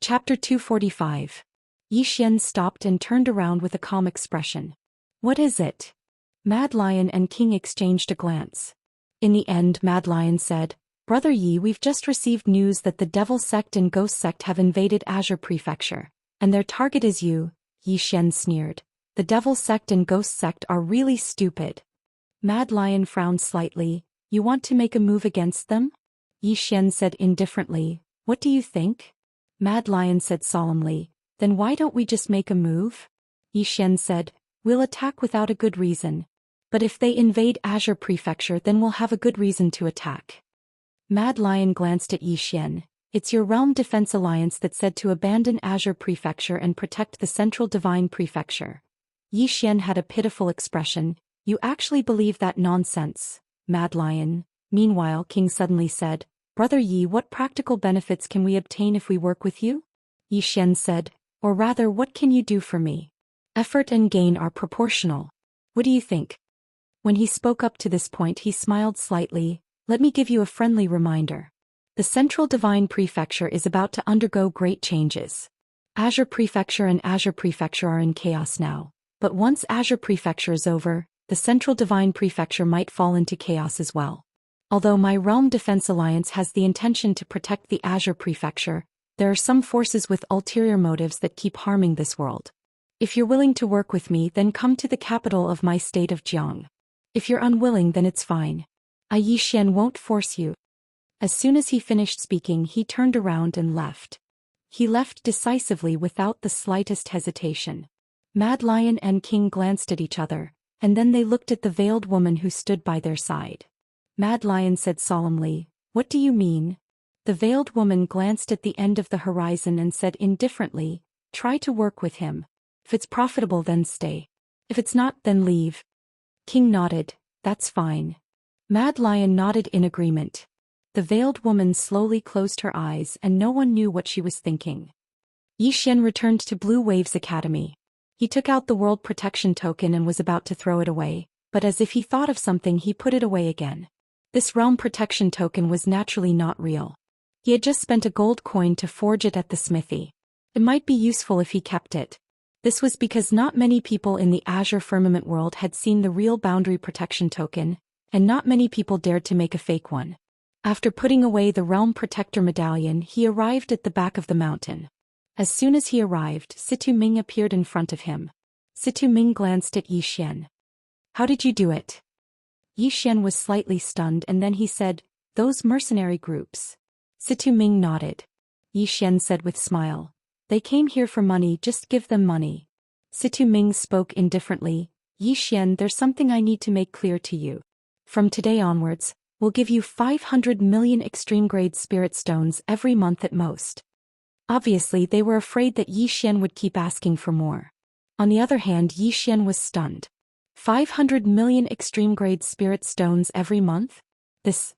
Chapter 245. Yi Xian stopped and turned around with a calm expression. What is it? Mad Lion and King exchanged a glance. In the end, Mad Lion said, Brother Yi, we've just received news that the Devil Sect and Ghost Sect have invaded Azure Prefecture, and their target is you. Yi Xian sneered. The Devil Sect and Ghost Sect are really stupid. Mad Lion frowned slightly. You want to make a move against them? Yi Xian said indifferently. What do you think? Mad Lion said solemnly. Then why don't we just make a move? Yi Xian said, We'll attack without a good reason. But if they invade Azure Prefecture, then we'll have a good reason to attack. Mad Lion glanced at Yi Xian. It's your Realm Defense Alliance that said to abandon Azure Prefecture and protect the Central Divine Prefecture. Yi Xian had a pitiful expression. You actually believe that nonsense, Mad Lion? Meanwhile, King suddenly said, Brother Yi, what practical benefits can we obtain if we work with you? Yi Xian said, or rather, what can you do for me? Effort and gain are proportional. What do you think? When he spoke up to this point, he smiled slightly. Let me give you a friendly reminder. The Central Divine Prefecture is about to undergo great changes. Azure Prefecture and Azure Prefecture are in chaos now. But once Azure Prefecture is over, the Central Divine Prefecture might fall into chaos as well. Although my Realm Defense Alliance has the intention to protect the Azure Prefecture, there are some forces with ulterior motives that keep harming this world. If you're willing to work with me, then come to the capital of my state of Jiang. If you're unwilling, then it's fine. Yi Xian won't force you. As soon as he finished speaking, he turned around and left. He left decisively without the slightest hesitation. Mad Lion and King glanced at each other, and then they looked at the veiled woman who stood by their side. Mad Lion said solemnly, What do you mean? The veiled woman glanced at the end of the horizon and said indifferently, Try to work with him. If it's profitable, then stay. If it's not, then leave. King nodded. That's fine. Mad Lion nodded in agreement. The veiled woman slowly closed her eyes and no one knew what she was thinking. Yi Xian returned to Blue Waves Academy. He took out the World Protection Token and was about to throw it away, but as if he thought of something, he put it away again. This Realm Protection Token was naturally not real. He had just spent a gold coin to forge it at the smithy. It might be useful if he kept it. This was because not many people in the Azure Firmament world had seen the real Boundary Protection Token, and not many people dared to make a fake one. After putting away the Realm Protector Medallion, he arrived at the back of the mountain. As soon as he arrived, Situ Ming appeared in front of him. Situ Ming glanced at Yi Xian. How did you do it? Yi Xian was slightly stunned and then he said, Those mercenary groups. Situ Ming nodded. Yi Xian said with smile. They came here for money, just give them money. Situ Ming spoke indifferently. Yi Xian, there's something I need to make clear to you. From today onwards, we'll give you 500 million extreme-grade spirit stones every month at most. Obviously, they were afraid that Yi Xian would keep asking for more. On the other hand, Yi Xian was stunned. 500 million extreme-grade spirit stones every month? This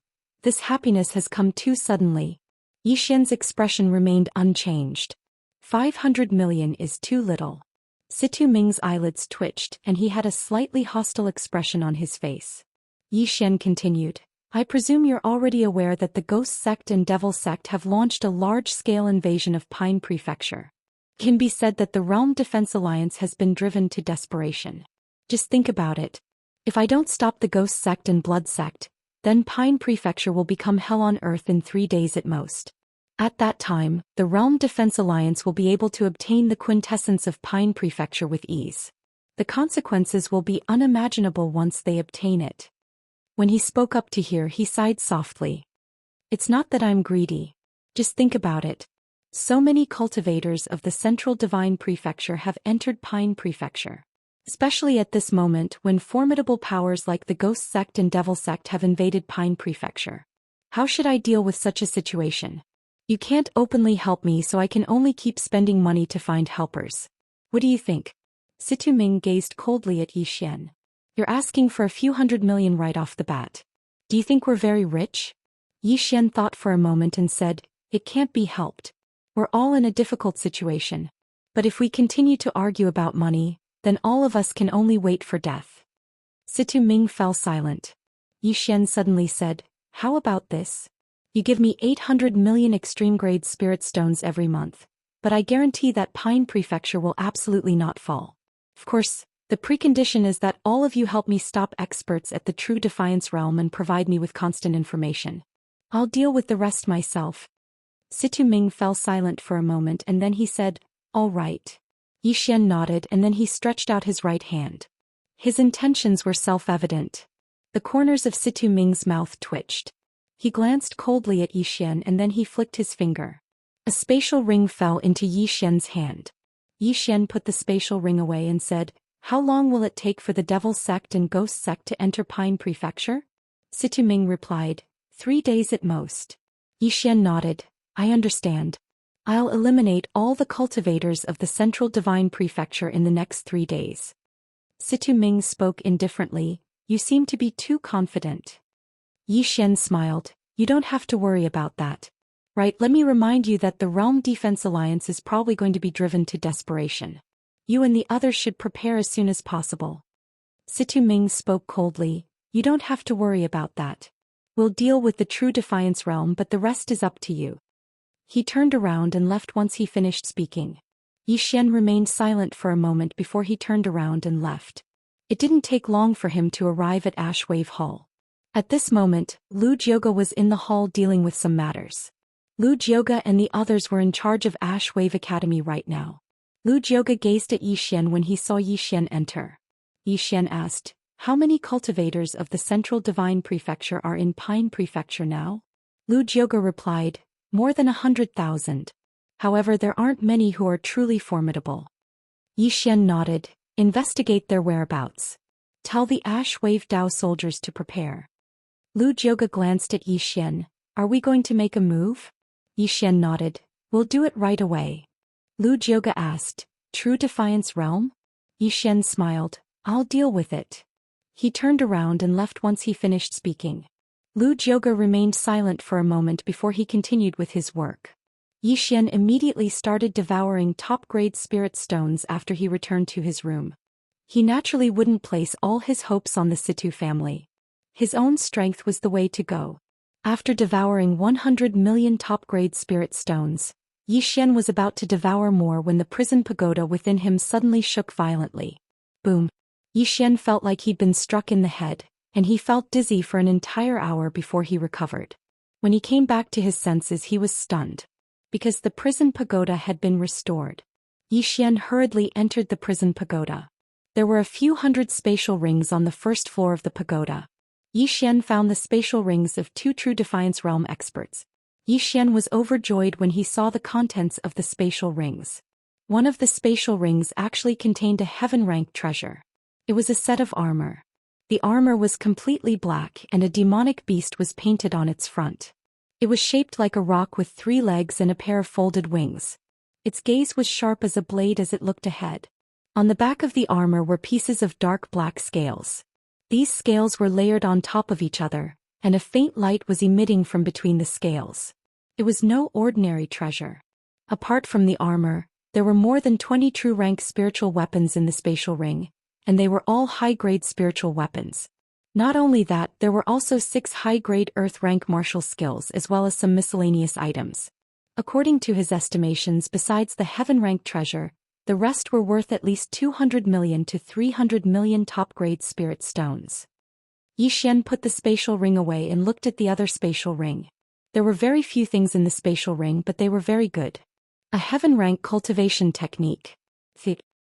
happiness has come too suddenly. Yi Xian's expression remained unchanged. 500 million is too little. Situ Ming's eyelids twitched and he had a slightly hostile expression on his face. Yi Xian continued, I presume you're already aware that the Ghost Sect and Devil Sect have launched a large-scale invasion of Pine Prefecture. It can be said that the Realm Defense Alliance has been driven to desperation. Just think about it. If I don't stop the Ghost Sect and Blood Sect, then Pine Prefecture will become hell on earth in 3 days at most. At that time, the Realm Defense Alliance will be able to obtain the quintessence of Pine Prefecture with ease. The consequences will be unimaginable once they obtain it. When he spoke up to hear, he sighed softly. It's not that I'm greedy. Just think about it. So many cultivators of the Central Divine Prefecture have entered Pine Prefecture. Especially at this moment when formidable powers like the Ghost Sect and Devil Sect have invaded Pine Prefecture. How should I deal with such a situation? You can't openly help me, so I can only keep spending money to find helpers. What do you think? Situ Ming gazed coldly at Yi Xian. You're asking for a few hundred million right off the bat. Do you think we're very rich? Yi Xian thought for a moment and said, It can't be helped. We're all in a difficult situation. But if we continue to argue about money, then all of us can only wait for death. Situ Ming fell silent. Yi Xian suddenly said, How about this? You give me 800 million extreme-grade spirit stones every month, but I guarantee that Pine Prefecture will absolutely not fall. Of course, the precondition is that all of you help me stop experts at the True Defiance realm and provide me with constant information. I'll deal with the rest myself. Situ Ming fell silent for a moment and then he said, "All right." Yi Xian nodded and then he stretched out his right hand. His intentions were self-evident. The corners of Situ Ming's mouth twitched. He glanced coldly at Yi Xian and then he flicked his finger. A spatial ring fell into Yi Xian's hand. Yi Xian put the spatial ring away and said, "How long will it take for the Devil Sect and Ghost Sect to enter Pine Prefecture?" Situ Ming replied, 3 days at most. Yi Xian nodded, "I understand. I'll eliminate all the cultivators of the Central Divine Prefecture in the next 3 days." Situ Ming spoke indifferently, "You seem to be too confident." Yi Xian smiled, "You don't have to worry about that. Right, let me remind you that the Realm Defense Alliance is probably going to be driven to desperation. You and the others should prepare as soon as possible." Situ Ming spoke coldly, "You don't have to worry about that. We'll deal with the True Defiance realm but the rest is up to you." He turned around and left once he finished speaking. Yi Xian remained silent for a moment before he turned around and left. It didn't take long for him to arrive at Ashwave Hall. At this moment, Lu Jioge was in the hall dealing with some matters. Lu Jioge and the others were in charge of Ashwave Academy right now. Lu Jioge gazed at Yi Xian when he saw Yi Xian enter. Yi Xian asked, "How many cultivators of the Central Divine Prefecture are in Pine Prefecture now?" Lu Jioge replied, "More than 100,000. However, there aren't many who are truly formidable." Yi Xian nodded, "Investigate their whereabouts. Tell the Ash Wave Dao soldiers to prepare." Lu Jioge glanced at Yi Xian, "Are we going to make a move?" Yi Xian nodded, "We'll do it right away." Lu Jioge asked, "True Defiance Realm?" Yi Xian smiled, "I'll deal with it." He turned around and left once he finished speaking. Lu Jioge remained silent for a moment before he continued with his work. Yi Xian immediately started devouring top-grade spirit stones after he returned to his room. He naturally wouldn't place all his hopes on the Situ family. His own strength was the way to go. After devouring 100 million top-grade spirit stones, Yi Xian was about to devour more when the prison pagoda within him suddenly shook violently. Boom! Yi Xian felt like he'd been struck in the head, and he felt dizzy for an entire hour before he recovered. When he came back to his senses he was stunned. Because the prison pagoda had been restored. Yi Xian hurriedly entered the prison pagoda. There were a few hundred spatial rings on the first floor of the pagoda. Yi Xian found the spatial rings of 2 True Defiance Realm experts. Yi Xian was overjoyed when he saw the contents of the spatial rings. One of the spatial rings actually contained a heaven-rank treasure. It was a set of armor. The armor was completely black and a demonic beast was painted on its front. It was shaped like a rock with 3 legs and a pair of folded wings. Its gaze was sharp as a blade as it looked ahead. On the back of the armor were pieces of dark black scales. These scales were layered on top of each other, and a faint light was emitting from between the scales. It was no ordinary treasure. Apart from the armor, there were more than 20 true-rank spiritual weapons in the spatial ring, and they were all high-grade spiritual weapons. Not only that, there were also 6 high-grade earth-rank martial skills as well as some miscellaneous items. According to his estimations, besides the heaven-rank treasure, the rest were worth at least 200 million to 300 million top-grade spirit stones. Yi Xian put the spatial ring away and looked at the other spatial ring. There were very few things in the spatial ring but they were very good. A heaven-rank cultivation technique.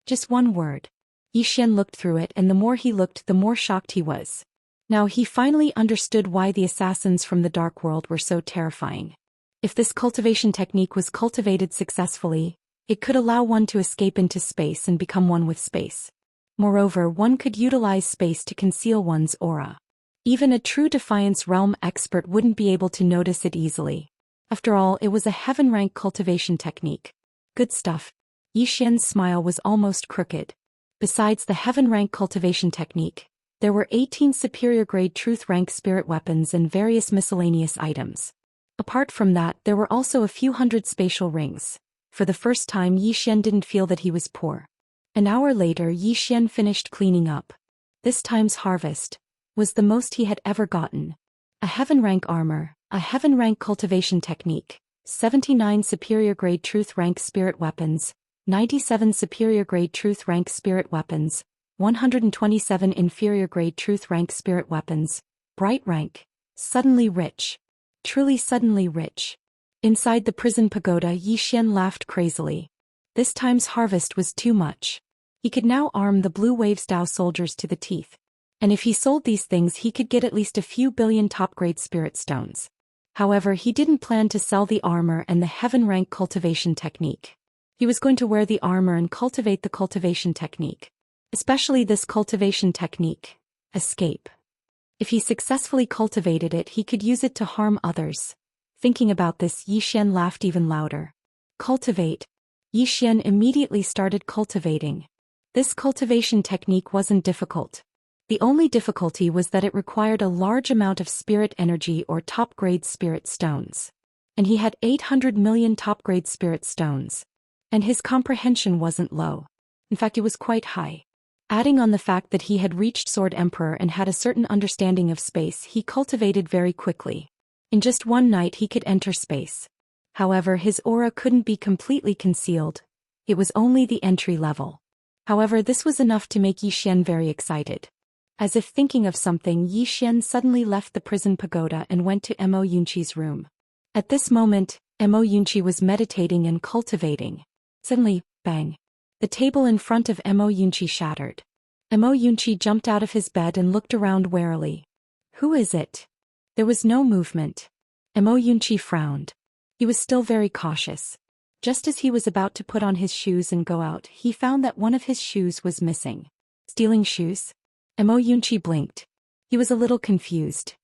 Just one word. Yi Xian looked through it and the more he looked the more shocked he was. Now he finally understood why the assassins from the Dark World were so terrifying. If this cultivation technique was cultivated successfully, it could allow one to escape into space and become one with space. Moreover, one could utilize space to conceal one's aura. Even a true Defiance Realm expert wouldn't be able to notice it easily. After all, it was a heaven-rank cultivation technique. Good stuff. Yi Xian's smile was almost crooked. Besides the heaven-rank cultivation technique, there were 18 superior-grade truth-rank spirit weapons and various miscellaneous items. Apart from that, there were also a few hundred spatial rings. For the first time, Yi Xian didn't feel that he was poor. An hour later, Yi Xian finished cleaning up. This time's harvest was the most he had ever gotten. A heaven-rank armor, a heaven-rank cultivation technique, 79 superior grade truth rank spirit weapons, 97 superior grade truth rank spirit weapons, 127 inferior grade truth rank spirit weapons, bright rank, suddenly rich. Truly suddenly rich. Inside the prison pagoda, Yi Xian laughed crazily. This time's harvest was too much. He could now arm the Blue Waves Dao soldiers to the teeth. And if he sold these things, he could get at least a few billion top-grade spirit stones. However, he didn't plan to sell the armor and the heaven-rank cultivation technique. He was going to wear the armor and cultivate the cultivation technique. Especially this cultivation technique, escape. If he successfully cultivated it, he could use it to harm others. Thinking about this, Yi Xian laughed even louder. Cultivate. Yi Xian immediately started cultivating. This cultivation technique wasn't difficult. The only difficulty was that it required a large amount of spirit energy or top-grade spirit stones. And he had 800 million top-grade spirit stones. And his comprehension wasn't low. In fact, it was quite high. Adding on the fact that he had reached Sword Emperor and had a certain understanding of space, he cultivated very quickly. In just one night he could enter space. However, his aura couldn't be completely concealed. It was only the entry level. However, this was enough to make Yi Xian very excited. As if thinking of something, Yi Xian suddenly left the prison pagoda and went to Mo Yunqi's room. At this moment, Mo Yunqi was meditating and cultivating. Suddenly, bang. The table in front of Mo Yunqi shattered. Mo Yunqi jumped out of his bed and looked around warily. Who is it? There was no movement. Mo Yunqi frowned. He was still very cautious. Just as he was about to put on his shoes and go out, he found that one of his shoes was missing. Stealing shoes? Mo Yunqi blinked. He was a little confused.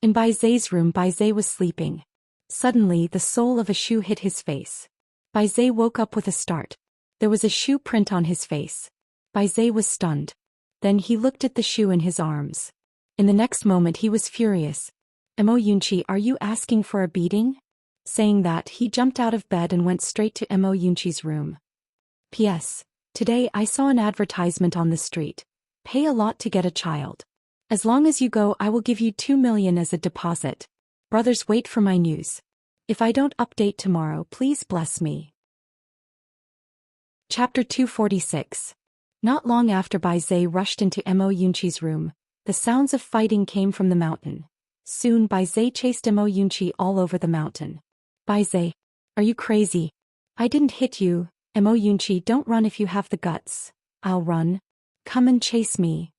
In Bai Zai's room, Bai Zai was sleeping. Suddenly, the sole of a shoe hit his face. Bai Zai woke up with a start. There was a shoe print on his face. Bai Zai was stunned. Then he looked at the shoe in his arms. In the next moment he was furious. Mo Yunqi, are you asking for a beating? Saying that, he jumped out of bed and went straight to Mo Yunqi's room. P.S. Today I saw an advertisement on the street. Pay a lot to get a child. As long as you go, I will give you 2 million as a deposit. Brothers, wait for my news. If I don't update tomorrow, please bless me. Chapter 246. Not long after Bai Zai rushed into Mo Yunqi's room, the sounds of fighting came from the mountain. Soon Bai Zai chased Mo Yunqi all over the mountain. Bai Zai, are you crazy? I didn't hit you. Mo Yunqi, don't run if you have the guts. I'll run. Come and chase me.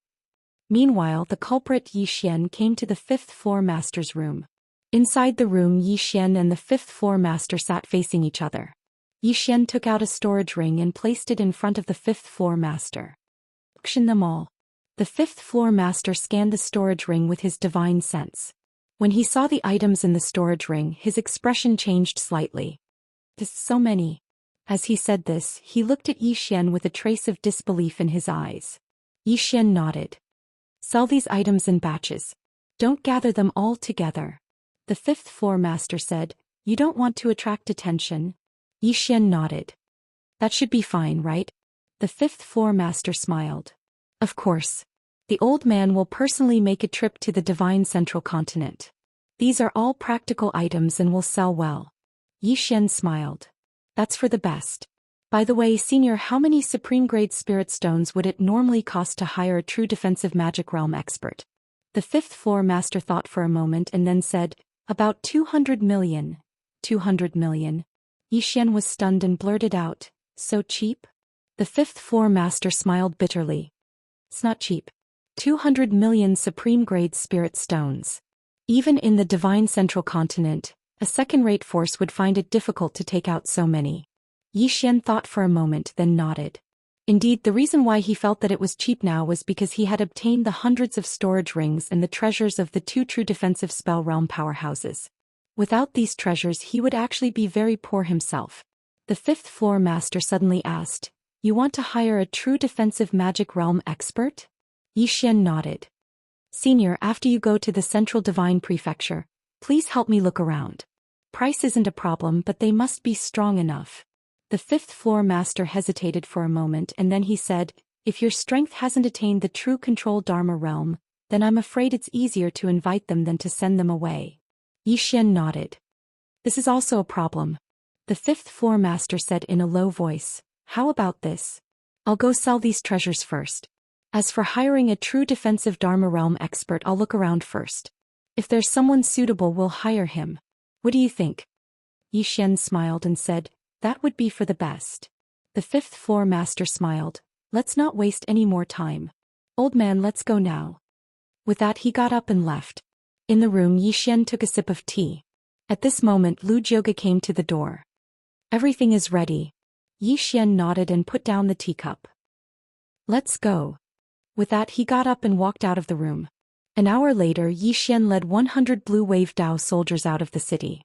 Meanwhile, the culprit Yi Xian came to the 5th floor master's room. Inside the room, Yi Xian and the 5th floor master sat facing each other. Yi Xian took out a storage ring and placed it in front of the 5th floor master. Auction them all. The 5th floor master scanned the storage ring with his divine sense. When he saw the items in the storage ring, his expression changed slightly. There's so many. As he said this, he looked at Yi Xian with a trace of disbelief in his eyes. Yi Xian nodded. Sell these items in batches. Don't gather them all together. The 5th floor master said, you don't want to attract attention. Yi Xian nodded. That should be fine, right? The 5th floor master smiled. Of course. The old man will personally make a trip to the divine central continent. These are all practical items and will sell well. Yi Xian smiled. That's for the best. By the way, senior, how many supreme grade spirit stones would it normally cost to hire a true defensive magic realm expert? The 5th floor master thought for a moment and then said, about 200 million. 200 million. Yi Xian was stunned and blurted out, so cheap? The 5th floor master smiled bitterly. It's not cheap. 200 million supreme grade spirit stones. Even in the divine central continent, a second-rate force would find it difficult to take out so many. Yi Xian thought for a moment, then nodded. Indeed, the reason why he felt that it was cheap now was because he had obtained the hundreds of storage rings and the treasures of the 2 true defensive spell realm powerhouses. Without these treasures, he would actually be very poor himself. The 5th floor master suddenly asked, you want to hire a true defensive magic realm expert? Yi Xian nodded. Senior, after you go to the central divine prefecture, please help me look around. Price isn't a problem, but they must be strong enough. The 5th floor master hesitated for a moment and then he said, if your strength hasn't attained the true control Dharma realm, then I'm afraid it's easier to invite them than to send them away. Yi Xian nodded. This is also a problem. The fifth floor master said in a low voice, how about this? I'll go sell these treasures first. As for hiring a true defensive Dharma realm expert, I'll look around first. If there's someone suitable, we'll hire him. What do you think? Xian smiled and said, that would be for the best. The fifth floor master smiled, let's not waste any more time. Old man, let's go now. With that he got up and left. In the room, Xian took a sip of tea. At this moment Lu Jioge came to the door. Everything is ready. Xian nodded and put down the teacup. Let's go. With that he got up and walked out of the room. An hour later Xian led 100 Blue Wave Dao soldiers out of the city.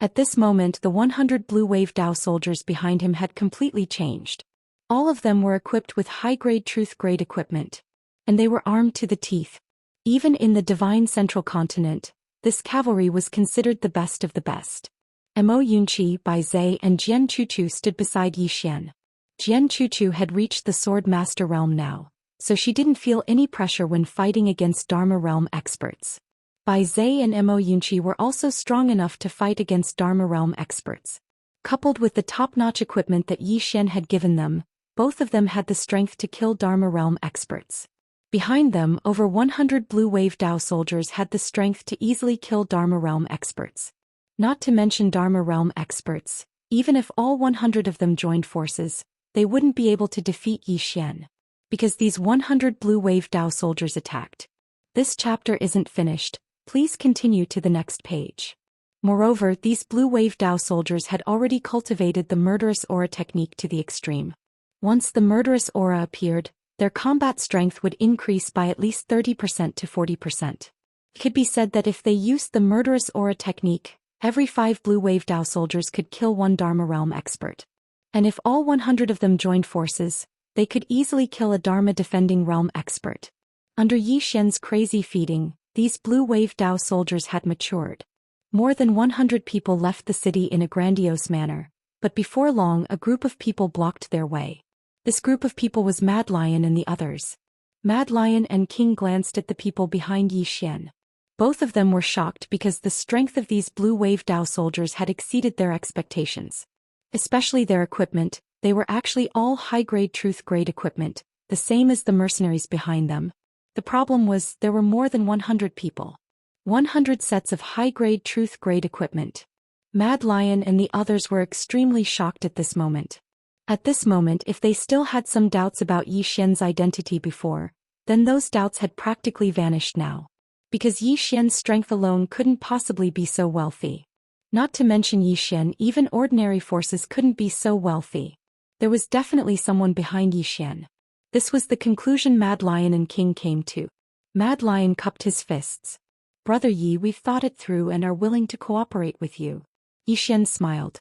At this moment the 100 Blue Wave Dao soldiers behind him had completely changed. All of them were equipped with high-grade truth-grade equipment. And they were armed to the teeth. Even in the divine central continent, this cavalry was considered the best of the best. Mo Yunqi, Bai Zhe and Jian Chuchu stood beside Xian. Jian Chuchu had reached the Sword Master realm now, so she didn't feel any pressure when fighting against Dharma realm experts. Bai Zhe and Mo Yunqi were also strong enough to fight against Dharma realm experts. Coupled with the top-notch equipment that Xian had given them, both of them had the strength to kill Dharma realm experts. Behind them, over 100 Blue Wave Dao soldiers had the strength to easily kill Dharma realm experts. Not to mention Dharma realm experts, even if all 100 of them joined forces, they wouldn't be able to defeat Xian. Because these 100 Blue Wave Dao soldiers attacked. This chapter isn't finished, please continue to the next page. Moreover, these Blue Wave Dao soldiers had already cultivated the murderous aura technique to the extreme. Once the murderous aura appeared, their combat strength would increase by at least 30% to 40%. It could be said that if they used the murderous aura technique, every 5 Blue Wave Dao soldiers could kill one Dharma realm expert. And if all 100 of them joined forces, they could easily kill a Dharma defending realm expert. Under Xian's crazy feeding, these Blue Wave Dao soldiers had matured. More than 100 people left the city in a grandiose manner, but before long a group of people blocked their way. This group of people was Mad Lion and the others. Mad Lion and King glanced at the people behind Xian. Both of them were shocked because the strength of these Blue Wave Dao soldiers had exceeded their expectations. Especially their equipment, they were actually all high-grade truth-grade equipment, the same as the mercenaries behind them. The problem was there were more than 100 people. 100 sets of high-grade truth-grade equipment. Mad Lion and the others were extremely shocked at this moment. At this moment, if they still had some doubts about Xian's identity before, then those doubts had practically vanished now. Because Xian's strength alone couldn't possibly be so wealthy. Not to mention Xian, even ordinary forces couldn't be so wealthy. There was definitely someone behind Xian. This was the conclusion Mad Lion and King came to. Mad Lion cupped his fists. Brother Yi, we've thought it through and are willing to cooperate with you. Xian smiled.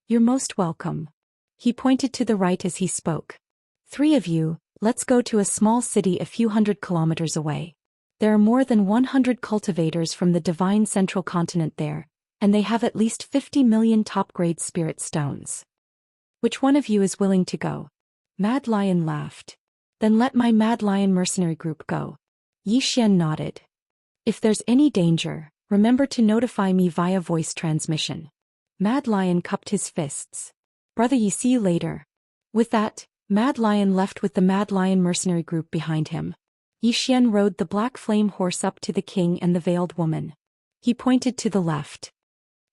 You're most welcome. He pointed to the right as he spoke. 3 of you, let's go to a small city a few hundred kilometers away. There are more than 100 cultivators from the divine central continent there, and they have at least 50 million top-grade spirit stones. Which one of you is willing to go? Mad Lion laughed. Then let my Mad Lion mercenary group go. Xian nodded. If there's any danger, remember to notify me via voice transmission. Mad Lion cupped his fists. Brother Yi, see you later. With that, Mad Lion left with the Mad Lion mercenary group behind him. Xian rode the black flame horse up to the king and the veiled woman. He pointed to the left.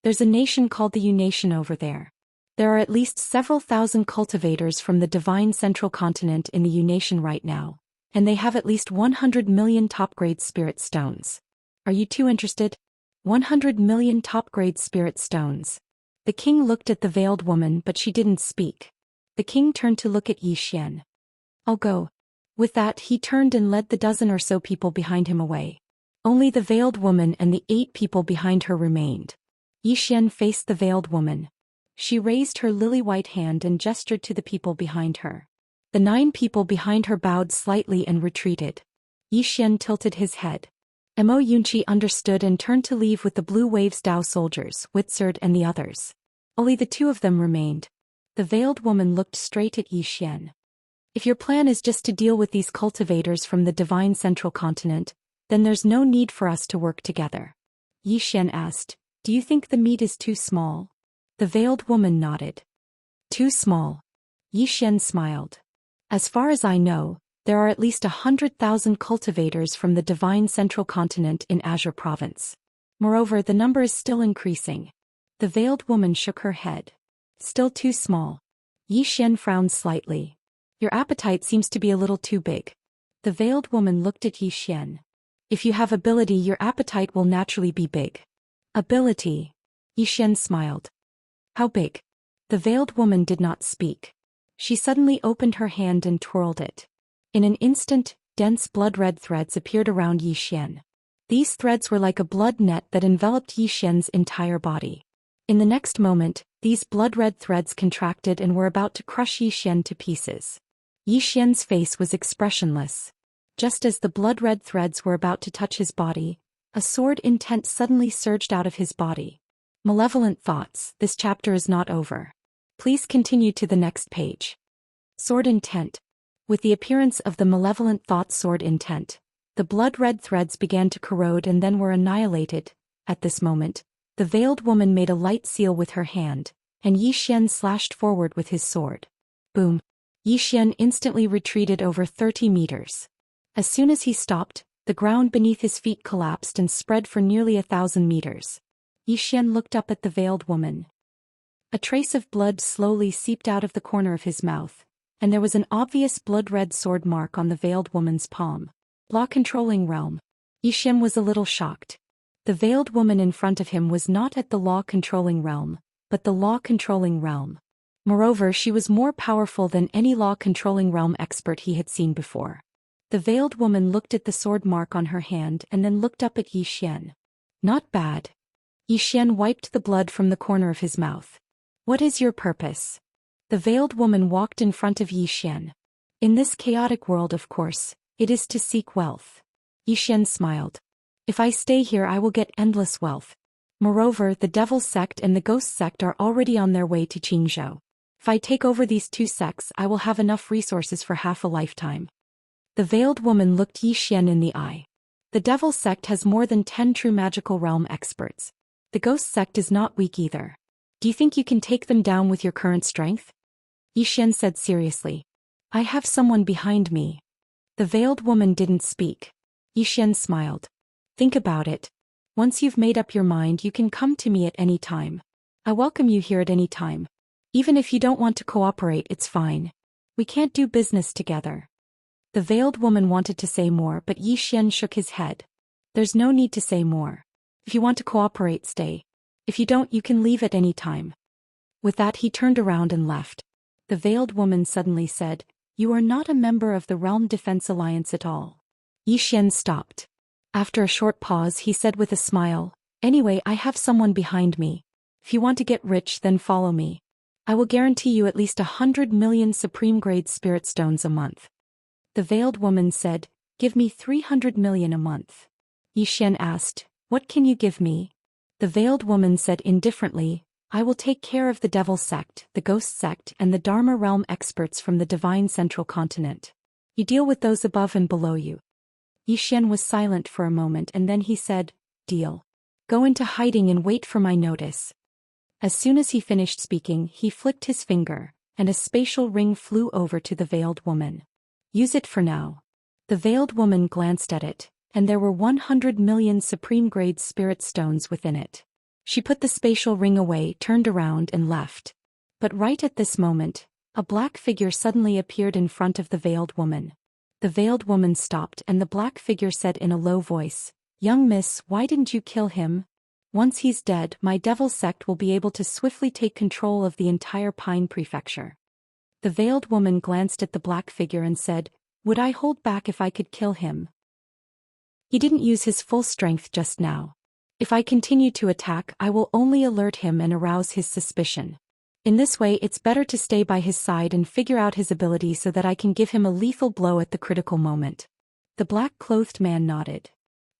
There's a nation called the Yu Nation over there. There are at least several thousand cultivators from the divine central continent in the Yu Nation right now, and they have at least 100 million top-grade spirit stones. Are you too interested? 100 million top-grade spirit stones. The king looked at the veiled woman but she didn't speak. The king turned to look at Xian. I'll go. With that he turned and led the dozen or so people behind him away. Only the veiled woman and the 8 people behind her remained. Xian faced the veiled woman. She raised her lily-white hand and gestured to the people behind her. The 9 people behind her bowed slightly and retreated. Xian tilted his head. Mo Yunqi understood and turned to leave with the Blue Waves Dao soldiers, Witzard and the others. Only the 2 of them remained. The veiled woman looked straight at Xian. If your plan is just to deal with these cultivators from the divine central continent, then there's no need for us to work together. Xian asked, Do you think the meat is too small? The veiled woman nodded. Too small. Xian smiled. As far as I know, there are at least 100,000 cultivators from the divine central continent in Azure province. Moreover, the number is still increasing. The veiled woman shook her head. Still too small. Xian frowned slightly. Your appetite seems to be a little too big. The veiled woman looked at Xian. If you have ability, your appetite will naturally be big. Ability. Xian smiled. How big? The veiled woman did not speak. She suddenly opened her hand and twirled it. In an instant, dense blood-red threads appeared around Xian. These threads were like a blood net that enveloped Xian's entire body. In the next moment, these blood-red threads contracted and were about to crush Xian to pieces. Xian's face was expressionless. Just as the blood-red threads were about to touch his body, a sword intent suddenly surged out of his body. Malevolent thoughts, this chapter is not over. Please continue to the next page. Sword intent. With the appearance of the malevolent thought sword intent, the blood-red threads began to corrode and then were annihilated. At this moment, the veiled woman made a light seal with her hand, and Xian slashed forward with his sword. Boom. Xian instantly retreated over 30 meters. As soon as he stopped, the ground beneath his feet collapsed and spread for nearly 1,000 meters. Xian looked up at the veiled woman. A trace of blood slowly seeped out of the corner of his mouth, and there was an obvious blood-red sword mark on the veiled woman's palm. Law-controlling realm. Xian was a little shocked. The veiled woman in front of him was not at the law-controlling realm, but the law-controlling realm. Moreover, she was more powerful than any law-controlling realm expert he had seen before. The veiled woman looked at the sword mark on her hand and then looked up at Xian. Not bad. Xian wiped the blood from the corner of his mouth. What is your purpose? The veiled woman walked in front of Xian. In this chaotic world, of course, it is to seek wealth. Xian smiled. If I stay here, I will get endless wealth. Moreover, the Devil Sect and the Ghost Sect are already on their way to Qingzhou. If I take over these two sects, I will have enough resources for half a lifetime. The veiled woman looked Xian in the eye. The Devil Sect has more than 10 true magical realm experts. The Ghost Sect is not weak either. Do you think you can take them down with your current strength? Xian said seriously. I have someone behind me. The veiled woman didn't speak. Xian smiled. Think about it. Once you've made up your mind, you can come to me at any time. I welcome you here at any time. Even if you don't want to cooperate, it's fine. We can't do business together. The veiled woman wanted to say more, but Xian shook his head. There's no need to say more. If you want to cooperate, stay. If you don't, you can leave at any time. With that, he turned around and left. The veiled woman suddenly said, You are not a member of the Realm Defense Alliance at all. Xian stopped. After a short pause, he said with a smile, Anyway, I have someone behind me. If you want to get rich, then follow me. I will guarantee you at least 100 million supreme-grade spirit stones a month. The veiled woman said, Give me 300 million a month. Xian asked, What can you give me? The veiled woman said indifferently, I will take care of the Devil Sect, the Ghost Sect, and the Dharma Realm experts from the Divine Central Continent. You deal with those above and below you. Xian was silent for a moment and then he said, Deal. Go into hiding and wait for my notice. As soon as he finished speaking, he flicked his finger, and a spatial ring flew over to the veiled woman. Use it for now. The veiled woman glanced at it, and there were 100 million supreme-grade spirit stones within it. She put the spatial ring away, turned around and left. But right at this moment, a black figure suddenly appeared in front of the veiled woman. The veiled woman stopped and the black figure said in a low voice, Young miss, why didn't you kill him? Once he's dead, my Devil Sect will be able to swiftly take control of the entire Pine Prefecture. The veiled woman glanced at the black figure and said, Would I hold back if I could kill him? He didn't use his full strength just now. If I continue to attack, I will only alert him and arouse his suspicion. In this way, it's better to stay by his side and figure out his ability so that I can give him a lethal blow at the critical moment. The black-clothed man nodded.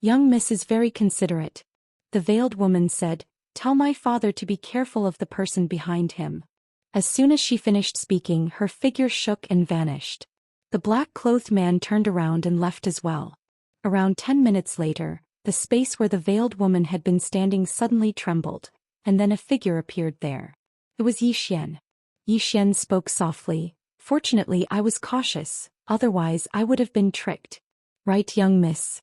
Young miss is very considerate. The veiled woman said, Tell my father to be careful of the person behind him. As soon as she finished speaking, her figure shook and vanished. The black-clothed man turned around and left as well. Around 10 minutes later, the space where the veiled woman had been standing suddenly trembled, and then a figure appeared there. It was Yi Xian. Yi Xian spoke softly. Fortunately, I was cautious, otherwise I would have been tricked. Right, young miss?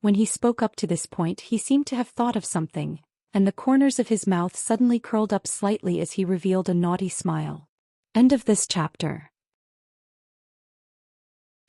When he spoke up to this point, he seemed to have thought of something, and the corners of his mouth suddenly curled up slightly as he revealed a naughty smile. End of this chapter.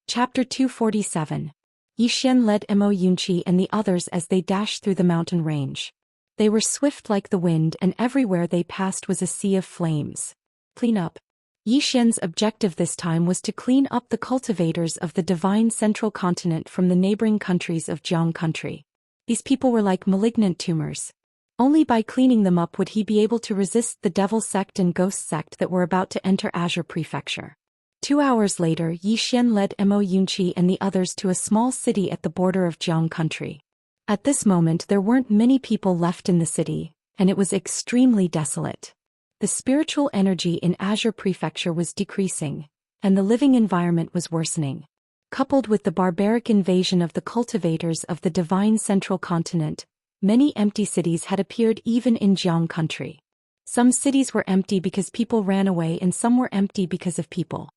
Chapter 247. Yi Xian led Mo Yunqi and the others as they dashed through the mountain range. They were swift like the wind, and everywhere they passed was a sea of flames. Clean up. Yi Xian's objective this time was to clean up the cultivators of the divine central continent from the neighboring countries of Jiang country. These people were like malignant tumors. Only by cleaning them up would he be able to resist the devil sect and ghost sect that were about to enter Azure Prefecture. 2 hours later, Yi Xian led Mo Yunqi and the others to a small city at the border of Jiang country. At this moment there weren't many people left in the city, and it was extremely desolate. The spiritual energy in Azure Prefecture was decreasing, and the living environment was worsening. Coupled with the barbaric invasion of the cultivators of the divine central continent, many empty cities had appeared even in Jiang country. Some cities were empty because people ran away, and some were empty because of people.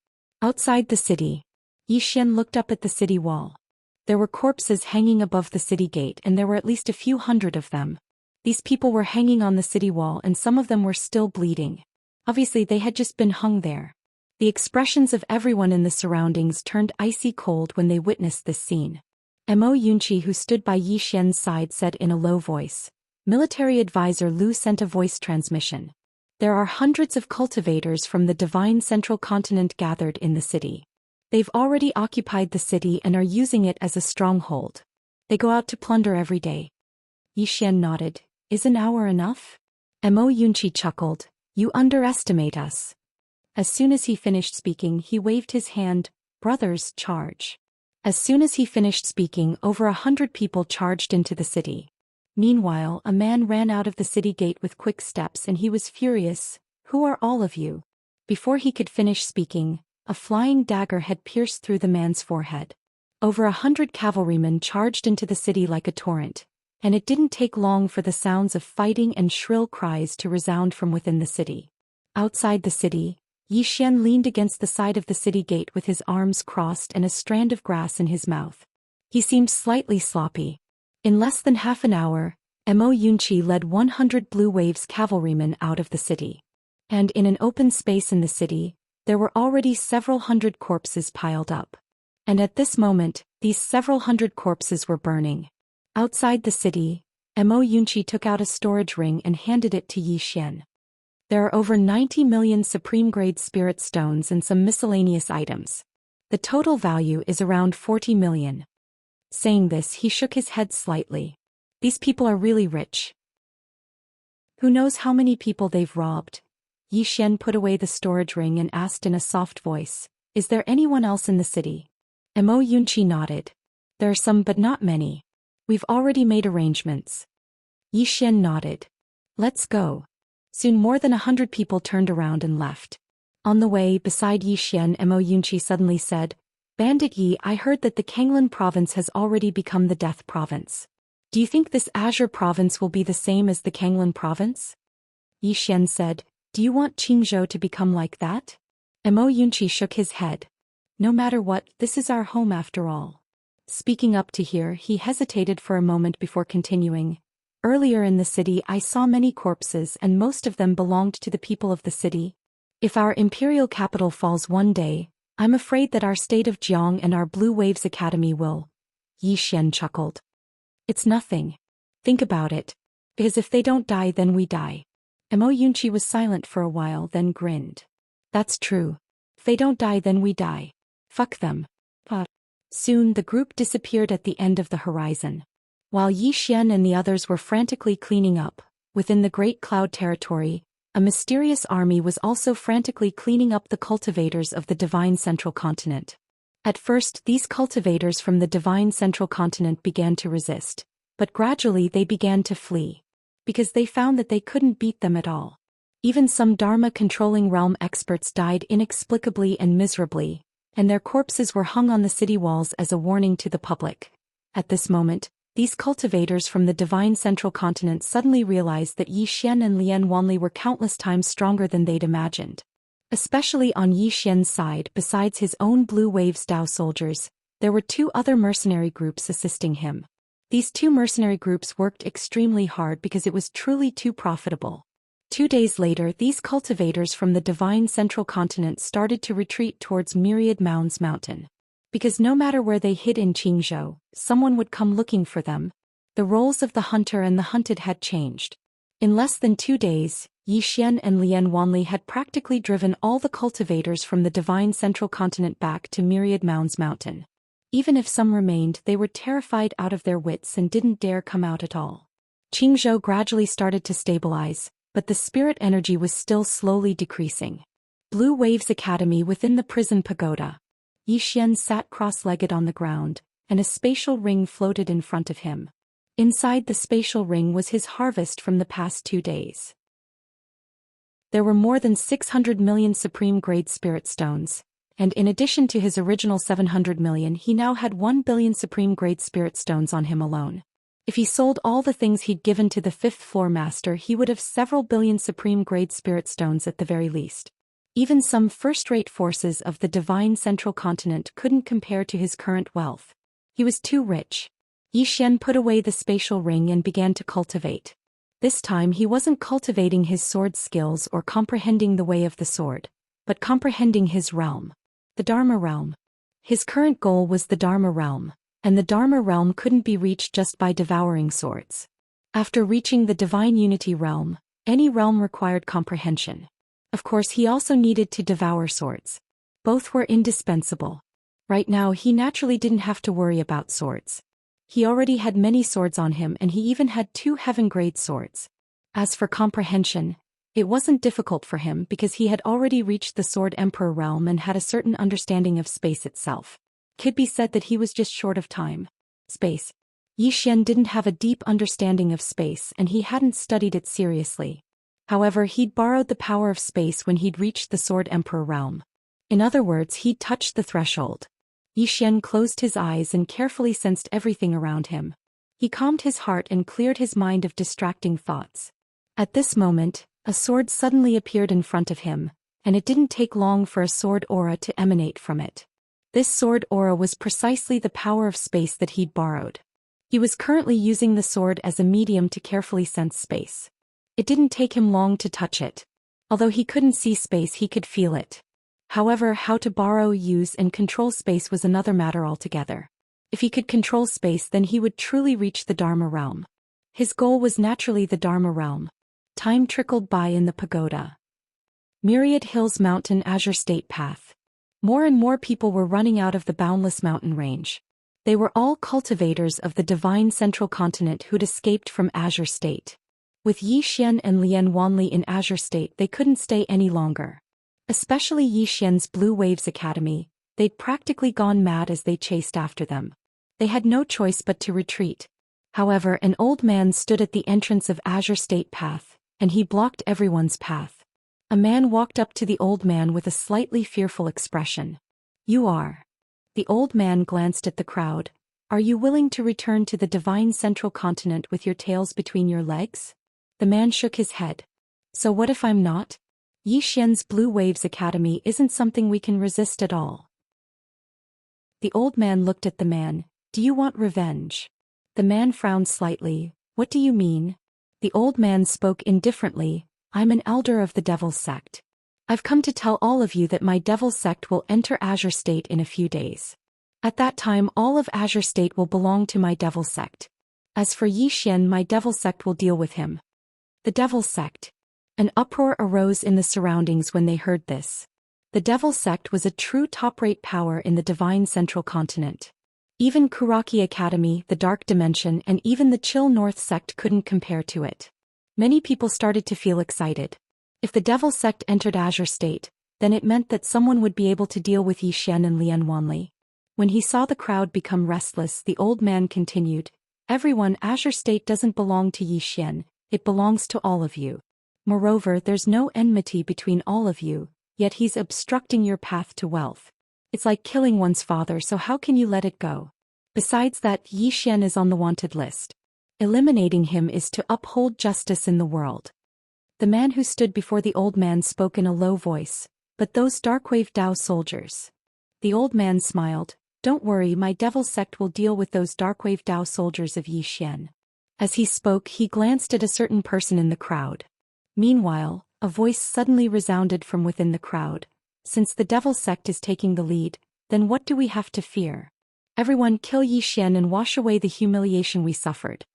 Outside the city, Yi Xian looked up at the city wall. There were corpses hanging above the city gate, and there were at least a few hundred of them. These people were hanging on the city wall, and some of them were still bleeding. Obviously they had just been hung there. The expressions of everyone in the surroundings turned icy cold when they witnessed this scene. Mo Yunqi, who stood by Yi Xian's side, said in a low voice. Military advisor Lu sent a voice transmission. There are hundreds of cultivators from the divine central continent gathered in the city. They've already occupied the city and are using it as a stronghold. They go out to plunder every day. Yi Xian nodded. Is an hour enough? Mo Yunqi chuckled. You underestimate us. As soon as he finished speaking, he waved his hand. Brothers, charge. As soon as he finished speaking, over 100 people charged into the city. Meanwhile, a man ran out of the city gate with quick steps, and he was furious. Who are all of you? Before he could finish speaking, a flying dagger had pierced through the man's forehead. Over 100 cavalrymen charged into the city like a torrent, and it didn't take long for the sounds of fighting and shrill cries to resound from within the city. Outside the city, Yi Xian leaned against the side of the city gate with his arms crossed and a strand of grass in his mouth. He seemed slightly sloppy. In less than half an hour, Mo Yunqi led 100 Blue Waves cavalrymen out of the city. And in an open space in the city, there were already several hundred corpses piled up. And at this moment, these several hundred corpses were burning. Outside the city, Mo Yunqi took out a storage ring and handed it to Yi Xian. There are over 90 million supreme-grade spirit stones and some miscellaneous items. The total value is around 40 million. Saying this, he shook his head slightly. These people are really rich. Who knows how many people they've robbed? Yi Xian put away the storage ring and asked in a soft voice, Is there anyone else in the city? Mo Yunqi nodded. There are some, but not many. We've already made arrangements. Yi Xian nodded. Let's go. Soon more than 100 people turned around and left. On the way, beside Yi Xian, Mo Yunqi suddenly said, Bandit Yi, I heard that the Kanglan province has already become the Death province. Do you think this Azure province will be the same as the Kanglan province? Yi Xian said, Do you want Qingzhou to become like that? Mo Yunqi shook his head. No matter what, this is our home after all. Speaking up to here, he hesitated for a moment before continuing. Earlier in the city I saw many corpses, and most of them belonged to the people of the city. If our imperial capital falls one day, I'm afraid that our state of Jiang and our Blue Waves Academy will. Yi Xian chuckled. It's nothing. Think about it. Because if they don't die, then we die. Mo Yunqi was silent for a while, then grinned. That's true. If they don't die, then we die. Fuck them. Soon the group disappeared at the end of the horizon. While Yi Xian and the others were frantically cleaning up, within the Great Cloud territory, a mysterious army was also frantically cleaning up the cultivators of the Divine Central Continent. At first, these cultivators from the Divine Central Continent began to resist, but gradually they began to flee. Because they found that they couldn't beat them at all. Even some Dharma-controlling realm experts died inexplicably and miserably, and their corpses were hung on the city walls as a warning to the public. At this moment, these cultivators from the divine central continent suddenly realized that Yi Xian and Lian Wanli were countless times stronger than they'd imagined. Especially on Yi Xian's side, besides his own Blue Waves Dao soldiers, there were 2 other mercenary groups assisting him. These 2 mercenary groups worked extremely hard because it was truly too profitable. 2 days later, these cultivators from the divine central continent started to retreat towards Myriad Mounds Mountain. Because no matter where they hid in Qingzhou, someone would come looking for them. The roles of the hunter and the hunted had changed. In less than 2 days, Yi Xian and Lian Wanli had practically driven all the cultivators from the divine central continent back to Myriad Mounds Mountain. Even if some remained, they were terrified out of their wits and didn't dare come out at all. Qingzhou gradually started to stabilize, but the spirit energy was still slowly decreasing. Blue Waves Academy within the prison pagoda. Yi Xian sat cross-legged on the ground, and a spatial ring floated in front of him. Inside the spatial ring was his harvest from the past 2 days. There were more than 600 million supreme-grade spirit stones, and in addition to his original 700 million, he now had 1 billion supreme-grade spirit stones on him alone. If he sold all the things he'd given to the 5th floor master, he would have several billion supreme-grade spirit stones at the very least. Even some first-rate forces of the divine central continent couldn't compare to his current wealth. He was too rich. Yi Xian put away the spatial ring and began to cultivate. This time he wasn't cultivating his sword skills or comprehending the way of the sword, but comprehending his realm. The Dharma realm. His current goal was the Dharma realm, and the Dharma realm couldn't be reached just by devouring swords. After reaching the divine unity realm, any realm required comprehension. Of course, he also needed to devour swords. Both were indispensable. Right now he naturally didn't have to worry about swords. He already had many swords on him, and he even had 2 heaven-grade swords. As for comprehension, it wasn't difficult for him because he had already reached the Sword Emperor realm and had a certain understanding of space itself. Could be said that he was just short of time. Space. Yi Xian didn't have a deep understanding of space, and he hadn't studied it seriously. However, he'd borrowed the power of space when he'd reached the Sword Emperor realm. In other words, he'd touched the threshold. Yi Xian closed his eyes and carefully sensed everything around him. He calmed his heart and cleared his mind of distracting thoughts. At this moment, a sword suddenly appeared in front of him, and it didn't take long for a sword aura to emanate from it. This sword aura was precisely the power of space that he'd borrowed. He was currently using the sword as a medium to carefully sense space. It didn't take him long to touch it. Although he couldn't see space, he could feel it. However, how to borrow, use, and control space was another matter altogether. If he could control space, then he would truly reach the Dharma realm. His goal was naturally the Dharma realm. Time trickled by in the pagoda. Myriad Hills Mountain Azure State Path. More and more people were running out of the boundless mountain range. They were all cultivators of the divine central continent who'd escaped from Azure State. With Yi Xian and Lian Wanli in Azure State, they couldn't stay any longer. Especially Yi Xian's Blue Waves Academy, they'd practically gone mad as they chased after them. They had no choice but to retreat. However, an old man stood at the entrance of Azure State Path, and he blocked everyone's path. A man walked up to the old man with a slightly fearful expression. "You are." The old man glanced at the crowd. "Are you willing to return to the divine central continent with your tails between your legs?" The man shook his head. "So what if I'm not? Yi Xian's Blue Waves Academy isn't something we can resist at all." The old man looked at the man. "Do you want revenge?" The man frowned slightly. "What do you mean?" The old man spoke indifferently. "I'm an elder of the Devil's Sect. I've come to tell all of you that my Devil's Sect will enter Azure State in a few days. At that time, all of Azure State will belong to my Devil's Sect. As for Yi Xian, my Devil's Sect will deal with him." The Devil's Sect. An uproar arose in the surroundings when they heard this. The Devil's Sect was a true top-rate power in the divine central continent. Even Kuraki Academy, the Dark Dimension, and even the Chill North Sect couldn't compare to it. Many people started to feel excited. If the Devil's Sect entered Azure State, then it meant that someone would be able to deal with Yi Xian and Lian Wanli. When he saw the crowd become restless, the old man continued, "Everyone, Azure State doesn't belong to Yi Xian, it belongs to all of you. Moreover, there's no enmity between all of you, yet he's obstructing your path to wealth. It's like killing one's father, so how can you let it go? Besides that, Zhou Xian is on the wanted list. Eliminating him is to uphold justice in the world. The man who stood before the old man spoke in a low voice. But those Darkwave Dao soldiers. The old man smiled. Don't worry, my devil sect will deal with those Darkwave Dao soldiers of Zhou Xian. As he spoke, he glanced at a certain person in the crowd. Meanwhile, a voice suddenly resounded from within the crowd. Since the devil sect is taking the lead, then what do we have to fear? Everyone kill Zhou Xian and wash away the humiliation we suffered.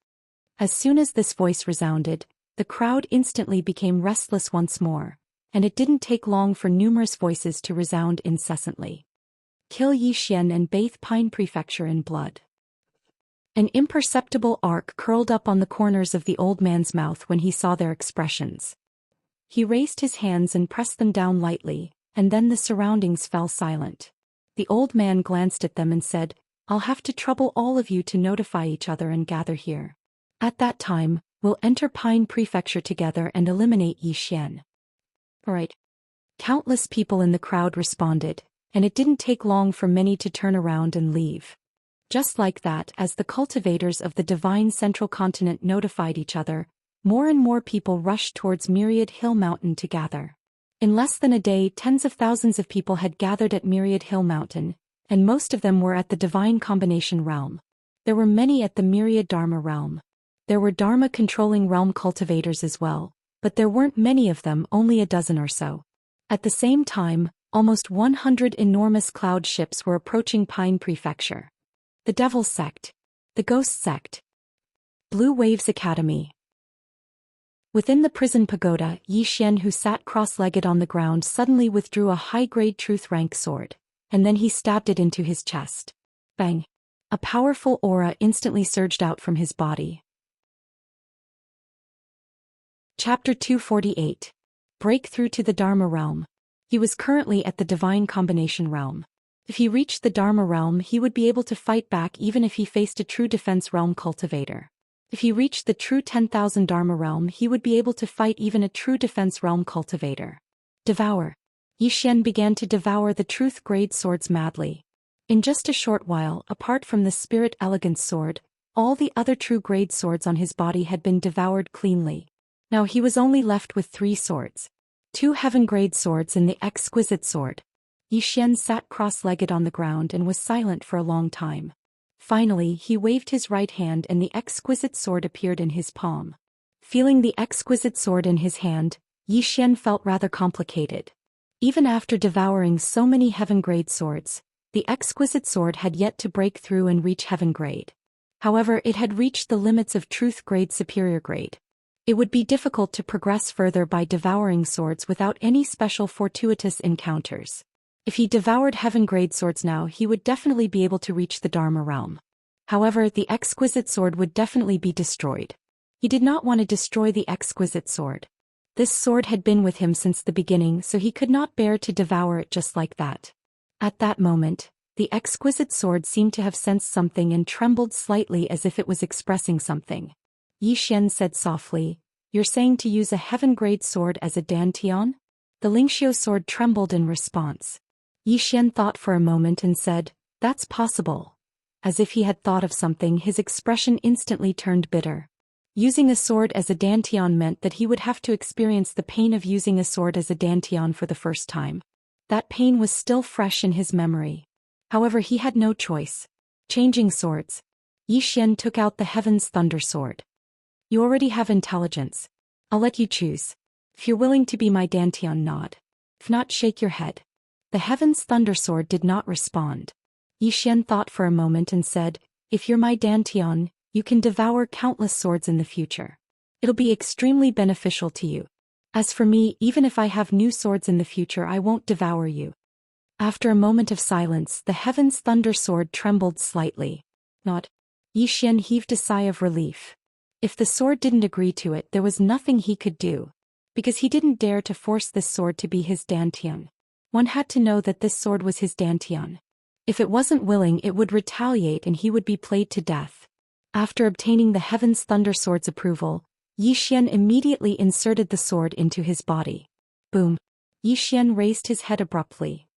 As soon as this voice resounded, the crowd instantly became restless once more, and it didn't take long for numerous voices to resound incessantly. Kill Zhou Xian and bathe Pine Prefecture in blood. An imperceptible arc curled up on the corners of the old man's mouth when he saw their expressions. He raised his hands and pressed them down lightly, and then the surroundings fell silent. The old man glanced at them and said, I'll have to trouble all of you to notify each other and gather here. At that time, we'll enter Pine Prefecture together and eliminate Zhou Xian. Right. Countless people in the crowd responded, and it didn't take long for many to turn around and leave. Just like that, as the cultivators of the divine central continent notified each other, more and more people rushed towards Myriad Hill Mountain to gather. In less than a day, tens of thousands of people had gathered at Myriad Hill Mountain, and most of them were at the Divine Combination Realm. There were many at the Myriad Dharma Realm. There were Dharma-controlling realm cultivators as well, but there weren't many of them, only a dozen or so. At the same time, almost 100 enormous cloud ships were approaching Pine Prefecture. The Devil Sect. The Ghost Sect. Blue Waves Academy. Within the prison pagoda, Zhou Xian, who sat cross-legged on the ground, suddenly withdrew a high-grade truth rank sword, and then he stabbed it into his chest. Bang! A powerful aura instantly surged out from his body. Chapter 248. Breakthrough to the Dharma Realm. He was currently at the Divine Combination Realm. If he reached the Dharma Realm, he would be able to fight back even if he faced a true defense realm cultivator. If he reached the true 10,000 Dharma Realm, he would be able to fight even a true defense realm cultivator. Devour. Zhou Xian began to devour the truth grade swords madly. In just a short while, apart from the Spirit Elegance sword, all the other true grade swords on his body had been devoured cleanly. Now he was only left with 3 swords. 2 heaven grade swords and the exquisite sword. Zhou Xian sat cross-legged on the ground and was silent for a long time. Finally, he waved his right hand and the exquisite sword appeared in his palm. Feeling the exquisite sword in his hand, Zhou Xian felt rather complicated. Even after devouring so many heaven grade swords, the exquisite sword had yet to break through and reach heaven grade. However, it had reached the limits of truth grade superior grade. It would be difficult to progress further by devouring swords without any special fortuitous encounters. If he devoured heaven-grade swords now, he would definitely be able to reach the Dharma realm. However, the exquisite sword would definitely be destroyed. He did not want to destroy the exquisite sword. This sword had been with him since the beginning, so he could not bear to devour it just like that. At that moment, the exquisite sword seemed to have sensed something and trembled slightly as if it was expressing something. Zhou Xian said softly, "You're saying to use a heaven-grade sword as a dantian?" The Lingxiu sword trembled in response. Zhou Xian thought for a moment and said, "That's possible." As if he had thought of something, his expression instantly turned bitter. Using a sword as a dantian meant that he would have to experience the pain of using a sword as a dantian for the first time. That pain was still fresh in his memory. However, he had no choice. Changing swords. Zhou Xian took out the Heaven's Thunder Sword. "You already have intelligence. I'll let you choose. If you're willing to be my dantian, nod. If not, shake your head." The Heaven's Thunder Sword did not respond. Zhou Xian thought for a moment and said, "If you're my dantian, you can devour countless swords in the future. It'll be extremely beneficial to you. As for me, even if I have new swords in the future, I won't devour you." After a moment of silence, the Heaven's Thunder Sword trembled slightly. Not. Zhou Xian heaved a sigh of relief. If the sword didn't agree to it, there was nothing he could do. Because he didn't dare to force this sword to be his dantian. One had to know that this sword was his dantian. If it wasn't willing, it would retaliate and he would be played to death. After obtaining the Heaven's Thunder Sword's approval, Zhou Xian immediately inserted the sword into his body. Boom. Zhou Xian raised his head abruptly.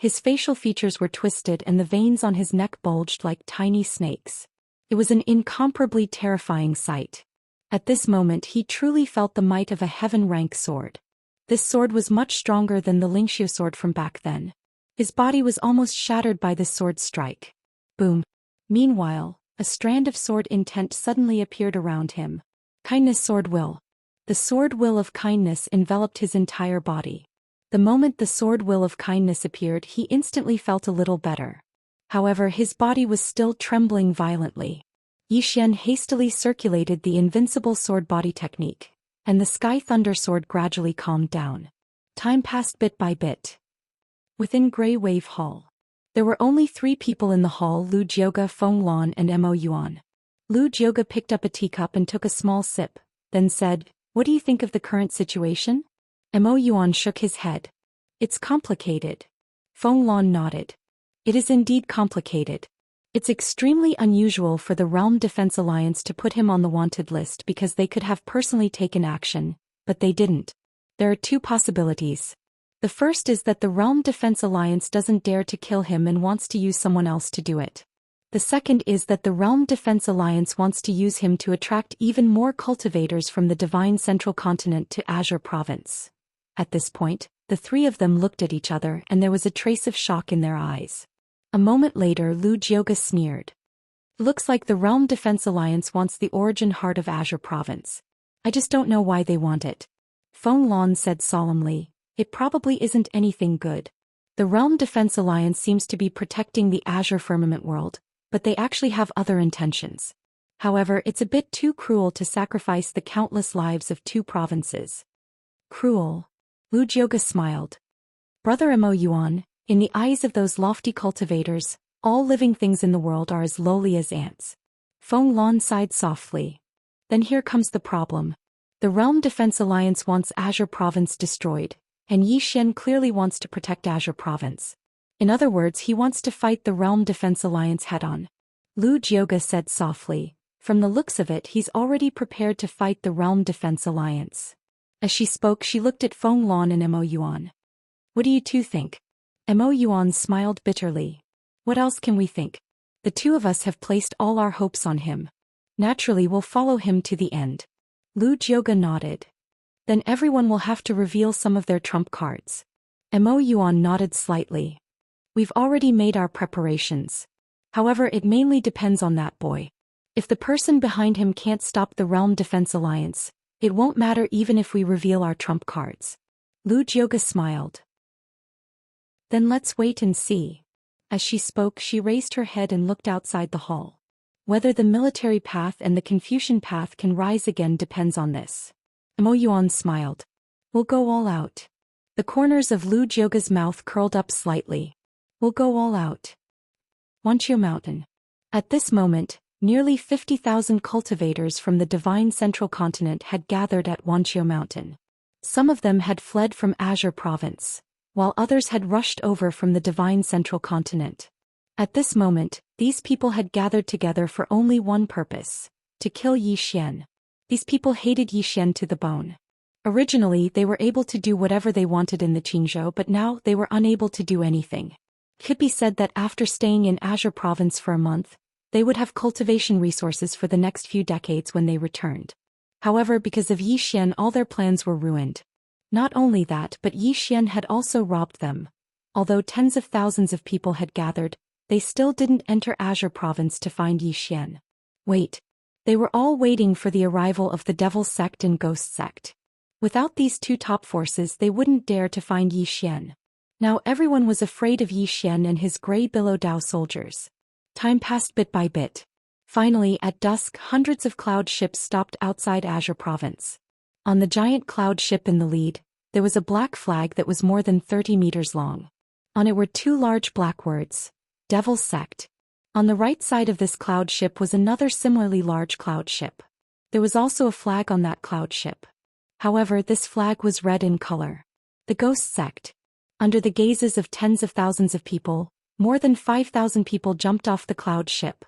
His facial features were twisted and the veins on his neck bulged like tiny snakes. It was an incomparably terrifying sight. At this moment he truly felt the might of a heaven-rank sword. This sword was much stronger than the Xianxia sword from back then. His body was almost shattered by this sword's strike. Boom. Meanwhile, a strand of sword intent suddenly appeared around him. Kindness sword will. The sword will of kindness enveloped his entire body. The moment the sword will of kindness appeared, he instantly felt a little better. However, his body was still trembling violently. Zhou Xian hastily circulated the invincible sword body technique, and the sky thunder sword gradually calmed down. Time passed bit by bit. Within Grey Wave Hall, there were only 3 people in the hall: Lu Jioge, Feng Lan, and Mo Yuan. Lu Jioge picked up a teacup and took a small sip, then said, "What do you think of the current situation?" Mo Yuan shook his head. "It's complicated." Feng Lan nodded. "It is indeed complicated. It's extremely unusual for the Realm Defense Alliance to put him on the wanted list because they could have personally taken action, but they didn't. There are 2 possibilities. The first is that the Realm Defense Alliance doesn't dare to kill him and wants to use someone else to do it. The second is that the Realm Defense Alliance wants to use him to attract even more cultivators from the Divine Central Continent to Azure Province." At this point, the 3 of them looked at each other and there was a trace of shock in their eyes. A moment later, Lu Jioge sneered. "Looks like the Realm Defense Alliance wants the origin heart of Azure Province. I just don't know why they want it." Feng Lan said solemnly, "It probably isn't anything good. The Realm Defense Alliance seems to be protecting the Azure Firmament world, but they actually have other intentions. However, it's a bit too cruel to sacrifice the countless lives of 2 provinces." "Cruel?" Lu Jioge smiled. "Brother Mo Yuan, in the eyes of those lofty cultivators, all living things in the world are as lowly as ants." Feng Lan sighed softly. "Then here comes the problem. The Realm Defense Alliance wants Azure Province destroyed, and Zhou Xian clearly wants to protect Azure Province. In other words, he wants to fight the Realm Defense Alliance head-on." Lu Jioge said softly, "From the looks of it, he's already prepared to fight the Realm Defense Alliance." As she spoke, she looked at Feng Lan and Mo Yuan. "What do you 2 think?" Mo Yuan smiled bitterly. "What else can we think? The 2 of us have placed all our hopes on him. Naturally, we'll follow him to the end." Lu Jioge nodded. "Then everyone will have to reveal some of their trump cards." Mo Yuan nodded slightly. "We've already made our preparations. However, it mainly depends on that boy. If the person behind him can't stop the Realm Defense Alliance, it won't matter even if we reveal our trump cards." Lu Jioge smiled. "Then let's wait and see." As she spoke, she raised her head and looked outside the hall. "Whether the military path and the Confucian path can rise again depends on this." Mo Yuan smiled. "We'll go all out." The corners of Lu Jioge's mouth curled up slightly. "We'll go all out." Wuxia Mountain. At this moment, nearly 50,000 cultivators from the Divine Central Continent had gathered at Wuxia Mountain. Some of them had fled from Azure Province, while others had rushed over from the Divine Central Continent. At this moment, these people had gathered together for only one purpose: to kill Zhou Xian. These people hated Zhou Xian to the bone. Originally, they were able to do whatever they wanted in the Qingzhou, but now they were unable to do anything. It could be said that after staying in Azure Province for a month, they would have cultivation resources for the next few decades when they returned. However, because of Zhou Xian, all their plans were ruined. Not only that, but Zhou Xian had also robbed them. Although tens of thousands of people had gathered, they still didn't enter Azure Province to find Zhou Xian. Wait. They were all waiting for the arrival of the Devil Sect and Ghost Sect. Without these 2 top forces, they wouldn't dare to find Zhou Xian. Now everyone was afraid of Zhou Xian and his Grey Billow Dao soldiers. Time passed bit by bit. Finally, at dusk, hundreds of cloud ships stopped outside Azure Province. On the giant cloud ship in the lead, there was a black flag that was more than 30 meters long. On it were 2 large black words: Devil Sect. On the right side of this cloud ship was another similarly large cloud ship. There was also a flag on that cloud ship. However, this flag was red in color. The Ghost Sect. Under the gazes of tens of thousands of people, more than 5,000 people jumped off the cloud ship.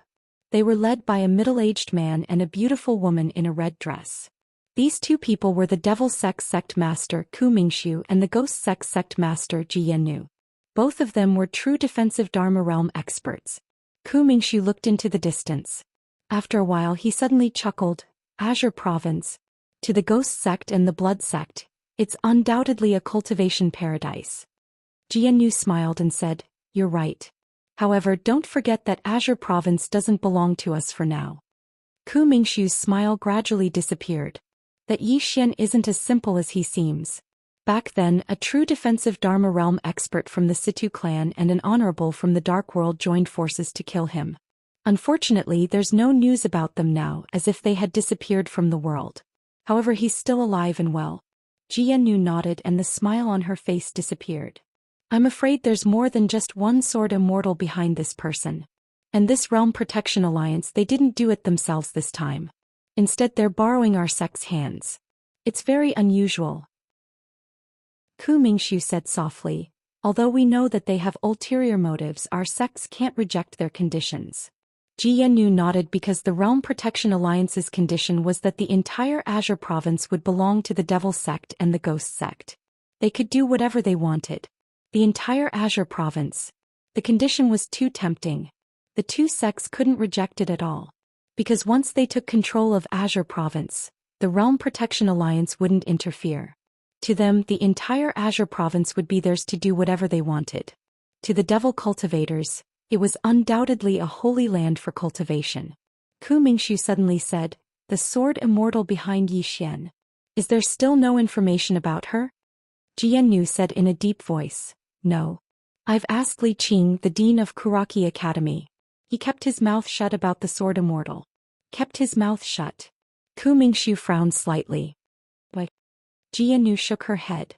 They were led by a middle-aged man and a beautiful woman in a red dress. These 2 people were the Devil Sect Sect Master Ku Mingxiu and the Ghost Sect Sect Master Ji Yannu. Both of them were true defensive Dharma realm experts. Ku Mingxu looked into the distance. After a while he suddenly chuckled. Azure Province. To the Ghost Sect and the Blood Sect, it's undoubtedly a cultivation paradise. Jianyu smiled and said, "You're right. However, don't forget that Azure Province doesn't belong to us for now." Ku Mingxu's smile gradually disappeared. That Yi Xian isn't as simple as he seems. Back then, a true defensive Dharma realm expert from the Situ clan and an honorable from the Dark World joined forces to kill him. Unfortunately, there's no news about them now, as if they had disappeared from the world. However, he's still alive and well. Jianyu nodded and the smile on her face disappeared. I'm afraid there's more than just one sword immortal behind this person. And this Realm Protection Alliance, they didn't do it themselves this time. Instead, they're borrowing our sect's hands. It's very unusual. Ku Mingxu said softly, although we know that they have ulterior motives, our sects can't reject their conditions. Jianyu nodded because the Realm Protection Alliance's condition was that the entire Azure Province would belong to the Devil Sect and the Ghost Sect. They could do whatever they wanted. The entire Azure Province. The condition was too tempting. The two sects couldn't reject it at all. Because once they took control of Azure Province, the Realm Protection Alliance wouldn't interfere. To them, the entire Azure Province would be theirs to do whatever they wanted. To the Devil Cultivators, it was undoubtedly a holy land for cultivation. Ku Mingxu suddenly said, "The sword immortal behind Yi Xian. Is there still no information about her?" Jianyu said in a deep voice, "No. I've asked Li Qing, the dean of Kuraki Academy. He kept his mouth shut about the sword immortal." Kept his mouth shut. Ku Mingxu frowned slightly. What? Jianyu shook her head.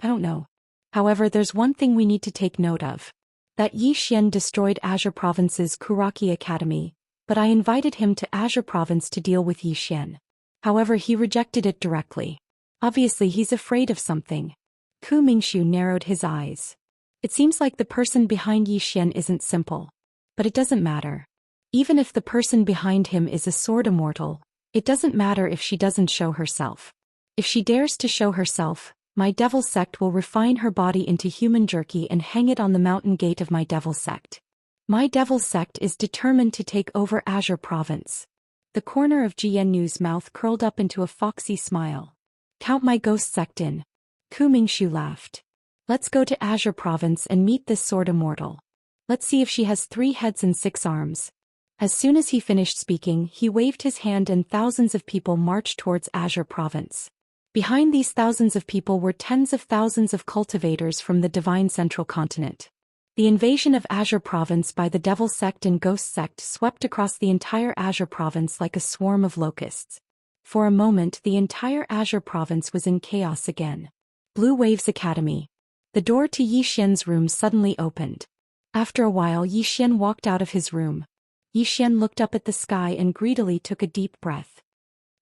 I don't know. However, there's one thing we need to take note of. That Yi Xian destroyed Azure Province's Kuraki Academy, but I invited him to Azure Province to deal with Yi Xian. However, he rejected it directly. Obviously he's afraid of something. Ku Mingxu narrowed his eyes. It seems like the person behind Yi Xian isn't simple. But it doesn't matter. Even if the person behind him is a sword immortal, it doesn't matter if she doesn't show herself. If she dares to show herself, my devil sect will refine her body into human jerky and hang it on the mountain gate of my devil sect. My devil sect is determined to take over Azure Province. The corner of Jianyu's mouth curled up into a foxy smile. Count my ghost sect in. Ku Mingxu laughed. Let's go to Azure Province and meet this sword immortal. Let's see if she has 3 heads and 6 arms. As soon as he finished speaking, he waved his hand and thousands of people marched towards Azure Province. Behind these thousands of people were tens of thousands of cultivators from the Divine Central Continent. The invasion of Azure Province by the Devil Sect and Ghost Sect swept across the entire Azure Province like a swarm of locusts. For a moment, the entire Azure Province was in chaos again. Blue Waves Academy. The door to Yi Xian's room suddenly opened. After a while, Yi Xian walked out of his room. Yi Xian looked up at the sky and greedily took a deep breath.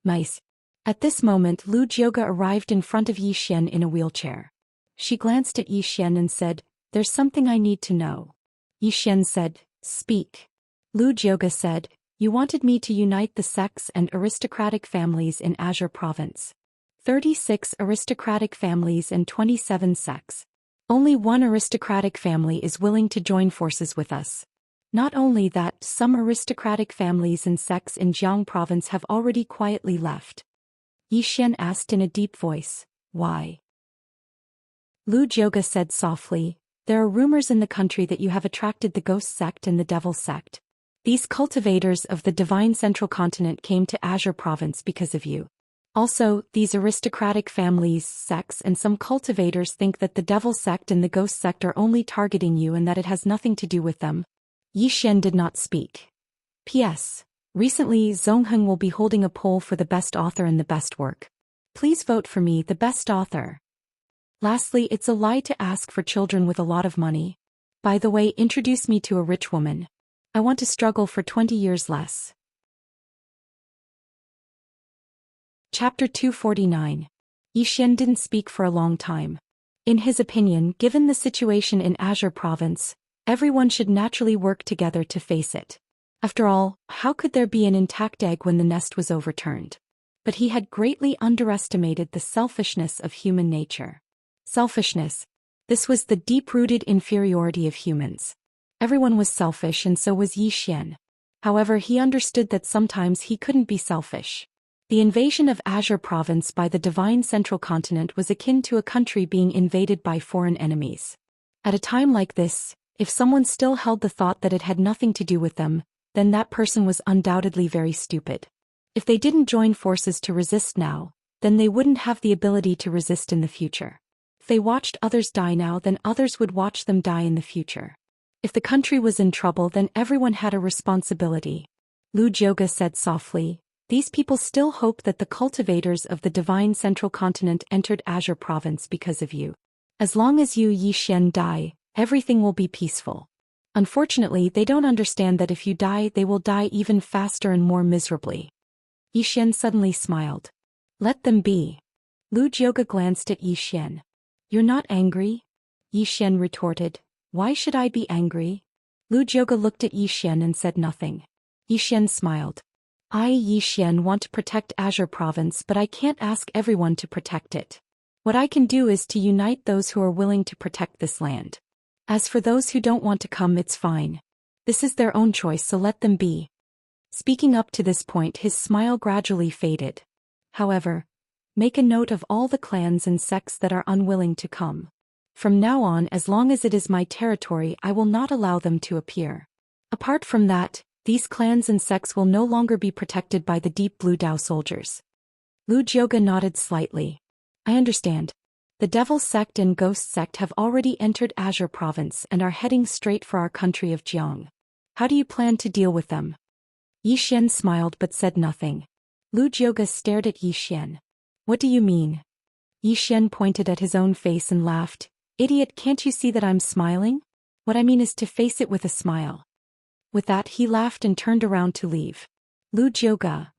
Mice. At this moment, Lu Jioga arrived in front of Yi Xian in a wheelchair. She glanced at Yi Xian and said, "There's something I need to know." Yi Xian said, "Speak." Lu Jioga said, "You wanted me to unite the sects and aristocratic families in Azure Province. 36 aristocratic families and 27 sects. Only one aristocratic family is willing to join forces with us. Not only that, some aristocratic families and sects in Jiang Province have already quietly left." Yi Xian asked in a deep voice, "Why?" Lu Jioga said softly, "There are rumors in the country that you have attracted the Ghost Sect and the Devil Sect. These cultivators of the Divine Central Continent came to Azure Province because of you. Also, these aristocratic families, sects and some cultivators think that the Devil Sect and the Ghost Sect are only targeting you and that it has nothing to do with them." Yi Xian did not speak. P.S. Recently, Zongheng will be holding a poll for the best author and the best work. Please vote for me, the best author. Lastly, it's a lie to ask for children with a lot of money. By the way, introduce me to a rich woman. I want to struggle for 20 years less. Chapter 249. Yi Xian didn't speak for a long time. In his opinion, given the situation in Azure Province, everyone should naturally work together to face it. After all, how could there be an intact egg when the nest was overturned? But he had greatly underestimated the selfishness of human nature. Selfishness. This was the deep-rooted inferiority of humans. Everyone was selfish and so was Zhou Xian. However, he understood that sometimes he couldn't be selfish. The invasion of Azure Province by the Divine Central Continent was akin to a country being invaded by foreign enemies. At a time like this, if someone still held the thought that it had nothing to do with them, then that person was undoubtedly very stupid. If they didn't join forces to resist now, then they wouldn't have the ability to resist in the future. If they watched others die now, then others would watch them die in the future. If the country was in trouble, then everyone had a responsibility. Lu Jioge said softly, "These people still hope that the cultivators of the Divine Central Continent entered Azure Province because of you. As long as you Zhou Xian die, everything will be peaceful. Unfortunately, they don't understand that if you die, they will die even faster and more miserably." Zhou Xian suddenly smiled. "Let them be." Lu Jioge glanced at Zhou Xian. "You're not angry?" Zhou Xian retorted. "Why should I be angry?" Lu Jioge looked at Zhou Xian and said nothing. Zhou Xian smiled. "I, Zhou Xian, want to protect Azure Province, but I can't ask everyone to protect it. What I can do is to unite those who are willing to protect this land. As for those who don't want to come, it's fine. This is their own choice, so let them be." Speaking up to this point, his smile gradually faded. "However, make a note of all the clans and sects that are unwilling to come. From now on, as long as it is my territory, I will not allow them to appear. Apart from that, these clans and sects will no longer be protected by the Deep Blue Dao soldiers." Lu Jioge nodded slightly. "I understand. The Devil Sect and Ghost Sect have already entered Azure Province and are heading straight for our country of Jiang. How do you plan to deal with them?" Zhou Xian smiled but said nothing. Lu Jioge stared at Zhou Xian. "What do you mean?" Zhou Xian pointed at his own face and laughed. "Idiot, can't you see that I'm smiling? What I mean is to face it with a smile." With that, he laughed and turned around to leave. Lu Jioge.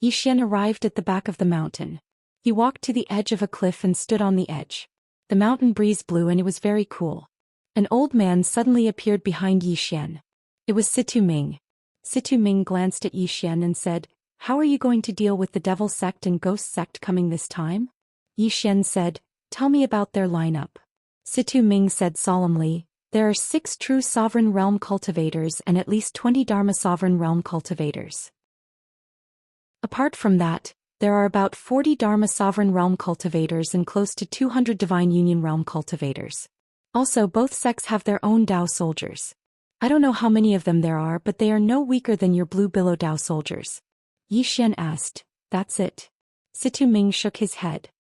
Zhou Xian arrived at the back of the mountain. He walked to the edge of a cliff and stood on the edge. The mountain breeze blew and it was very cool. An old man suddenly appeared behind Zhou Xian. It was Situ Ming. Situ Ming glanced at Zhou Xian and said, "How are you going to deal with the Devil Sect and Ghost Sect coming this time?" Zhou Xian said, "Tell me about their lineup." Situ Ming said solemnly, "There are 6 true Sovereign Realm cultivators and at least 20 Dharma Sovereign Realm cultivators. Apart from that, there are about 40 Dharma Sovereign Realm cultivators and close to 200 Divine Union Realm cultivators. Also, both sects have their own Dao soldiers. I don't know how many of them there are, but they are no weaker than your Blue Billow Dao soldiers." Zhou Xian asked, "That's it?" Situ Ming shook his head.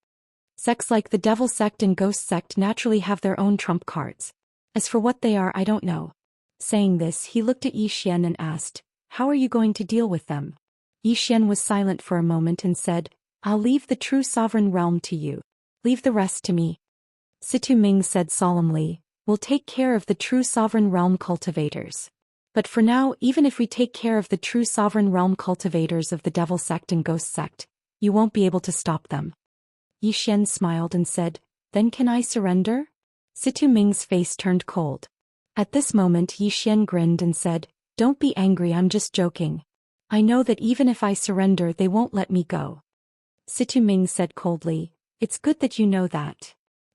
"Sects like the Devil Sect and Ghost Sect naturally have their own trump cards. As for what they are, I don't know." Saying this, he looked at Zhou Xian and asked, "How are you going to deal with them?" Zhou Xian was silent for a moment and said, "I'll leave the true sovereign realm to you. Leave the rest to me." Situ Ming said solemnly, "We'll take care of the true sovereign realm cultivators. But for now, even if we take care of the true sovereign realm cultivators of the Devil Sect and Ghost Sect, you won't be able to stop them." Zhou Xian smiled and said, "Then can I surrender?" Situ Ming's face turned cold. At this moment Zhou Xian grinned and said, "Don't be angry, I'm just joking. I know that even if I surrender they won't let me go." Situ Ming said coldly, "It's good that you know that."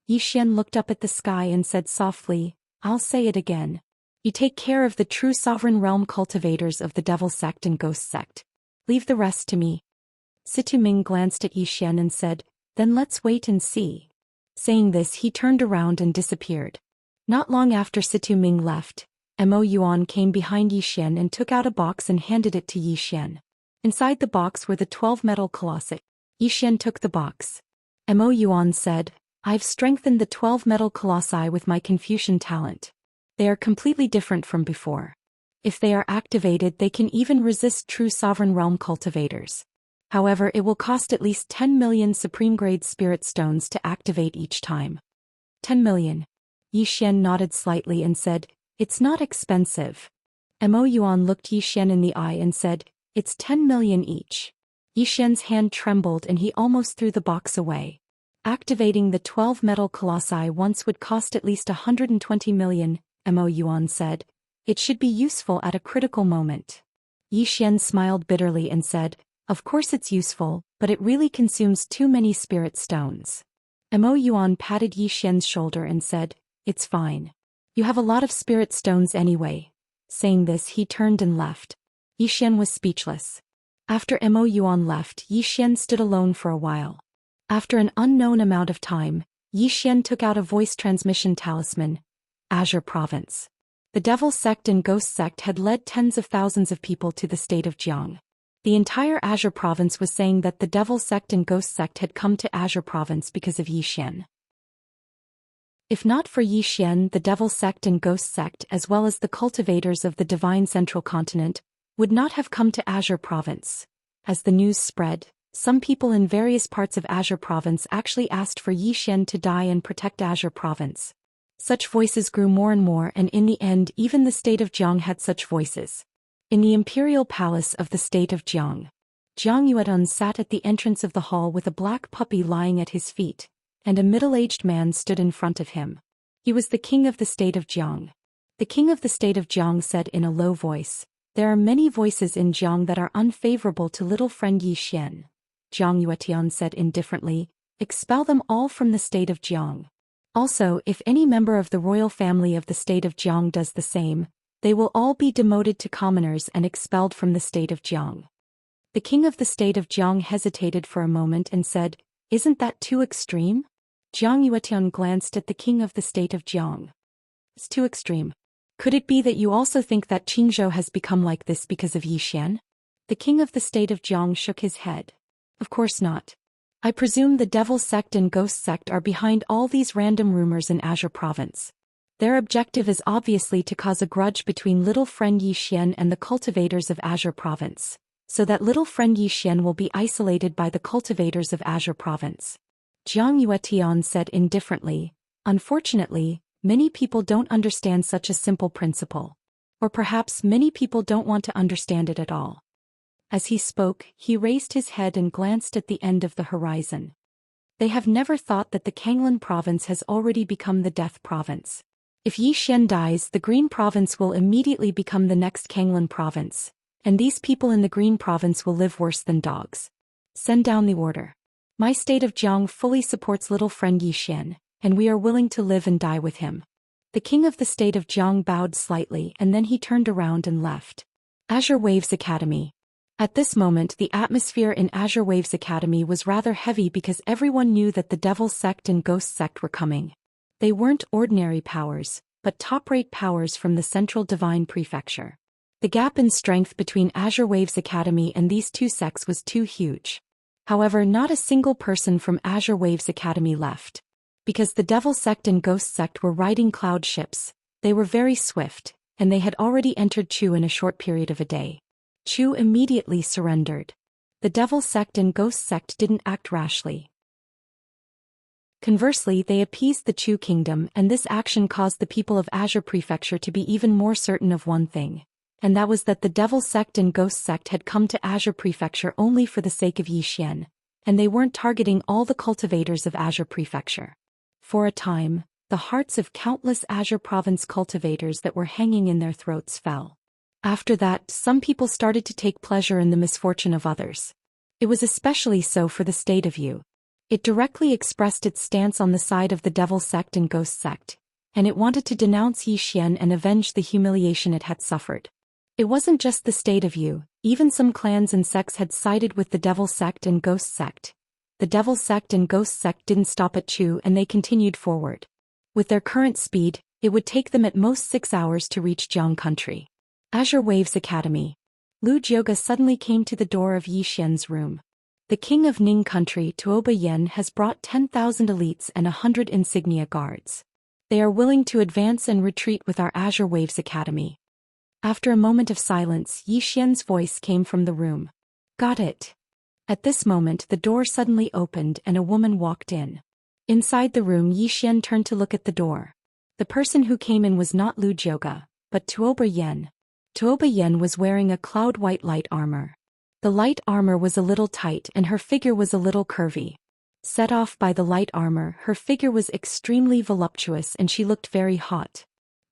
Zhou Xian looked up at the sky and said softly, "I'll say it again. You take care of the true sovereign realm cultivators of the Devil Sect and Ghost Sect. Leave the rest to me." Situ Ming glanced at Zhou Xian and said, "Then let's wait and see." Saying this, he turned around and disappeared. Not long after Situ Ming left, Mo Yuan came behind Zhou Xian and took out a box and handed it to Zhou Xian. Inside the box were the 12 metal colossi. Zhou Xian took the box. Mo Yuan said, "I've strengthened the 12 metal colossi with my Confucian talent. They are completely different from before. If they are activated, they can even resist true sovereign realm cultivators. However, it will cost at least 10 million supreme-grade spirit stones to activate each time." 10 million. Zhou Xian nodded slightly and said, "It's not expensive." Mo Yuan looked Zhou Xian in the eye and said, "It's 10 million each." Zhou Xian's hand trembled and he almost threw the box away. Activating the 12 metal colossi once would cost at least 120 million, Mo Yuan said. It should be useful at a critical moment. Zhou Xian smiled bitterly and said, "Of course it's useful, but it really consumes too many spirit stones. Mo Yuan patted Yi Xian's shoulder and said, "It's fine. You have a lot of spirit stones anyway." Saying this, he turned and left. Yi Xian was speechless. After Mo Yuan left, Yi Xian stood alone for a while. After an unknown amount of time, Yi Xian took out a voice transmission talisman, Azure Province. The Devil Sect and Ghost Sect had led tens of thousands of people to the state of Jiang. The entire Azure Province was saying that the Devil Sect and Ghost Sect had come to Azure Province because of Yi Xian. If not for Yi Xian, the Devil Sect and Ghost Sect, as well as the cultivators of the Divine Central Continent, would not have come to Azure Province. As the news spread, some people in various parts of Azure Province actually asked for Yi Xian to die and protect Azure Province. Such voices grew more and more, and in the end even the state of Jiang had such voices. In the imperial palace of the state of Jiang, Jiang Yuedun sat at the entrance of the hall with a black puppy lying at his feet, and a middle-aged man stood in front of him. He was the king of the state of Jiang. The king of the state of Jiang said in a low voice, "There are many voices in Jiang that are unfavorable to little friend Yi Xian." Jiang Yuetian said indifferently, "Expel them all from the state of Jiang. Also, if any member of the royal family of the state of Jiang does the same, they will all be demoted to commoners and expelled from the state of Jiang." The king of the state of Jiang hesitated for a moment and said, "Isn't that too extreme?" Jiang Yuetian glanced at the king of the state of Jiang. "It's too extreme. Could it be that you also think that Qingzhou has become like this because of Yi Xian?" The king of the state of Jiang shook his head. "Of course not. I presume the Devil Sect and Ghost Sect are behind all these random rumors in Azure Province. Their objective is obviously to cause a grudge between little friend Yi Xian and the cultivators of Azure Province, so that little friend Yi Xian will be isolated by the cultivators of Azure Province." Jiang Yuetian said indifferently, "Unfortunately, many people don't understand such a simple principle. Or perhaps many people don't want to understand it at all." As he spoke, he raised his head and glanced at the end of the horizon. They have never thought that the Kanglan province has already become the Death province. If Yi Xian dies, the Green province will immediately become the next Kanglan province, and these people in the Green province will live worse than dogs. Send down the order. My state of Jiang fully supports little friend Yi Xian, and we are willing to live and die with him. The king of the state of Jiang bowed slightly and then he turned around and left. Azure Waves Academy. At this moment the atmosphere in Azure Waves Academy was rather heavy because everyone knew that the Devil Sect and Ghost Sect were coming. They weren't ordinary powers, but top-rate powers from the Central Divine Prefecture. The gap in strength between Azure Waves Academy and these two sects was too huge. However, not a single person from Azure Waves Academy left. Because the Devil Sect and Ghost Sect were riding cloud ships, they were very swift, and they had already entered Chu in a short period of a day. Chu immediately surrendered. The Devil Sect and Ghost Sect didn't act rashly. Conversely, they appeased the Chu kingdom, and this action caused the people of Azure Prefecture to be even more certain of one thing, and that was that the Devil Sect and Ghost Sect had come to Azure Prefecture only for the sake of Yi Xian, and they weren't targeting all the cultivators of Azure Prefecture. For a time, the hearts of countless Azure Province cultivators that were hanging in their throats fell. After that, some people started to take pleasure in the misfortune of others. It was especially so for the state of Yu. It directly expressed its stance on the side of the Devil Sect and Ghost Sect, and it wanted to denounce Yi Xian and avenge the humiliation it had suffered. It wasn't just the state of Yu, even some clans and sects had sided with the Devil Sect and Ghost Sect. The Devil Sect and Ghost Sect didn't stop at Chu and they continued forward. With their current speed, it would take them at most 6 hours to reach Jiang country. Azure Waves Academy. Lu Jioga suddenly came to the door of Yi Xian's room. The king of Ning country, Tuoba Yen, has brought 10,000 elites and 100 insignia guards. They are willing to advance and retreat with our Azure Waves Academy. After a moment of silence, Yi Xian's voice came from the room. Got it. At this moment the door suddenly opened and a woman walked in. Inside the room, Yi Xian turned to look at the door. The person who came in was not Lu Jioga, but Tuoba Yen. Tuoba Yen was wearing a cloud-white light armor. The light armor was a little tight and her figure was a little curvy. Set off by the light armor, her figure was extremely voluptuous and she looked very hot.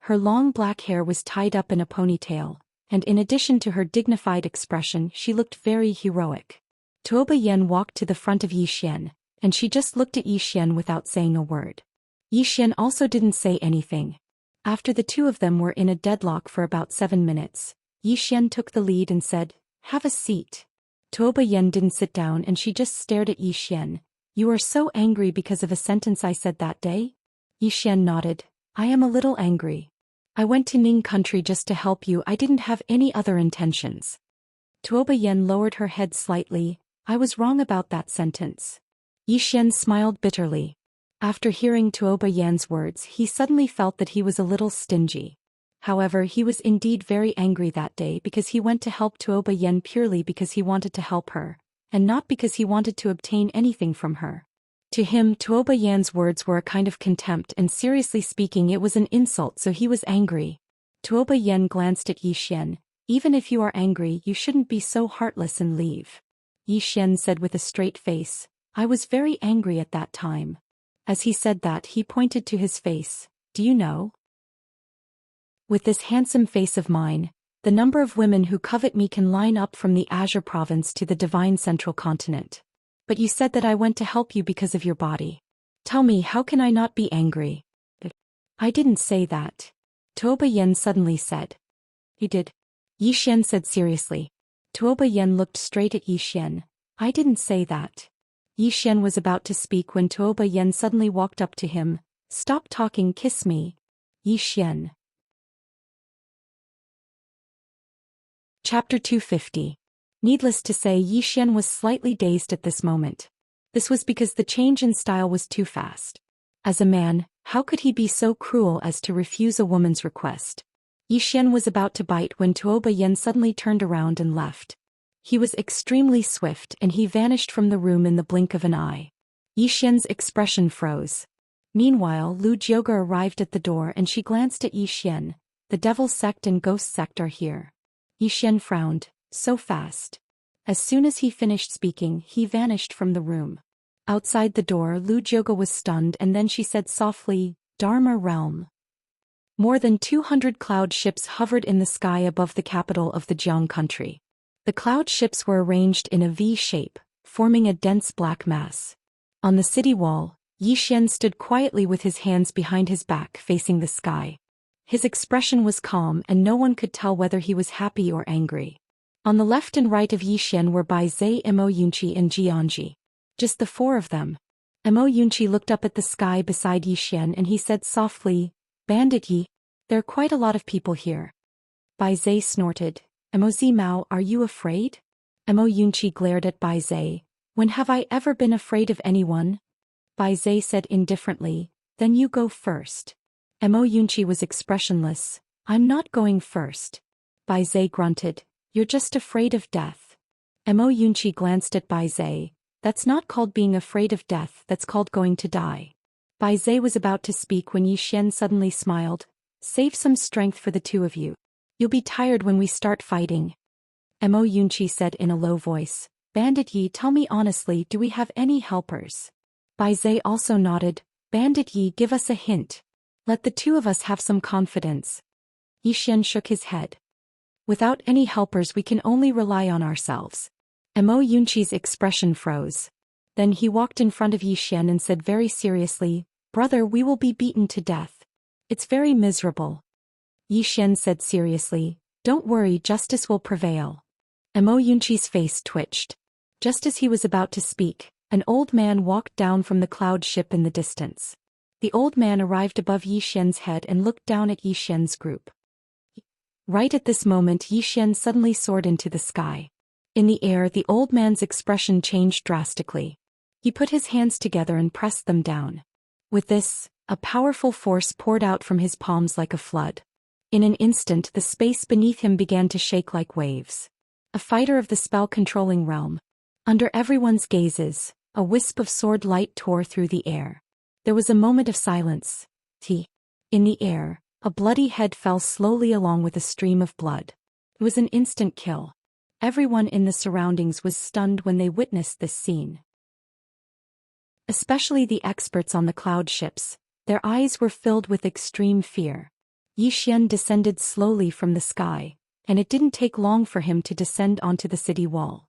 Her long black hair was tied up in a ponytail, and in addition to her dignified expression, she looked very heroic. Tuoba Yen walked to the front of Yi Xian, and she just looked at Yi Xian without saying a word. Yi Xian also didn't say anything. After the two of them were in a deadlock for about 7 minutes, Yi Xian took the lead and said, "Have a seat." Tuoba Yen didn't sit down and she just stared at Yi Xian. "You are so angry because of a sentence I said that day?" Yi Xian nodded. "I am a little angry. I went to Ning country just to help you. I didn't have any other intentions." Tuoba Yen lowered her head slightly. "I was wrong about that sentence." Yi Xian smiled bitterly. After hearing Tuoba Yan's words, he suddenly felt that he was a little stingy. However, he was indeed very angry that day because he went to help Tuoba Yen purely because he wanted to help her, and not because he wanted to obtain anything from her. To him, Tuoba Yan's words were a kind of contempt, and seriously speaking it was an insult, so he was angry. Tuoba Yen glanced at Yi Xian. "Even if you are angry, you shouldn't be so heartless and leave." Yi Xian said with a straight face, "I was very angry at that time." As he said that, he pointed to his face. "Do you know? With this handsome face of mine, the number of women who covet me can line up from the Azure province to the divine central continent. But you said that I went to help you because of your body. Tell me, how can I not be angry?" "I didn't say that," Tuoba Yen suddenly said. "You did," Yi Xian said seriously. Tuoba Yen looked straight at Yi Xian. "I didn't say that." Yi Xian was about to speak when Tuoba Yen suddenly walked up to him. "Stop talking, kiss me." Yi Xian. Chapter 250. Needless to say, Yi Xian was slightly dazed at this moment. This was because the change in style was too fast. As a man, how could he be so cruel as to refuse a woman's request? Yi Xian was about to bite when Tuoba Yen suddenly turned around and left. He was extremely swift and he vanished from the room in the blink of an eye. Yi Xian's expression froze. Meanwhile, Lu Jioge arrived at the door and she glanced at Yi Xian. "The devil sect and ghost sect are here." Yi Xian frowned. "So fast." As soon as he finished speaking, he vanished from the room. Outside the door, Lu Jioge was stunned, and then she said softly, "Dharma realm." More than 200 cloud ships hovered in the sky above the capital of the Jiang country. The cloud ships were arranged in a V shape, forming a dense black mass. On the city wall, Yi Xian stood quietly with his hands behind his back facing the sky. His expression was calm and no one could tell whether he was happy or angry. On the left and right of Yi Xian were Bai Zai, Mo Yunqi and Jianji. Just the four of them. Mo Yunqi looked up at the sky beside Yi Xian and he said softly, "Bandit Yi, there are quite a lot of people here." Bai Zai snorted. "Mo Zimao, are you afraid?" Mo Yunqi glared at Bai Zai. "When have I ever been afraid of anyone?" Bai Zai said indifferently, "Then you go first." Mo Yunqi was expressionless. "I'm not going first." Bai Zai grunted. "You're just afraid of death." Mo Yunqi glanced at Bai Zai. "That's not called being afraid of death, that's called going to die." Bai Zai was about to speak when Yi Xian suddenly smiled. "Save some strength for the two of you. You'll be tired when we start fighting." Mo Yunqi said in a low voice. "Bandit Yi, tell me honestly, do we have any helpers?" Bai Zai also nodded. "Bandit Yi, give us a hint. Let the two of us have some confidence." Yi Xian shook his head. "Without any helpers we can only rely on ourselves." Mo Yunqi's expression froze. Then he walked in front of Yi Xian and said very seriously, "Brother, we will be beaten to death. It's very miserable." Yi Xian said seriously, "Don't worry, justice will prevail." Mo Yunqi's face twitched. Just as he was about to speak, an old man walked down from the cloud ship in the distance. The old man arrived above Yi Xian's head and looked down at Yi Xian's group. Right at this moment, Yi Xian suddenly soared into the sky. In the air, the old man's expression changed drastically. He put his hands together and pressed them down. With this, a powerful force poured out from his palms like a flood. In an instant, the space beneath him began to shake like waves. A fighter of the spell-controlling realm. Under everyone's gazes, a wisp of sword light tore through the air. There was a moment of silence. In the air, a bloody head fell slowly along with a stream of blood. It was an instant kill. Everyone in the surroundings was stunned when they witnessed this scene. Especially the experts on the cloud ships. Their eyes were filled with extreme fear. Yi Xian descended slowly from the sky, and it didn't take long for him to descend onto the city wall.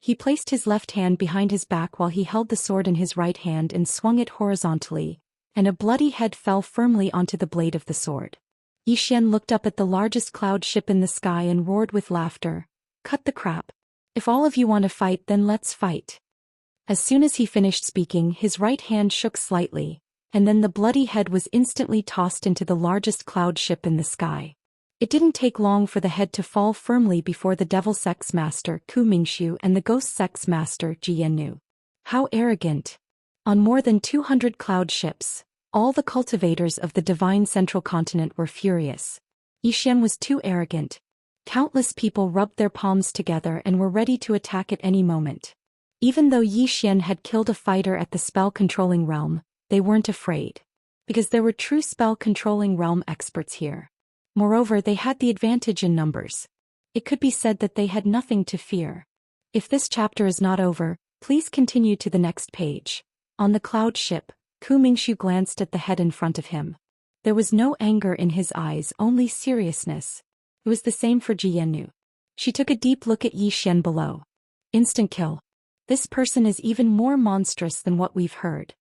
He placed his left hand behind his back while he held the sword in his right hand and swung it horizontally, and a bloody head fell firmly onto the blade of the sword. Xian looked up at the largest cloud ship in the sky and roared with laughter, "Cut the crap. If all of you want to fight, then let's fight." As soon as he finished speaking, his right hand shook slightly, and then the bloody head was instantly tossed into the largest cloud ship in the sky. It didn't take long for the head to fall firmly before the Devil Sect's master, Ku Mingxiu, and the Ghost Sect's master, Jiannu. How arrogant! On more than 200 cloud ships, all the cultivators of the divine central continent were furious. Xian was too arrogant. Countless people rubbed their palms together and were ready to attack at any moment. Even though Xian had killed a fighter at the spell-controlling realm, they weren't afraid. Because there were true spell-controlling realm experts here. Moreover, they had the advantage in numbers. It could be said that they had nothing to fear. If this chapter is not over, please continue to the next page. On the cloud ship, Ku Mingxiu glanced at the head in front of him. There was no anger in his eyes, only seriousness. It was the same for Jiannu. She took a deep look at Xian below. Instant kill. This person is even more monstrous than what we've heard.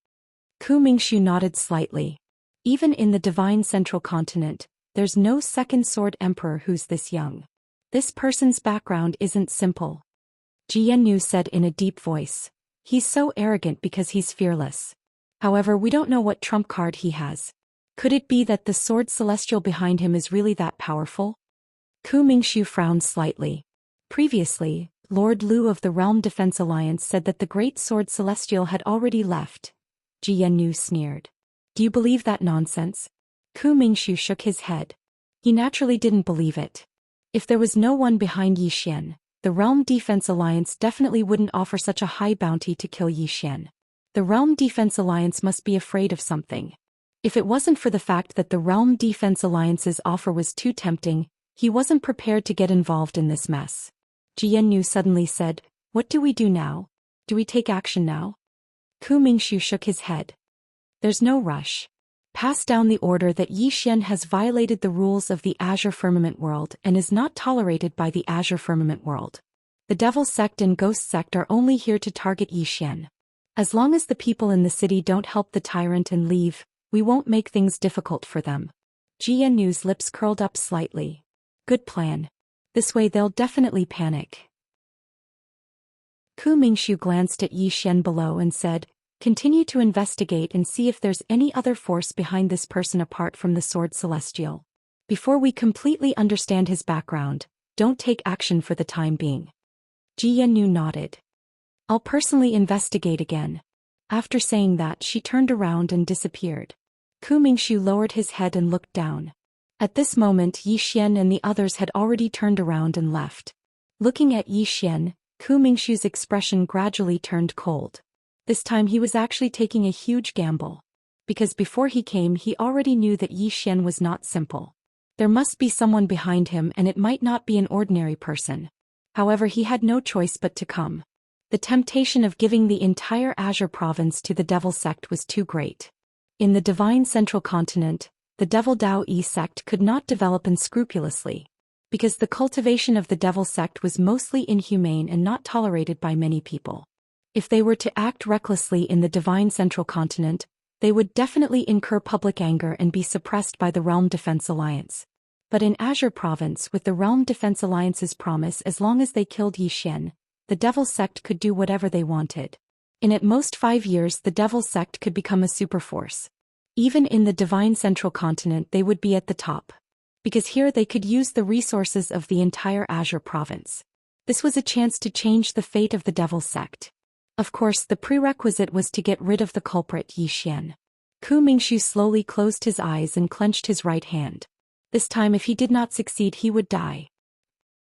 Ku Mingxiu nodded slightly. Even in the divine central continent, there's no second sword emperor who's this young. This person's background isn't simple. Jiannu said in a deep voice. He's so arrogant because he's fearless. However, we don't know what trump card he has. Could it be that the sword celestial behind him is really that powerful? Ku Mingxiu frowned slightly. Previously, Lord Lu of the Realm Defense Alliance said that the Great Sword Celestial had already left. Jiannu sneered. Do you believe that nonsense? Ku Mingxiu shook his head. He naturally didn't believe it. If there was no one behind Xian, the Realm Defense Alliance definitely wouldn't offer such a high bounty to kill Xian. The Realm Defense Alliance must be afraid of something. If it wasn't for the fact that the Realm Defense Alliance's offer was too tempting, he wasn't prepared to get involved in this mess. Jiannu suddenly said, "What do we do now? Do we take action now?" Ku Mingxiu shook his head. There's no rush. Pass down the order that Xian has violated the rules of the Azure Firmament world and is not tolerated by the Azure Firmament world. The Devil Sect and Ghost Sect are only here to target Xian. As long as the people in the city don't help the tyrant and leave, we won't make things difficult for them. Jiannu's lips curled up slightly. Good plan. This way they'll definitely panic. Ku Mingxiu glanced at Xian below and said, "Continue to investigate and see if there's any other force behind this person apart from the Sword Celestial. Before we completely understand his background, don't take action for the time being." Jiannu nodded. "I'll personally investigate again." After saying that, she turned around and disappeared. Ku Mingxiu lowered his head and looked down. At this moment, Xian and the others had already turned around and left. Looking at Xian, Ku Mingxiu's expression gradually turned cold. This time he was actually taking a huge gamble. Because before he came, he already knew that Xian was not simple. There must be someone behind him, and it might not be an ordinary person. However, he had no choice but to come. The temptation of giving the entire Azure province to the Devil Sect was too great. In the divine central continent, the Devil Dao Yi sect could not develop unscrupulously. Because the cultivation of the Devil Sect was mostly inhumane and not tolerated by many people. If they were to act recklessly in the divine central continent, they would definitely incur public anger and be suppressed by the Realm Defense Alliance. But in Azure Province, with the Realm Defense Alliance's promise, as long as they killed Xian, the Devil Sect could do whatever they wanted. In at most 5 years, the Devil Sect could become a superforce. Even in the divine central continent, they would be at the top. Because here they could use the resources of the entire Azure Province. This was a chance to change the fate of the Devil Sect. Of course, the prerequisite was to get rid of the culprit Xian. Ku Mingxiu slowly closed his eyes and clenched his right hand. This time, if he did not succeed, he would die.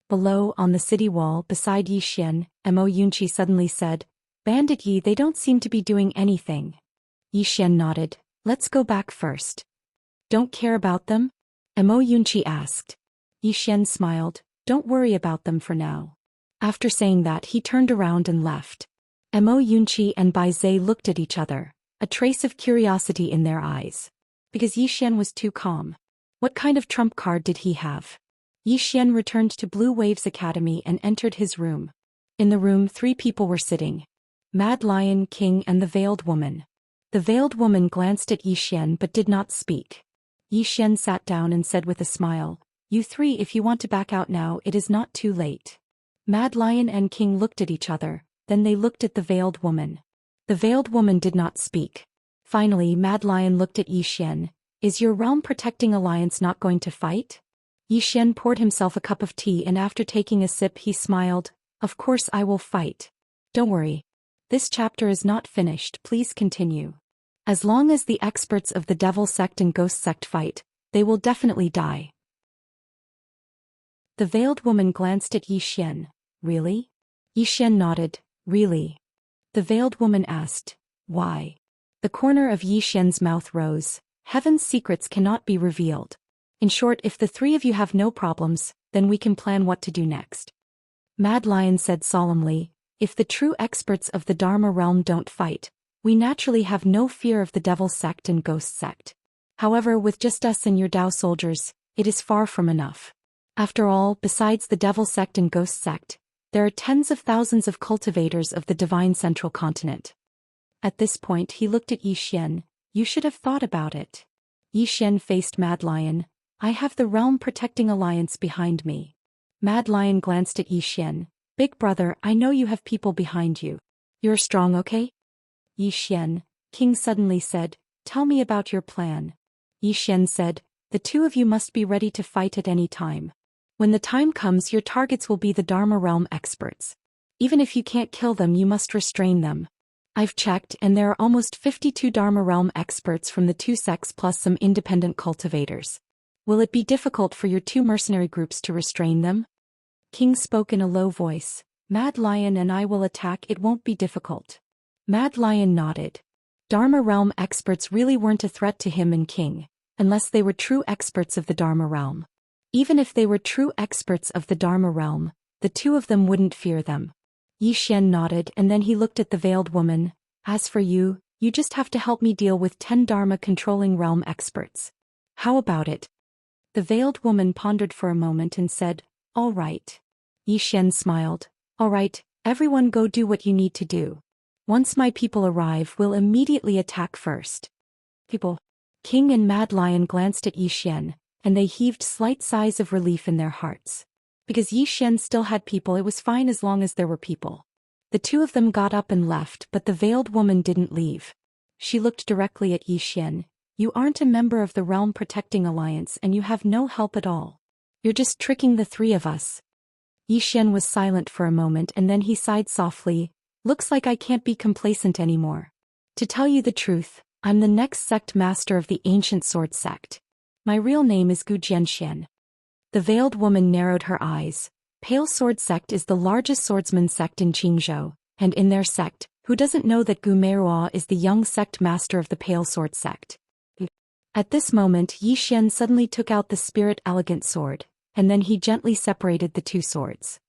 Below, on the city wall, beside Xian, Mo Yunqi suddenly said, "Bandit Yi, they don't seem to be doing anything." Xian nodded. "Let's go back first." "Don't care about them?" Mo Yunqi asked. Xian smiled. "Don't worry about them for now." After saying that, he turned around and left. Mo Yunqi and Bai Zhe looked at each other, a trace of curiosity in their eyes. Because Xian was too calm. What kind of trump card did he have? Xian returned to Blue Waves Academy and entered his room. In the room 3 people were sitting. Mad Lion, King and the Veiled Woman. The Veiled Woman glanced at Zhou Xian but did not speak. Zhou Xian sat down and said with a smile, "You 3, if you want to back out now, it is not too late." Mad Lion and King looked at each other, then they looked at the Veiled Woman. The Veiled Woman did not speak. Finally Mad Lion looked at Zhou Xian. "Is your realm-protecting alliance not going to fight?" Zhou Xian poured himself a cup of tea and after taking a sip he smiled, "Of course I will fight. Don't worry. This chapter is not finished, please continue. As long as the experts of the Devil Sect and Ghost Sect fight, they will definitely die." The Veiled Woman glanced at Zhou Xian. "Really?" Zhou Xian nodded. "Really?" The Veiled Woman asked, "Why?" The corner of Zhou Xian's mouth rose. "Heaven's secrets cannot be revealed. In short, if the 3 of you have no problems, then we can plan what to do next." Mad Lion said solemnly, "If the true experts of the Dharma realm don't fight, we naturally have no fear of the Devil Sect and Ghost Sect. However, with just us and your Dao soldiers, it is far from enough. After all, besides the Devil Sect and Ghost Sect, there are tens of thousands of cultivators of the Divine Central Continent." At this point he looked at Zhou Xian. "You should have thought about it." Zhou Xian faced Mad Lion. "I have the Realm Protecting Alliance behind me." Mad Lion glanced at Zhou Xian. "Big brother, I know you have people behind you. You're strong, okay?" Zhou Xian, King suddenly said, "Tell me about your plan." Zhou Xian said, "The 2 of you must be ready to fight at any time. When the time comes, your targets will be the Dharma realm experts. Even if you can't kill them, you must restrain them. I've checked and there are almost 52 Dharma realm experts from the 2 sects plus some independent cultivators. Will it be difficult for your 2 mercenary groups to restrain them?" King spoke in a low voice. "Mad Lion and I will attack, it won't be difficult." Mad Lion nodded. Dharma realm experts really weren't a threat to him and King, unless they were true experts of the Dharma realm. Even if they were true experts of the Dharma realm, the 2 of them wouldn't fear them. Zhou Xian nodded and then he looked at the Veiled Woman. "As for you, you just have to help me deal with 10 Dharma-controlling realm experts. How about it?" The Veiled Woman pondered for a moment and said, "All right." Zhou Xian smiled. "All right, everyone go do what you need to do. Once my people arrive, we'll immediately attack first." People. King and Mad Lion glanced at Zhou Xian, and they heaved slight sighs of relief in their hearts. Because Zhou Xian still had people, it was fine as long as there were people. The 2 of them got up and left, but the Veiled Woman didn't leave. She looked directly at Zhou Xian. "You aren't a member of the Realm Protecting Alliance and you have no help at all. You're just tricking the 3 of us." Zhou Xian was silent for a moment and then he sighed softly. "Looks like I can't be complacent anymore. To tell you the truth, I'm the next sect master of the Ancient Sword Sect. My real name is Gu Jianxian." The Veiled Woman narrowed her eyes. Pale Sword Sect is the largest swordsman sect in Qingzhou, and in their sect, who doesn't know that Gu Meirua is the young sect master of the Pale Sword Sect? At this moment Zhou Xian suddenly took out the Spirit Elegant Sword, and then he gently separated the 2 swords.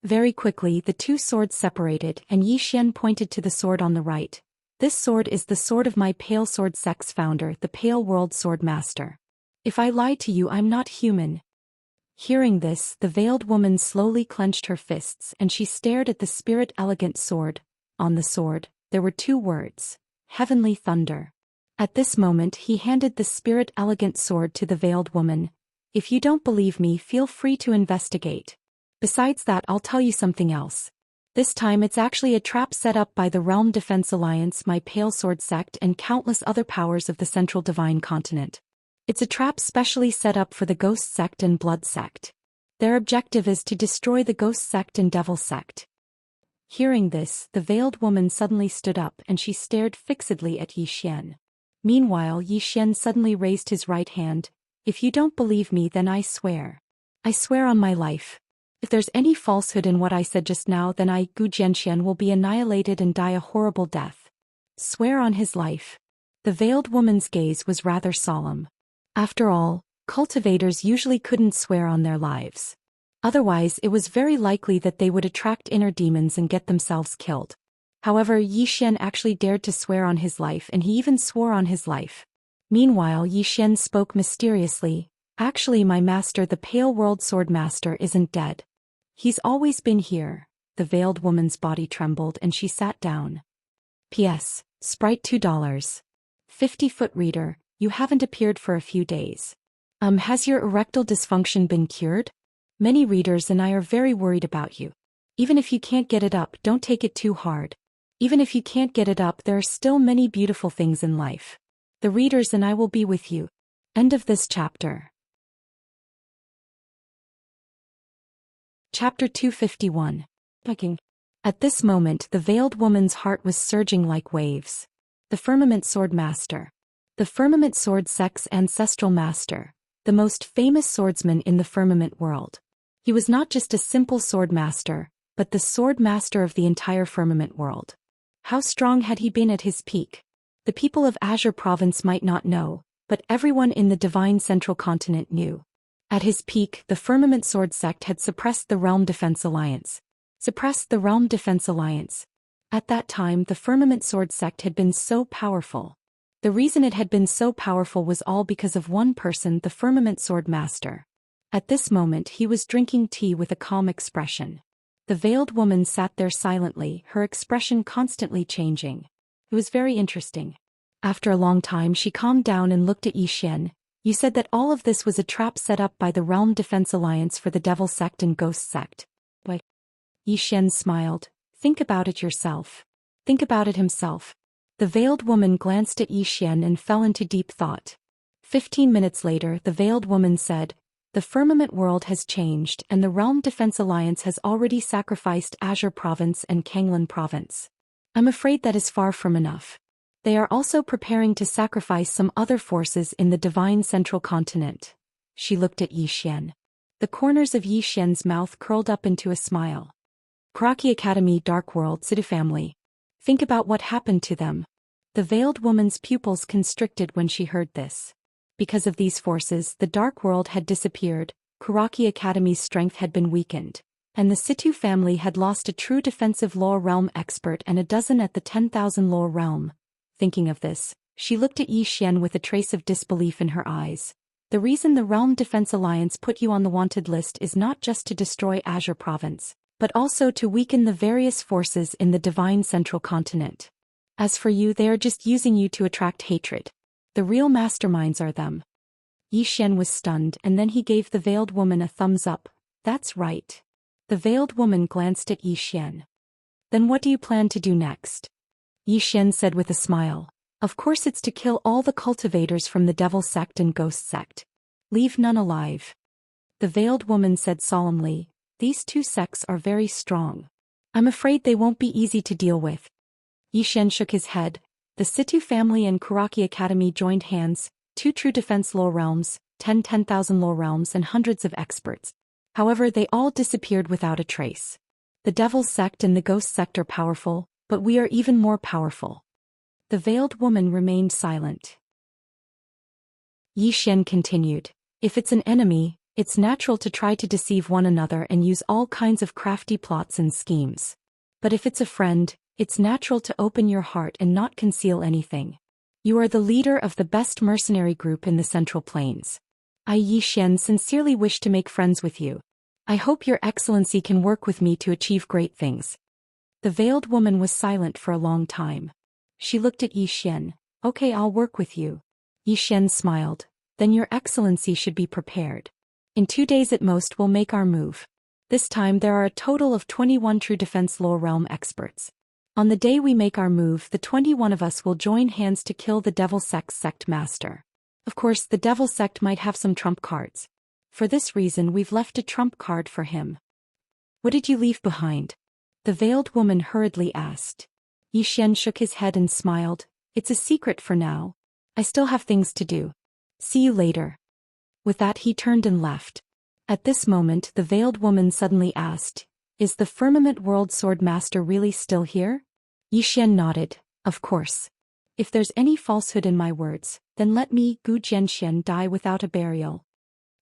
Very quickly the 2 swords separated and Zhou Xian pointed to the sword on the right. "This sword is the sword of my Pale Sword Sect's founder, the Pale World Sword Master. If I lie to you, I'm not human." Hearing this, the Veiled Woman slowly clenched her fists and she stared at the Spirit Elegant Sword. On the sword, there were 2 words. Heavenly Thunder. At this moment he handed the Spirit Elegant Sword to the Veiled Woman. "If you don't believe me, feel free to investigate. Besides that, I'll tell you something else. This time it's actually a trap set up by the Realm Defense Alliance, my Pale Sword Sect and countless other powers of the Central Divine Continent. It's a trap specially set up for the Ghost Sect and Blood Sect. Their objective is to destroy the Ghost Sect and Devil Sect." Hearing this, the Veiled Woman suddenly stood up and she stared fixedly at Zhou Xian. Meanwhile Zhou Xian suddenly raised his right hand. "If you don't believe me, then I swear. I swear on my life. If there's any falsehood in what I said just now, then I, Gu Jianxian, will be annihilated and die a horrible death." Swear on his life. The Veiled Woman's gaze was rather solemn. After all, cultivators usually couldn't swear on their lives. Otherwise it was very likely that they would attract inner demons and get themselves killed. However, Zhou Xian actually dared to swear on his life and he even swore on his life. Meanwhile Zhou Xian spoke mysteriously. "Actually, my master, the Pale World Sword Master, isn't dead. He's always been here. The veiled woman's body trembled and she sat down. P.S. Sprite $2. 50-foot reader, you haven't appeared for a few days. Has your erectile dysfunction been cured? Many readers and I are very worried about you. Even if you can't get it up, don't take it too hard. Even if you can't get it up, there are still many beautiful things in life. The readers and I will be with you. End of this chapter. Chapter 251. At this moment the veiled woman's heart was surging like waves. The Firmament Sword Master. The Firmament Sword Sect's ancestral master. The most famous swordsman in the firmament world. He was not just a simple sword master, but the sword master of the entire firmament world. How strong had he been at his peak? The people of Azure Province might not know, but everyone in the Divine Central Continent knew. At his peak, the Firmament Sword Sect had suppressed the Realm Defense Alliance. At that time, the Firmament Sword Sect had been so powerful. The reason it had been so powerful was all because of one person, the Firmament Sword Master. At this moment he was drinking tea with a calm expression. The veiled woman sat there silently, her expression constantly changing. It was very interesting. After a long time she calmed down and looked at Zhou Xian. You said that all of this was a trap set up by the Realm Defense Alliance for the Devil Sect and Ghost Sect. Why? Zhou Xian smiled. Think about it yourself. Think about it himself. The veiled woman glanced at Zhou Xian and fell into deep thought. 15 minutes later the veiled woman said, the firmament world has changed and the Realm Defense Alliance has already sacrificed Azure Province and Kanglan Province. I'm afraid that is far from enough. They are also preparing to sacrifice some other forces in the Divine Central Continent. She looked at Zhou Xian. The corners of Zhou Xian's mouth curled up into a smile. Kuraki Academy Dark World Sidu family. Think about what happened to them. The veiled woman's pupils constricted when she heard this. Because of these forces, the Dark World had disappeared, Kuraki Academy's strength had been weakened, and the Situ family had lost a true defensive lower realm expert and a dozen at the 10,000 lower realm. Thinking of this, she looked at Zhou Xian with a trace of disbelief in her eyes. The reason the Realm Defense Alliance put you on the wanted list is not just to destroy Azure Province, but also to weaken the various forces in the Divine Central Continent. As for you, they are just using you to attract hatred. The real masterminds are them. Zhou Xian was stunned and then he gave the veiled woman a thumbs up. That's right. The veiled woman glanced at Zhou Xian. Then what do you plan to do next? Zhou Xian said with a smile. Of course it's to kill all the cultivators from the Devil Sect and Ghost Sect. Leave none alive. The veiled woman said solemnly, these two sects are very strong. I'm afraid they won't be easy to deal with. Zhou Xian shook his head. The Situ family and Kuraki Academy joined hands, 2 true defense low realms, 10,000 low realms and hundreds of experts. However, they all disappeared without a trace. The Devil Sect and the Ghost Sect are powerful, but we are even more powerful. The veiled woman remained silent. Zhou Xian continued. If it's an enemy, it's natural to try to deceive one another and use all kinds of crafty plots and schemes. But if it's a friend, it's natural to open your heart and not conceal anything. You are the leader of the best mercenary group in the Central Plains. I, Zhou Xian, sincerely wish to make friends with you. I hope your excellency can work with me to achieve great things. The veiled woman was silent for a long time. She looked at Zhou Xian. Okay, I'll work with you. Zhou Xian smiled. Then your excellency should be prepared. In 2 days at most we'll make our move. This time there are a total of 21 true defense lower realm experts. On the day we make our move, the 21 of us will join hands to kill the Devil Sect's sect master. Of course, the Devil Sect might have some trump cards. For this reason we've left a trump card for him. What did you leave behind? The veiled woman hurriedly asked. Zhou Xian shook his head and smiled. It's a secret for now. I still have things to do. See you later. With that he turned and left. At this moment the veiled woman suddenly asked, is the Firmament World Sword Master really still here? Zhou Xian nodded. Of course. If there's any falsehood in my words, then let me, Gu Jianxian, die without a burial.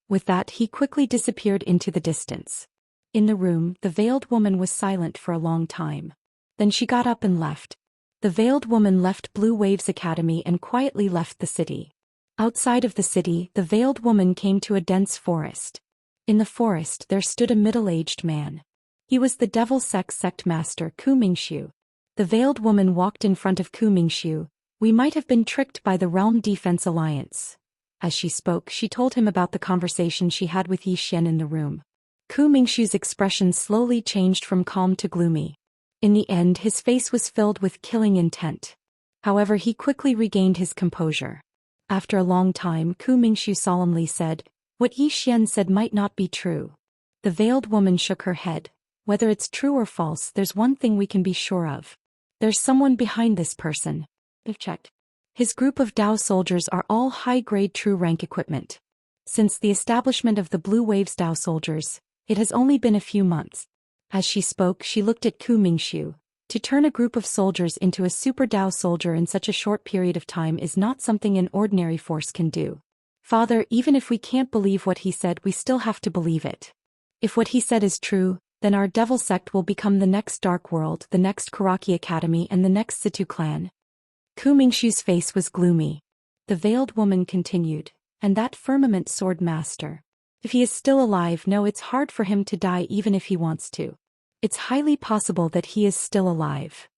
With that he quickly disappeared into the distance. In the room, the veiled woman was silent for a long time. Then she got up and left. The veiled woman left Blue Waves Academy and quietly left the city. Outside of the city, the veiled woman came to a dense forest. In the forest there stood a middle-aged man. He was the devil sect master Ku Mingxiu. The veiled woman walked in front of Ku Mingxiu. We might have been tricked by the Realm Defense Alliance. As she spoke, she told him about the conversation she had with Zhou Xian in the room. Ku Mingxiu's expression slowly changed from calm to gloomy. In the end, his face was filled with killing intent. However, he quickly regained his composure. After a long time, Ku Mingxiu solemnly said, "What Zhou Xian said might not be true." The veiled woman shook her head. "Whether it's true or false, there's one thing we can be sure of. There's someone behind this person." If checked. His group of Dao soldiers are all high-grade true rank equipment. Since the establishment of the Blue Waves Dao soldiers, it has only been a few months. As she spoke, she looked at Ku Mingxiu. To turn a group of soldiers into a super Dao soldier in such a short period of time is not something an ordinary force can do. Father, even if we can't believe what he said, we still have to believe it. If what he said is true, then our devil sect will become the next Dark World, the next Karaki Academy, and the next Situ clan. Ku Mingxiu's face was gloomy. The veiled woman continued, "And that firmament sword master. If he is still alive, no, it's hard for him to die even if he wants to. It's highly possible that he is still alive.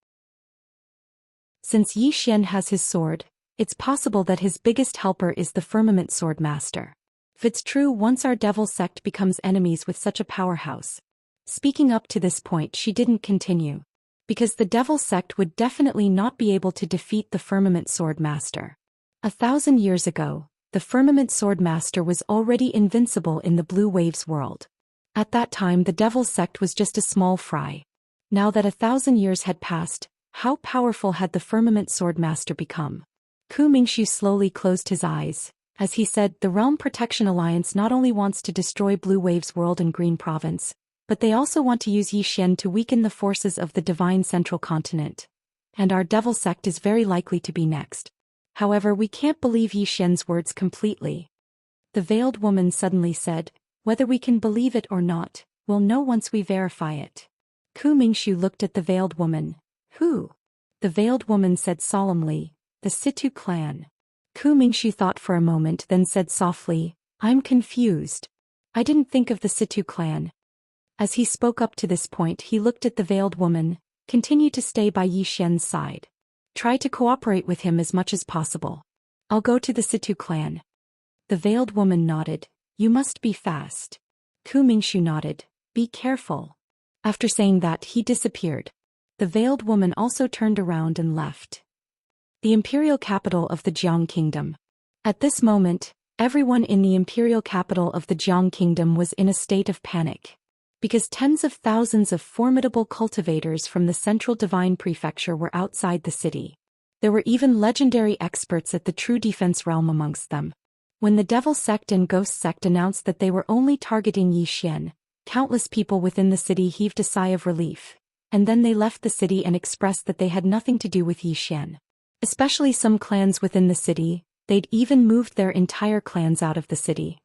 Since Zhou Xian has his sword, it's possible that his biggest helper is the firmament sword master. If it's true, once our devil sect becomes enemies with such a powerhouse." Speaking up to this point, she didn't continue. Because the devil sect would definitely not be able to defeat the firmament sword master. 1,000 years ago, the firmament sword master was already invincible in the Blue Waves world. At that time, the devil sect was just a small fry. Now that 1,000 years had passed, how powerful had the firmament sword master become? Ku Mingxiu slowly closed his eyes. As he said, the Realm Protection Alliance not only wants to destroy Blue Waves world and Green Province, but they also want to use Zhou Xian to weaken the forces of the Divine Central Continent. And our devil sect is very likely to be next. However, we can't believe Zhou Xian's words completely. The veiled woman suddenly said, "Whether we can believe it or not, we'll know once we verify it." Ku Mingxiu looked at the veiled woman. "Who?" The veiled woman said solemnly, "The Situ clan." Ku Mingxiu thought for a moment, then said softly, "I'm confused. I didn't think of the Situ clan." As he spoke up to this point, he looked at the veiled woman. "Continue to stay by Zhou Xian's side. Try to cooperate with him as much as possible. I'll go to the Situ clan." The veiled woman nodded. "You must be fast." Ku Mingxiu nodded. "Be careful." After saying that, he disappeared. The veiled woman also turned around and left. The imperial capital of the Jiang Kingdom. At this moment, everyone in the imperial capital of the Jiang Kingdom was in a state of panic. Because tens of thousands of formidable cultivators from the Central Divine Prefecture were outside the city. There were even legendary experts at the True Defense realm amongst them. When the Devil Sect and Ghost Sect announced that they were only targeting Zhou Xian, countless people within the city heaved a sigh of relief, and then they left the city and expressed that they had nothing to do with Zhou Xian. Especially some clans within the city, they'd even moved their entire clans out of the city.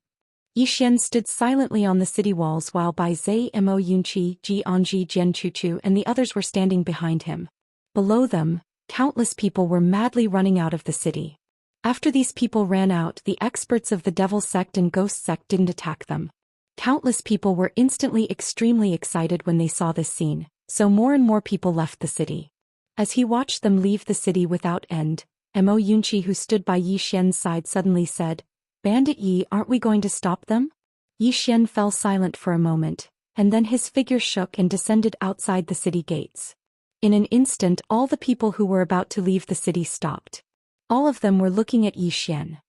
Zhou Xian stood silently on the city walls while Bai Zai Mo Yunqi, Ji Anji Jian Chuchu and the others were standing behind him. Below them, countless people were madly running out of the city. After these people ran out, the experts of the Devil Sect and Ghost Sect didn't attack them. Countless people were instantly extremely excited when they saw this scene, so more and more people left the city. As he watched them leave the city without end, Mo Yunqi, who stood by Zhou Xian's side, suddenly said, "Bandit Yi, aren't we going to stop them?" Zhou Xian fell silent for a moment, and then his figure shook and descended outside the city gates. In an instant, all the people who were about to leave the city stopped. All of them were looking at Zhou Xian.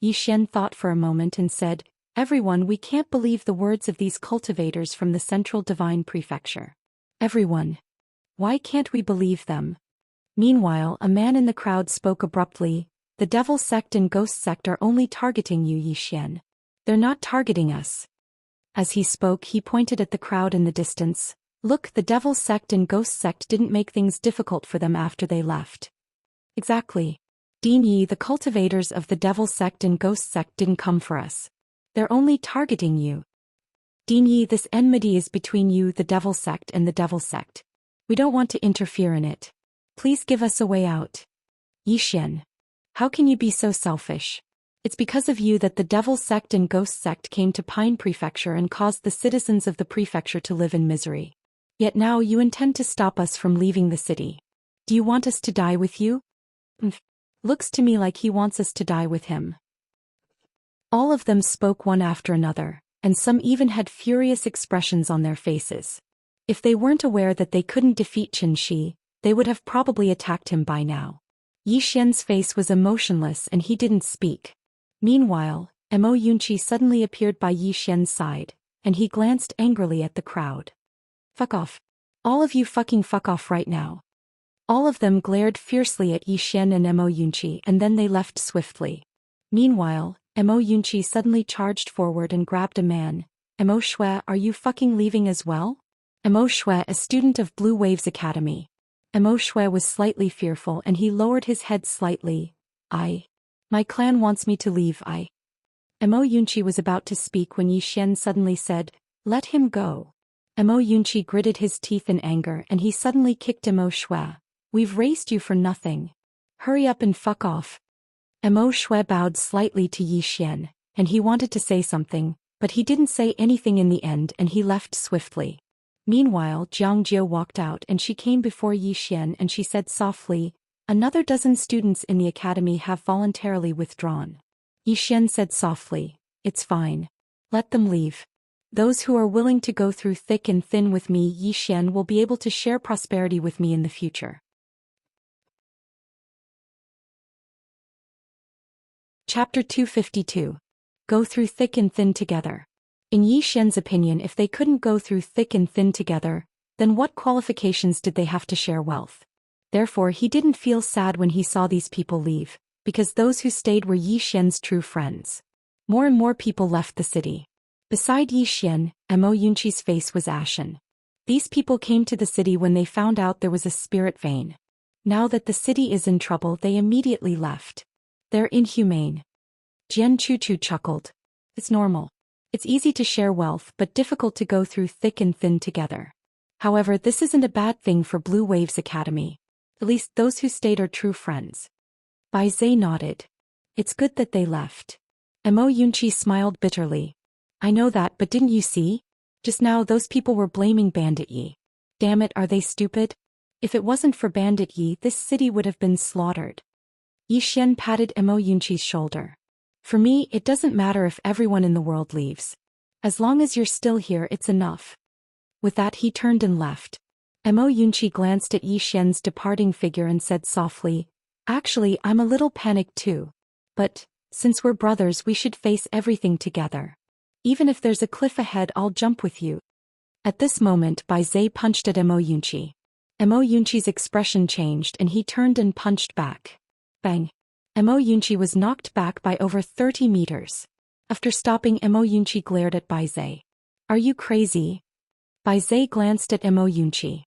Zhou Xian thought for a moment and said, "Everyone, we can't believe the words of these cultivators from the Central Divine Prefecture. Everyone. Why can't we believe them?" Meanwhile, a man in the crowd spoke abruptly, "The Devil Sect and Ghost Sect are only targeting you, Zhou Xian. They're not targeting us." As he spoke, he pointed at the crowd in the distance. "Look, the Devil Sect and Ghost Sect didn't make things difficult for them after they left." "Exactly. Dean Yi, the cultivators of the Devil Sect and Ghost Sect didn't come for us. They're only targeting you. Dean Yi, this enmity is between you, the Devil Sect, and the Devil Sect. We don't want to interfere in it. Please give us a way out." "Zhou Xian. How can you be so selfish? It's because of you that the Devil Sect and Ghost Sect came to Pine Prefecture and caused the citizens of the prefecture to live in misery. Yet now you intend to stop us from leaving the city. Do you want us to die with you? Looks to me like he wants us to die with him. All of them spoke one after another, and some even had furious expressions on their faces. If they weren't aware that they couldn't defeat Xianxia, they would have probably attacked him by now. Yi Xian's face was emotionless and he didn't speak. Meanwhile, Mo Yunqi suddenly appeared by Yi Xian's side, and he glanced angrily at the crowd. Fuck off. All of you fucking fuck off right now. All of them glared fiercely at Yi Xian and Mo Yunqi and then they left swiftly. Meanwhile, Mo Yunqi suddenly charged forward and grabbed a man. Mo Shui, are you fucking leaving as well? Mo Shui, a student of Blue Waves Academy. Mo Shui was slightly fearful and he lowered his head slightly. My clan wants me to leave. Mo Yunqi was about to speak when Yi Xian suddenly said, let him go. Mo Yunqi gritted his teeth in anger and he suddenly kicked Mo Shui. We've raced you for nothing. Hurry up and fuck off. Mo Shui bowed slightly to Yi Xian, and he wanted to say something, but he didn't say anything in the end and he left swiftly. Meanwhile, Jiang Jiu walked out and she came before Yi Xian and she said softly, another dozen students in the academy have voluntarily withdrawn. Yi Xian said softly, it's fine. Let them leave. Those who are willing to go through thick and thin with me, Yi Xian will be able to share prosperity with me in the future. Chapter 252. Go through thick and thin together. In Yi Xian's opinion, if they couldn't go through thick and thin together, then what qualifications did they have to share wealth? Therefore he didn't feel sad when he saw these people leave, because those who stayed were Yi Xian's true friends. More and more people left the city. Beside Yi Xian, Mo Yunqi's face was ashen. These people came to the city when they found out there was a spirit vein. Now that the city is in trouble, they immediately left. They're inhumane. Jian Chuchu chuckled. It's normal. It's easy to share wealth but difficult to go through thick and thin together. However, this isn't a bad thing for Blue Waves Academy. At least those who stayed are true friends. Bai Zhe nodded. It's good that they left. Mo Yunqi smiled bitterly. I know that, but didn't you see? Just now those people were blaming Bandit Yi. Damn it, are they stupid? If it wasn't for Bandit Yi, this city would have been slaughtered. Yi Xian patted Mo Yunqi's shoulder. For me, it doesn't matter if everyone in the world leaves. As long as you're still here, it's enough. With that he turned and left. Mo Yunqi glanced at Yi Xian's departing figure and said softly, actually, I'm a little panicked too. But, since we're brothers, we should face everything together. Even if there's a cliff ahead, I'll jump with you. At this moment, Bai Zhe punched at Mo Yunqi. Mo Yunqi's expression changed and he turned and punched back. Bang. Mo Yunqi was knocked back by over 30 meters. After stopping, Mo Yunqi glared at Bai Zhe. Are you crazy? Bai Zhe glanced at Mo Yunqi.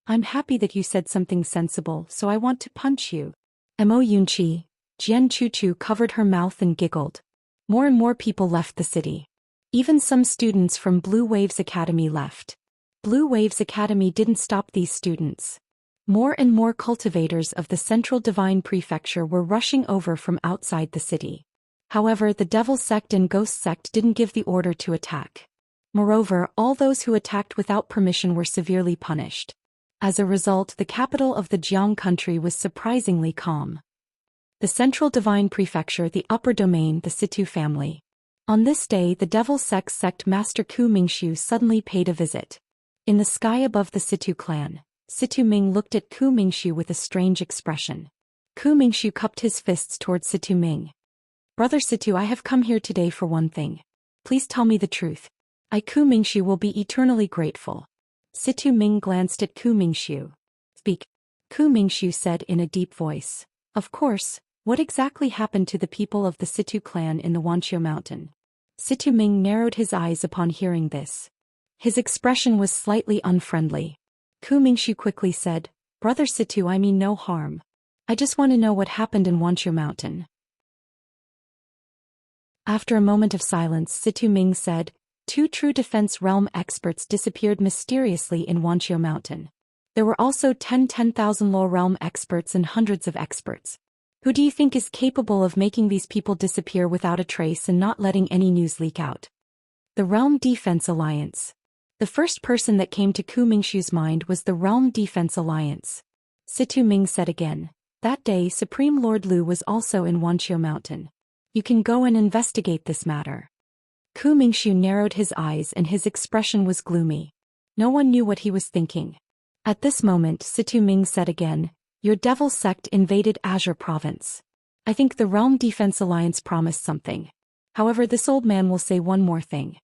I'm happy that you said something sensible, so I want to punch you. Mo Yunqi, Jian Chuchu covered her mouth and giggled. More and more people left the city. Even some students from Blue Waves Academy left. Blue Waves Academy didn't stop these students. More and more cultivators of the Central Divine Prefecture were rushing over from outside the city. However, the Devil Sect and Ghost Sect didn't give the order to attack. Moreover, all those who attacked without permission were severely punished. As a result, the capital of the Jiang country was surprisingly calm. The Central Divine Prefecture, the upper domain, the Situ family. On this day, the Devil Sect Master Ku Mingxiu suddenly paid a visit. In the sky above the Situ clan, Situ Ming looked at Ku Mingxiu with a strange expression. Ku Mingxiu cupped his fists towards Situ Ming. Brother Situ, I have come here today for one thing. Please tell me the truth. I, Ku Mingxiu, will be eternally grateful. Situ Ming glanced at Ku Mingxiu. Speak. Ku Mingxiu said in a deep voice. Of course, what exactly happened to the people of the Situ clan in the Wuxia mountain? Situ Ming narrowed his eyes upon hearing this. His expression was slightly unfriendly. Ku Mingxiu quickly said, Brother Situ, I mean no harm. I just want to know what happened in Wuxia mountain. After a moment of silence, Situ Ming said, 2 true defense realm experts disappeared mysteriously in Wuxia mountain. There were also 10,000 low realm experts and hundreds of experts. Who do you think is capable of making these people disappear without a trace and not letting any news leak out? The Realm Defense Alliance. The first person that came to Ku Mingshu's mind was the Realm Defense Alliance. Situ Ming said again. That day Supreme Lord Lu was also in Wanqiu Mountain. You can go and investigate this matter. Ku Mingshu narrowed his eyes and his expression was gloomy. No one knew what he was thinking. At this moment Situ Ming said again, your devil sect invaded Azure Province. I think the Realm Defense Alliance promised something. However, this old man will say one more thing.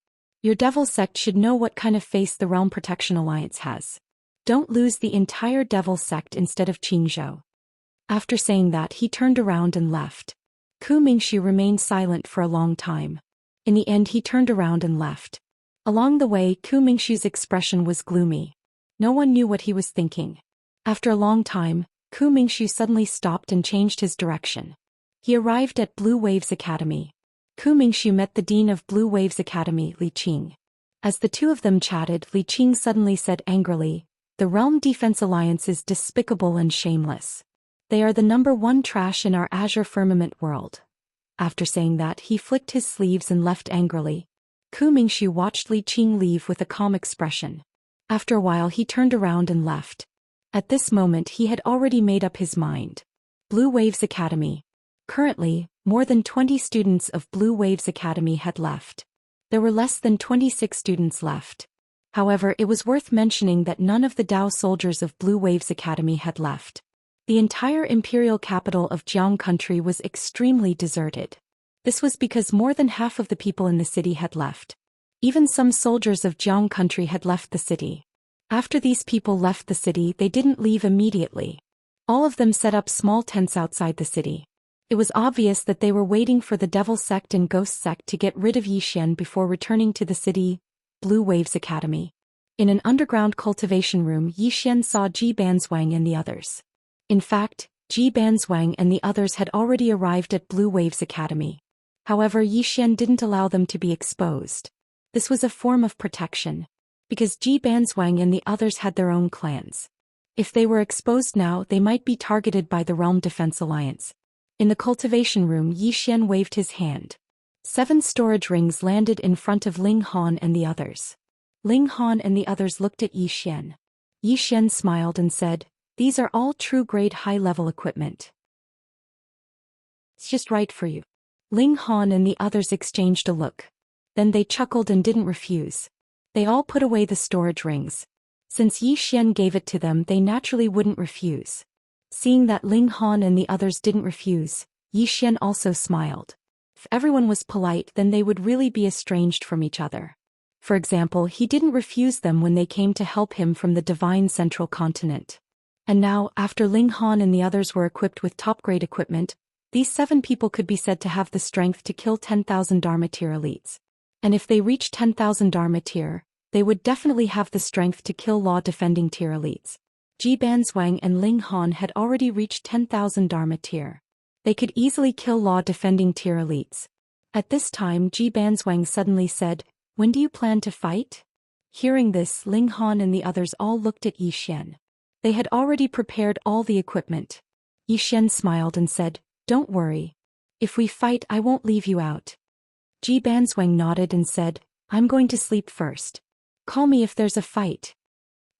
Your devil sect should know what kind of face the Realm Protection Alliance has. Don't lose the entire devil sect instead of Qingzhou. After saying that he turned around and left. Ku Mingshu remained silent for a long time. In the end he turned around and left. Along the way Ku Mingshu's expression was gloomy. No one knew what he was thinking. After a long time, Ku Mingshu suddenly stopped and changed his direction. He arrived at Blue Waves Academy. Ku Mingshu met the dean of Blue Waves Academy, Li Qing. As the two of them chatted, Li Qing suddenly said angrily, the Realm Defense Alliance is despicable and shameless. They are the #1 trash in our Azure Firmament world. After saying that he flicked his sleeves and left angrily. Ku Mingshu watched Li Qing leave with a calm expression. After a while he turned around and left. At this moment he had already made up his mind. Blue Waves Academy. Currently, more than 20 students of Blue Waves Academy had left. There were less than 26 students left. However, it was worth mentioning that none of the Dao soldiers of Blue Waves Academy had left. The entire imperial capital of Jiang country was extremely deserted. This was because more than half of the people in the city had left. Even some soldiers of Jiang country had left the city. After these people left the city, they didn't leave immediately. All of them set up small tents outside the city. It was obvious that they were waiting for the Devil Sect and Ghost Sect to get rid of Zhou Xian before returning to the city, Blue Waves Academy. In an underground cultivation room, Zhou Xian saw Ji Banzwang and the others. In fact, Ji Banzwang and the others had already arrived at Blue Waves Academy. However, Zhou Xian didn't allow them to be exposed. This was a form of protection. Because Ji Banzwang and the others had their own clans. If they were exposed now, they might be targeted by the Realm Defense Alliance. In the cultivation room, Zhou Xian waved his hand. 7 storage rings landed in front of Ling Han and the others. Ling Han and the others looked at Zhou Xian. Zhou Xian smiled and said, these are all true-grade high-level equipment. It's just right for you. Ling Han and the others exchanged a look. Then they chuckled and didn't refuse. They all put away the storage rings. Since Zhou Xian gave it to them, they naturally wouldn't refuse. Seeing that Ling Han and the others didn't refuse, Zhou Xian also smiled. If everyone was polite, then they would really be estranged from each other. For example, he didn't refuse them when they came to help him from the Divine Central Continent. And now, after Ling Han and the others were equipped with top-grade equipment, these 7 people could be said to have the strength to kill 10,000 Dharma tier elites. And if they reached 10,000 Dharma tier, they would definitely have the strength to kill law-defending tier elites. Ji Banzwang and Ling Han had already reached 10,000 Dharma tier. They could easily kill law-defending tier elites. At this time Ji Banzwang suddenly said, when do you plan to fight? Hearing this, Ling Han and the others all looked at Zhou Xian. They had already prepared all the equipment. Zhou Xian smiled and said, don't worry. If we fight, I won't leave you out. Ji Banzwang nodded and said, I'm going to sleep first. Call me if there's a fight.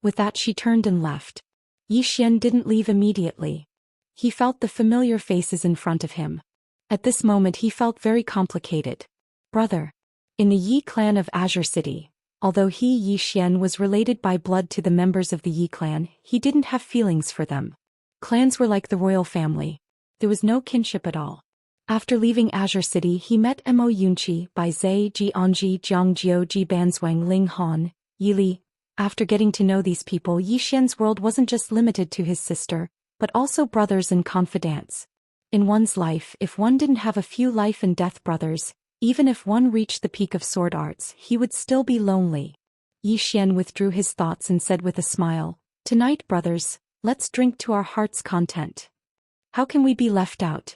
With that she turned and left. Zhou Xian didn't leave immediately. He felt the familiar faces in front of him. At this moment he felt very complicated. Brother. In the Yi clan of Azure City, although Zhou Xian was related by blood to the members of the Yi clan, he didn't have feelings for them. Clans were like the royal family. There was no kinship at all. After leaving Azure City, he met Mo Yunqi, Bai Zai, Ji Anji, Jiang Jiu, Ji Banzwang, Ling Han, Yi Li. After getting to know these people, Zhou Xian's world wasn't just limited to his sister, but also brothers and confidants. In one's life, if one didn't have a few life and death brothers, even if one reached the peak of sword arts, he would still be lonely. Zhou Xian withdrew his thoughts and said with a smile, tonight, brothers, let's drink to our heart's content. How can we be left out?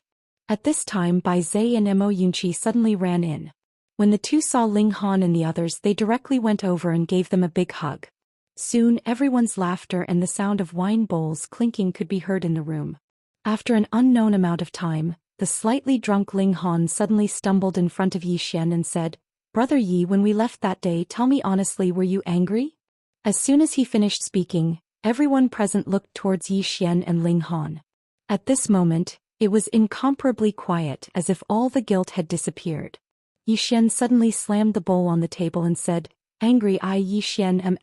At this time, Bai Zai and Mo Yunqi suddenly ran in. When the two saw Ling Han and the others, they directly went over and gave them a big hug. Soon, everyone's laughter and the sound of wine bowls clinking could be heard in the room. After an unknown amount of time, the slightly drunk Ling Han suddenly stumbled in front of Yi Xian and said, "Brother Yi, when we left that day, tell me honestly, were you angry?" As soon as he finished speaking, everyone present looked towards Yi Xian and Ling Han. At this moment, it was incomparably quiet, as if all the guilt had disappeared. Yi Xian suddenly slammed the bowl on the table and said, "Angry I Yi Xian am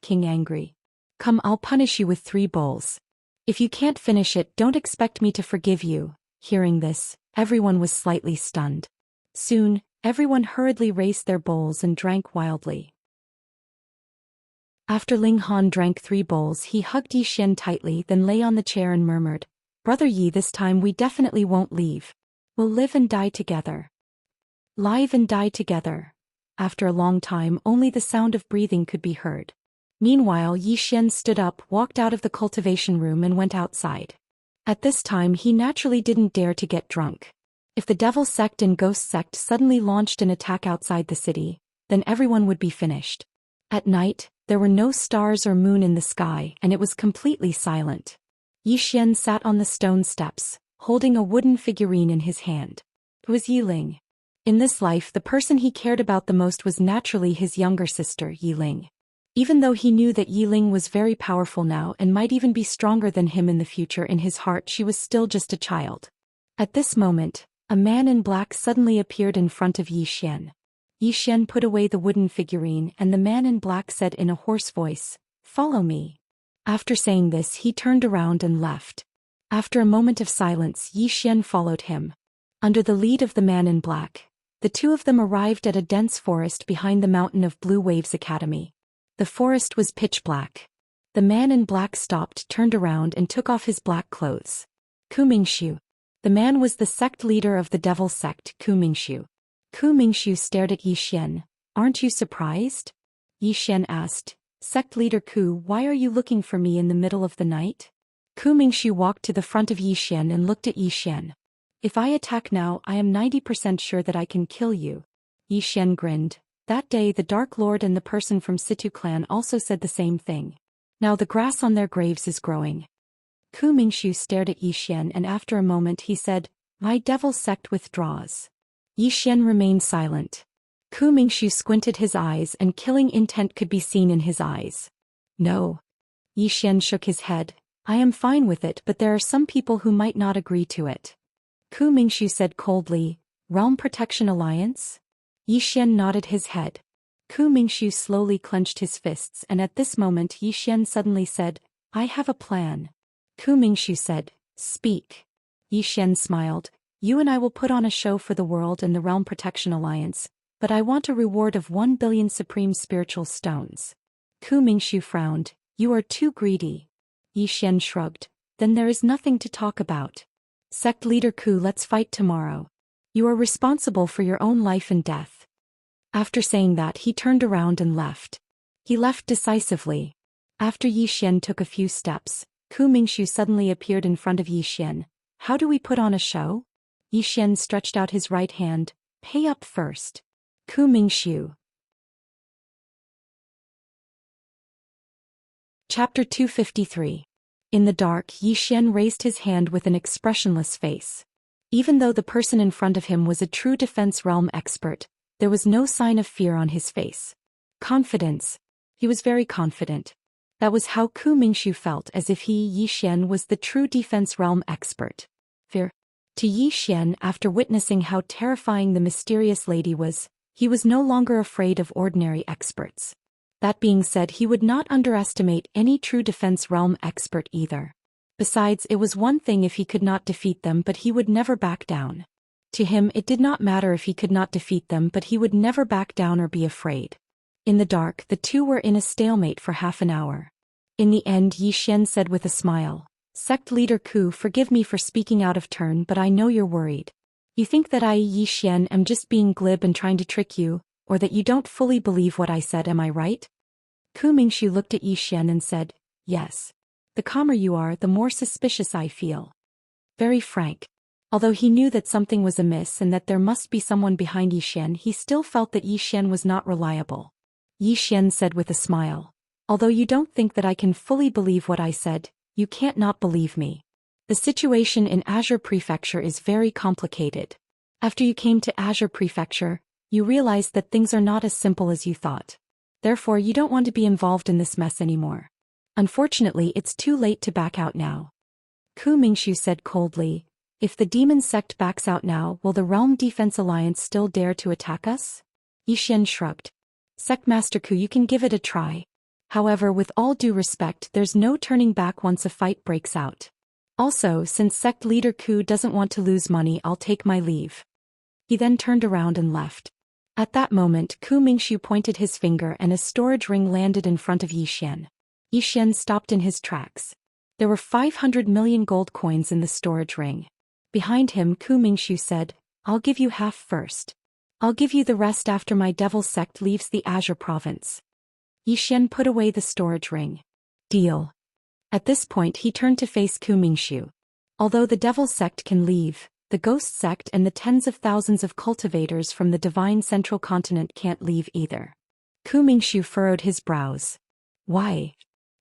King angry. Come, I'll punish you with 3 bowls. If you can't finish it, don't expect me to forgive you." Hearing this, everyone was slightly stunned. Soon, everyone hurriedly raised their bowls and drank wildly. After Ling Han drank 3 bowls, he hugged Yi Xian tightly, then lay on the chair and murmured, "Brother Yi, this time we definitely won't leave. We'll live and die together. Live and die together." After a long time, only the sound of breathing could be heard. Meanwhile, Yi Xian stood up, walked out of the cultivation room and went outside. At this time he naturally didn't dare to get drunk. If the devil sect and ghost sect suddenly launched an attack outside the city, then everyone would be finished. At night, there were no stars or moon in the sky and it was completely silent. Yi Xian sat on the stone steps, holding a wooden figurine in his hand. It was Yiling. In this life, the person he cared about the most was naturally his younger sister, Yiling. Even though he knew that Yiling was very powerful now and might even be stronger than him in the future, in his heart she was still just a child. At this moment, a man in black suddenly appeared in front of Yi Xian. Yi Xian put away the wooden figurine and the man in black said in a hoarse voice, "Follow me." After saying this, he turned around and left. After a moment of silence, Yi Xian followed him. Under the lead of the man in black, the two of them arrived at a dense forest behind the mountain of Blue Waves Academy. The forest was pitch black. The man in black stopped, turned around and took off his black clothes. Ku Mingxiu. The man was the sect leader of the devil sect, Ku Mingxiu. Ku Mingxiu stared at Yi Xian. "Aren't you surprised?" Yi Xian asked, "Sect leader Ku, why are you looking for me in the middle of the night?" Ku Mingxiu walked to the front of Yi Xian and looked at Yi Xian. "If I attack now, I am 90% sure that I can kill you." Yi Xian grinned. That day the Dark Lord and the person from Situ clan also said the same thing. Now the grass on their graves is growing. Ku Mingxiu stared at Yi Xian and after a moment he said, "My devil sect withdraws." Yi Xian remained silent. Ku Mingxiu squinted his eyes and killing intent could be seen in his eyes. "No." Yi Xian shook his head. "I am fine with it, but there are some people who might not agree to it." Ku Mingxiu said coldly, "Realm Protection Alliance?" Yi Xian nodded his head. Ku Mingxiu slowly clenched his fists and at this moment Yi Xian suddenly said, "I have a plan." Ku Mingxiu said, "Speak." Yi Xian smiled, "You and I will put on a show for the world and the Realm Protection Alliance, but I want a reward of 1 billion supreme spiritual stones." Ku Mingxiu frowned, "You are too greedy." Yi Xian shrugged, "Then there is nothing to talk about. Sect leader Ku, let's fight tomorrow. You are responsible for your own life and death." After saying that, he turned around and left. He left decisively. After Yi Xian took a few steps, Ku Mingxiu suddenly appeared in front of Yi Xian. "How do we put on a show?" Yi Xian stretched out his right hand. "Pay up first." Ku Mingxiu. Chapter 253. In the dark, Yi Xian raised his hand with an expressionless face. Even though the person in front of him was a true defense realm expert, there was no sign of fear on his face. Confidence. He was very confident. That was how Ku Mingxiu felt, as if he, Yi Xian, was the true defense realm expert. Fear. To Yi Xian, after witnessing how terrifying the mysterious lady was, he was no longer afraid of ordinary experts. That being said, he would not underestimate any true defense realm expert either. Besides, it was one thing if he could not defeat them, but he would never back down. To him, it did not matter if he could not defeat them, but he would never back down or be afraid. In the dark, the two were in a stalemate for half an hour. In the end, Yi Xian said with a smile, "Sect leader Ku, forgive me for speaking out of turn, but I know you're worried. You think that I, Yi Xian, am just being glib and trying to trick you, or that you don't fully believe what I said, am I right?" Ku Mingxiu looked at Yi Xian and said, "Yes. The calmer you are, the more suspicious I feel." Very frank. Although he knew that something was amiss and that there must be someone behind Yi Xian, he still felt that Yi Xian was not reliable. Yi Xian said with a smile, "Although you don't think that I can fully believe what I said, you can't not believe me." The situation in Azure Prefecture is very complicated. After you came to Azure Prefecture, you realized that things are not as simple as you thought. Therefore, you don't want to be involved in this mess anymore. Unfortunately, it's too late to back out now. Ku Mingxiu said coldly, if the demon sect backs out now, will the Realm Defense Alliance still dare to attack us? Yi Xian shrugged. Sect Master Ku, you can give it a try. However, with all due respect, there's no turning back once a fight breaks out. Also, since Sect Leader Ku doesn't want to lose money, I'll take my leave. He then turned around and left. At that moment, Ku Mingxiu pointed his finger and a storage ring landed in front of Yi Xian. Yi Xian stopped in his tracks. There were 500 million gold coins in the storage ring. Behind him, Ku Mingxiu said, I'll give you half first. I'll give you the rest after my devil sect leaves the Azure province. Yi Xian put away the storage ring. Deal. At this point he turned to face Ku Mingxiu. Although the devil sect can leave, the ghost sect and the tens of thousands of cultivators from the divine central continent can't leave either. Ku Mingxiu furrowed his brows. Why?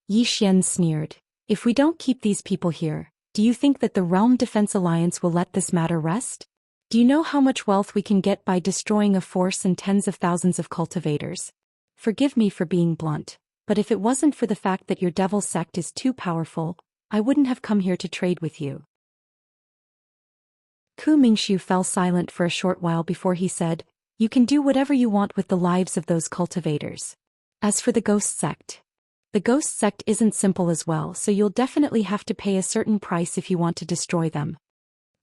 Yi Xian sneered. If we don't keep these people here, do you think that the Realm Defense Alliance will let this matter rest? Do you know how much wealth we can get by destroying a force and tens of thousands of cultivators? Forgive me for being blunt, but if it wasn't for the fact that your devil sect is too powerful, I wouldn't have come here to trade with you. Ku Mingxiu fell silent for a short while before he said, you can do whatever you want with the lives of those cultivators. As for the ghost sect, the ghost sect isn't simple as well, so you'll definitely have to pay a certain price if you want to destroy them.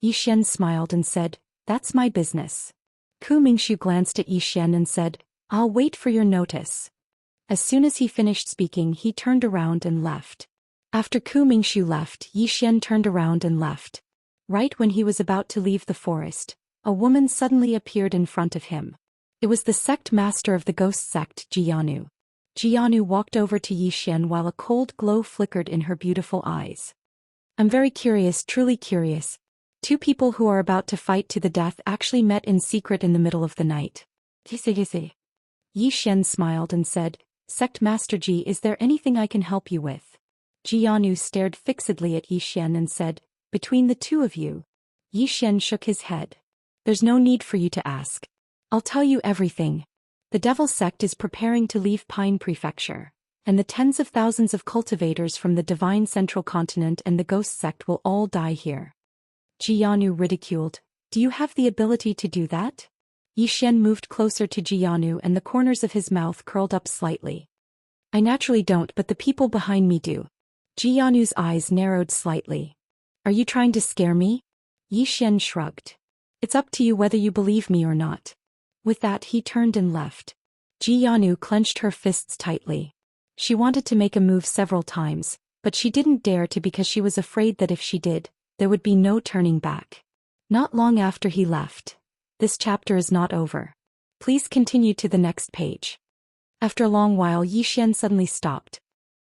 Yi Xian smiled and said, that's my business. Ku Mingxiu glanced at Yi Xian and said, I'll wait for your notice. As soon as he finished speaking, he turned around and left. After Ku Mingxiu left, Yi Xian turned around and left. Right when he was about to leave the forest, a woman suddenly appeared in front of him. It was the sect master of the ghost sect, Jianu. Jianu walked over to Yi Xian while a cold glow flickered in her beautiful eyes. I'm very curious, truly curious. Two people who are about to fight to the death actually met in secret in the middle of the night. Yi Xian smiled and said, Sect Master Ji, is there anything I can help you with? Jianu stared fixedly at Yi Xian and said, between the two of you. Yi Xian shook his head. There's no need for you to ask. I'll tell you everything. The devil sect is preparing to leave Pine Prefecture, and the tens of thousands of cultivators from the divine central continent and the ghost sect will all die here. Jianu ridiculed, do you have the ability to do that? Yi Xian moved closer to Jianu and the corners of his mouth curled up slightly. I naturally don't, but the people behind me do. Jianu's eyes narrowed slightly. Are you trying to scare me? Yi Xian shrugged. It's up to you whether you believe me or not. With that he turned and left. Jianu clenched her fists tightly. She wanted to make a move several times, but she didn't dare to because she was afraid that if she did, there would be no turning back. Not long after he left. This chapter is not over. Please continue to the next page. After a long while, Yi Xian suddenly stopped.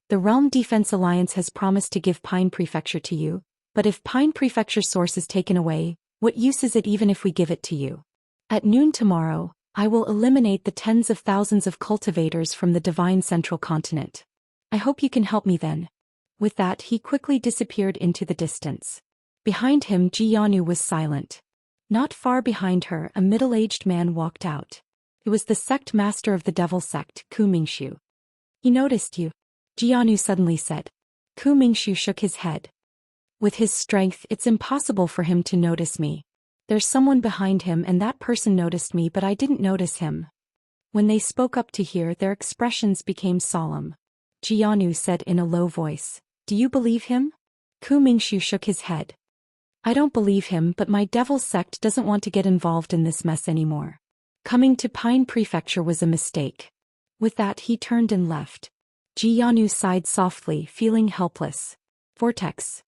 The Realm Defense Alliance has promised to give Pine Prefecture to you, but if Pine Prefecture source is taken away, what use is it even if we give it to you? At noon tomorrow, I will eliminate the tens of thousands of cultivators from the divine central continent. I hope you can help me then. With that he quickly disappeared into the distance. Behind him Jianu was silent. Not far behind her a middle-aged man walked out. It was the sect master of the devil sect, Ku Mingxiu. He noticed you, Jianu suddenly said. Ku Mingxiu shook his head. With his strength it's impossible for him to notice me. There's someone behind him and that person noticed me but I didn't notice him. When they spoke up to hear, their expressions became solemn. Jianu said in a low voice, do you believe him? Ku Mingxiu shook his head. I don't believe him, but my devil sect doesn't want to get involved in this mess anymore. Coming to Pine Prefecture was a mistake. With that he turned and left. Jianu sighed softly, feeling helpless. Vortex.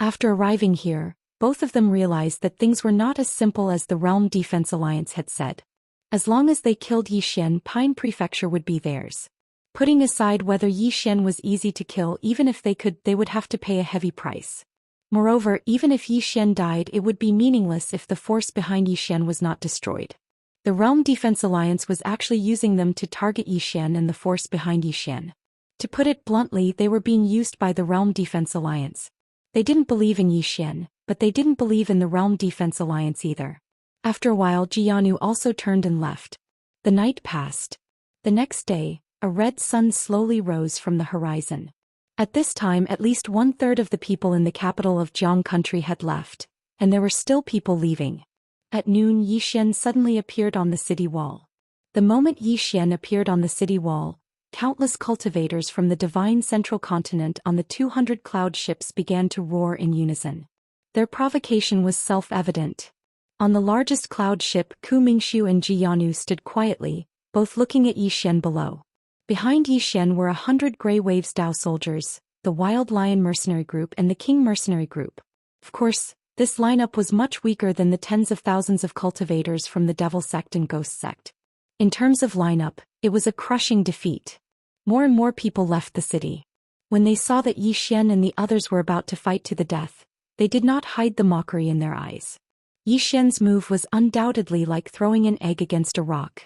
After arriving here, both of them realized that things were not as simple as the Realm Defense Alliance had said. As long as they killed Yi Xian, Pine Prefecture would be theirs. Putting aside whether Yi Xian was easy to kill, even if they could, they would have to pay a heavy price. Moreover, even if Yi Xian died, it would be meaningless if the force behind Yi Xian was not destroyed. The Realm Defense Alliance was actually using them to target Yi Xian and the force behind Yi Xian. To put it bluntly, they were being used by the Realm Defense Alliance. They didn't believe in Zhou Xian, but they didn't believe in the Realm Defense Alliance either. After a while, Jianu also turned and left. The night passed. The next day, a red sun slowly rose from the horizon. At this time, at least 1/3 of the people in the capital of Jiang country had left, and there were still people leaving. At noon, Zhou Xian suddenly appeared on the city wall. The moment Zhou Xian appeared on the city wall, countless cultivators from the divine central continent on the 200 cloud ships began to roar in unison. Their provocation was self-evident. On the largest cloud ship, Ku Mingxiu and Jianu stood quietly, both looking at Zhou Xian below. Behind Zhou Xian were 100 Grey Waves Dao soldiers, the Wild Lion Mercenary Group and the King Mercenary Group. Of course, this lineup was much weaker than the tens of thousands of cultivators from the Devil Sect and Ghost Sect. In terms of lineup, it was a crushing defeat. More and more people left the city. When they saw that Zhou Xian and the others were about to fight to the death, they did not hide the mockery in their eyes. Zhou Xian's move was undoubtedly like throwing an egg against a rock.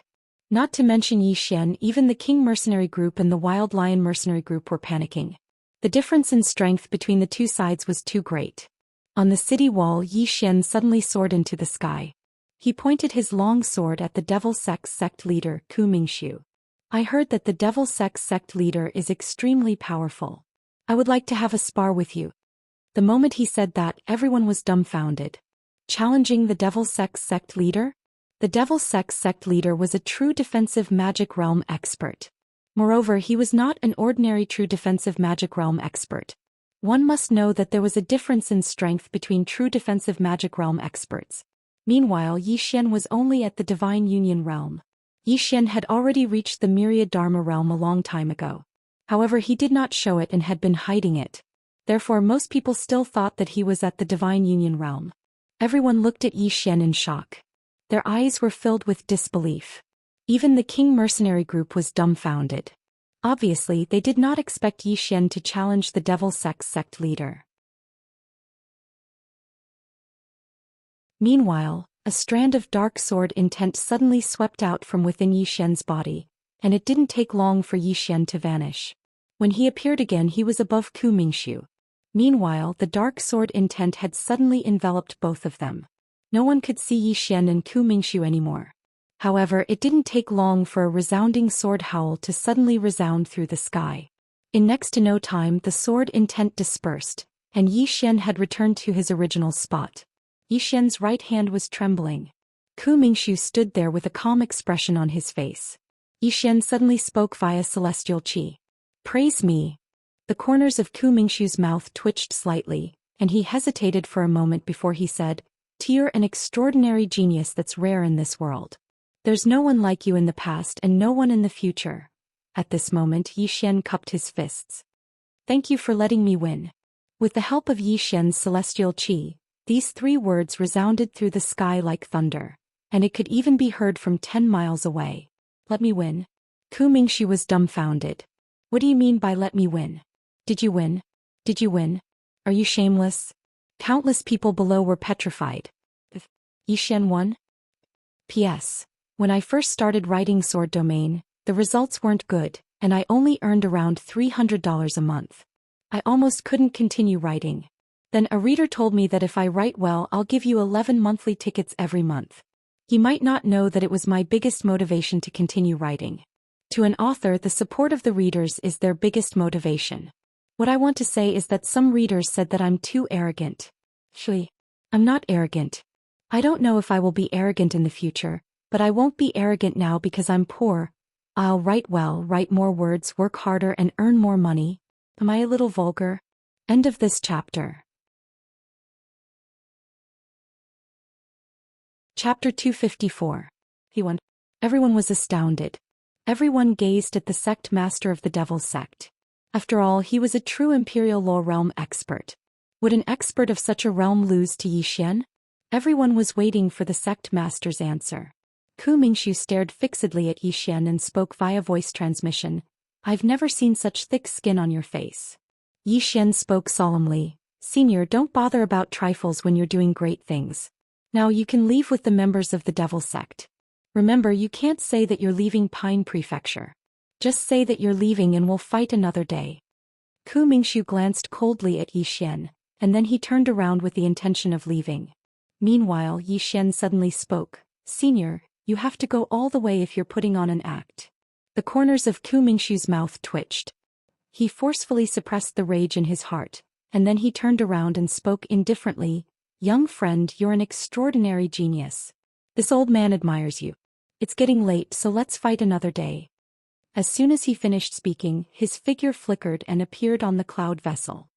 Not to mention Zhou Xian, even the King Mercenary Group and the Wild Lion Mercenary Group were panicking. The difference in strength between the two sides was too great. On the city wall, Zhou Xian suddenly soared into the sky. He pointed his long sword at the Devil Sect leader, Ku Mingxiu. I heard that the Devil Sect leader is extremely powerful. I would like to have a spar with you. The moment he said that, everyone was dumbfounded. Challenging the Devil Sect leader? The Devil Sect leader was a true defensive magic realm expert. Moreover, he was not an ordinary true defensive magic realm expert. One must know that there was a difference in strength between true defensive magic realm experts. Meanwhile, Zhou Xian was only at the Divine Union realm. Zhou Xian had already reached the Myriad Dharma realm a long time ago. However, he did not show it and had been hiding it. Therefore, most people still thought that he was at the Divine Union realm. Everyone looked at Zhou Xian in shock. Their eyes were filled with disbelief. Even the King Mercenary Group was dumbfounded. Obviously, they did not expect Zhou Xian to challenge the Devil Sect leader. Meanwhile, a strand of dark sword intent suddenly swept out from within Zhou Xian's body, and it didn't take long for Zhou Xian to vanish. When he appeared again, he was above Ku Mingxiu. Meanwhile, the dark sword intent had suddenly enveloped both of them. No one could see Zhou Xian and Ku Mingxiu anymore. However, it didn't take long for a resounding sword howl to suddenly resound through the sky. In next to no time, the sword intent dispersed, and Zhou Xian had returned to his original spot. Zhou Xian's right hand was trembling. Ku Mingxiu stood there with a calm expression on his face. Zhou Xian suddenly spoke via celestial qi. "Praise me." The corners of Ku Mingxiu's mouth twitched slightly, and he hesitated for a moment before he said, "You're an extraordinary genius that's rare in this world. There's no one like you in the past and no one in the future." At this moment, Zhou Xian cupped his fists. "Thank you for letting me win." With the help of Zhou Xian's celestial qi, these 3 words resounded through the sky like thunder, and it could even be heard from 10 miles away. "Let me win?" Ku Mingxiu was dumbfounded. "What do you mean by let me win? Did you win? Did you win? Are you shameless?" Countless people below were petrified. Zhou Xian won? P.S. When I first started writing Sword Domain, the results weren't good, and I only earned around $300 a month. I almost couldn't continue writing. Then a reader told me that if I write well, I'll give you 11 monthly tickets every month. He might not know that it was my biggest motivation to continue writing. To an author, the support of the readers is their biggest motivation. What I want to say is that some readers said that I'm too arrogant. Actually, I'm not arrogant. I don't know if I will be arrogant in the future, but I won't be arrogant now because I'm poor. I'll write well, write more words, work harder and earn more money. Am I a little vulgar? End of this chapter. Chapter 254. He won. Everyone was astounded. Everyone gazed at the sect master of the Devil's Sect. After all, he was a true Imperial Law realm expert. Would an expert of such a realm lose to Zhou Xian? Everyone was waiting for the sect master's answer. Ku Mingxiu stared fixedly at Zhou Xian and spoke via voice transmission. "I've never seen such thick skin on your face." Zhou Xian spoke solemnly. "Senior, don't bother about trifles when you're doing great things. Now you can leave with the members of the Devil Sect. Remember, you can't say that you're leaving Pine Prefecture. Just say that you're leaving and we'll fight another day. Ku Mingxiu glanced coldly at Yi Xian, and then he turned around with the intention of leaving. Meanwhile, Yi Xian suddenly spoke. Senior, you have to go all the way if you're putting on an act. The corners of Ku Mingxiu's mouth twitched. He forcefully suppressed the rage in his heart, and then he turned around and spoke indifferently. Young friend, you're an extraordinary genius. This old man admires you. It's getting late, so let's fight another day. As soon as he finished speaking, his figure flickered and appeared on the cloud vessel.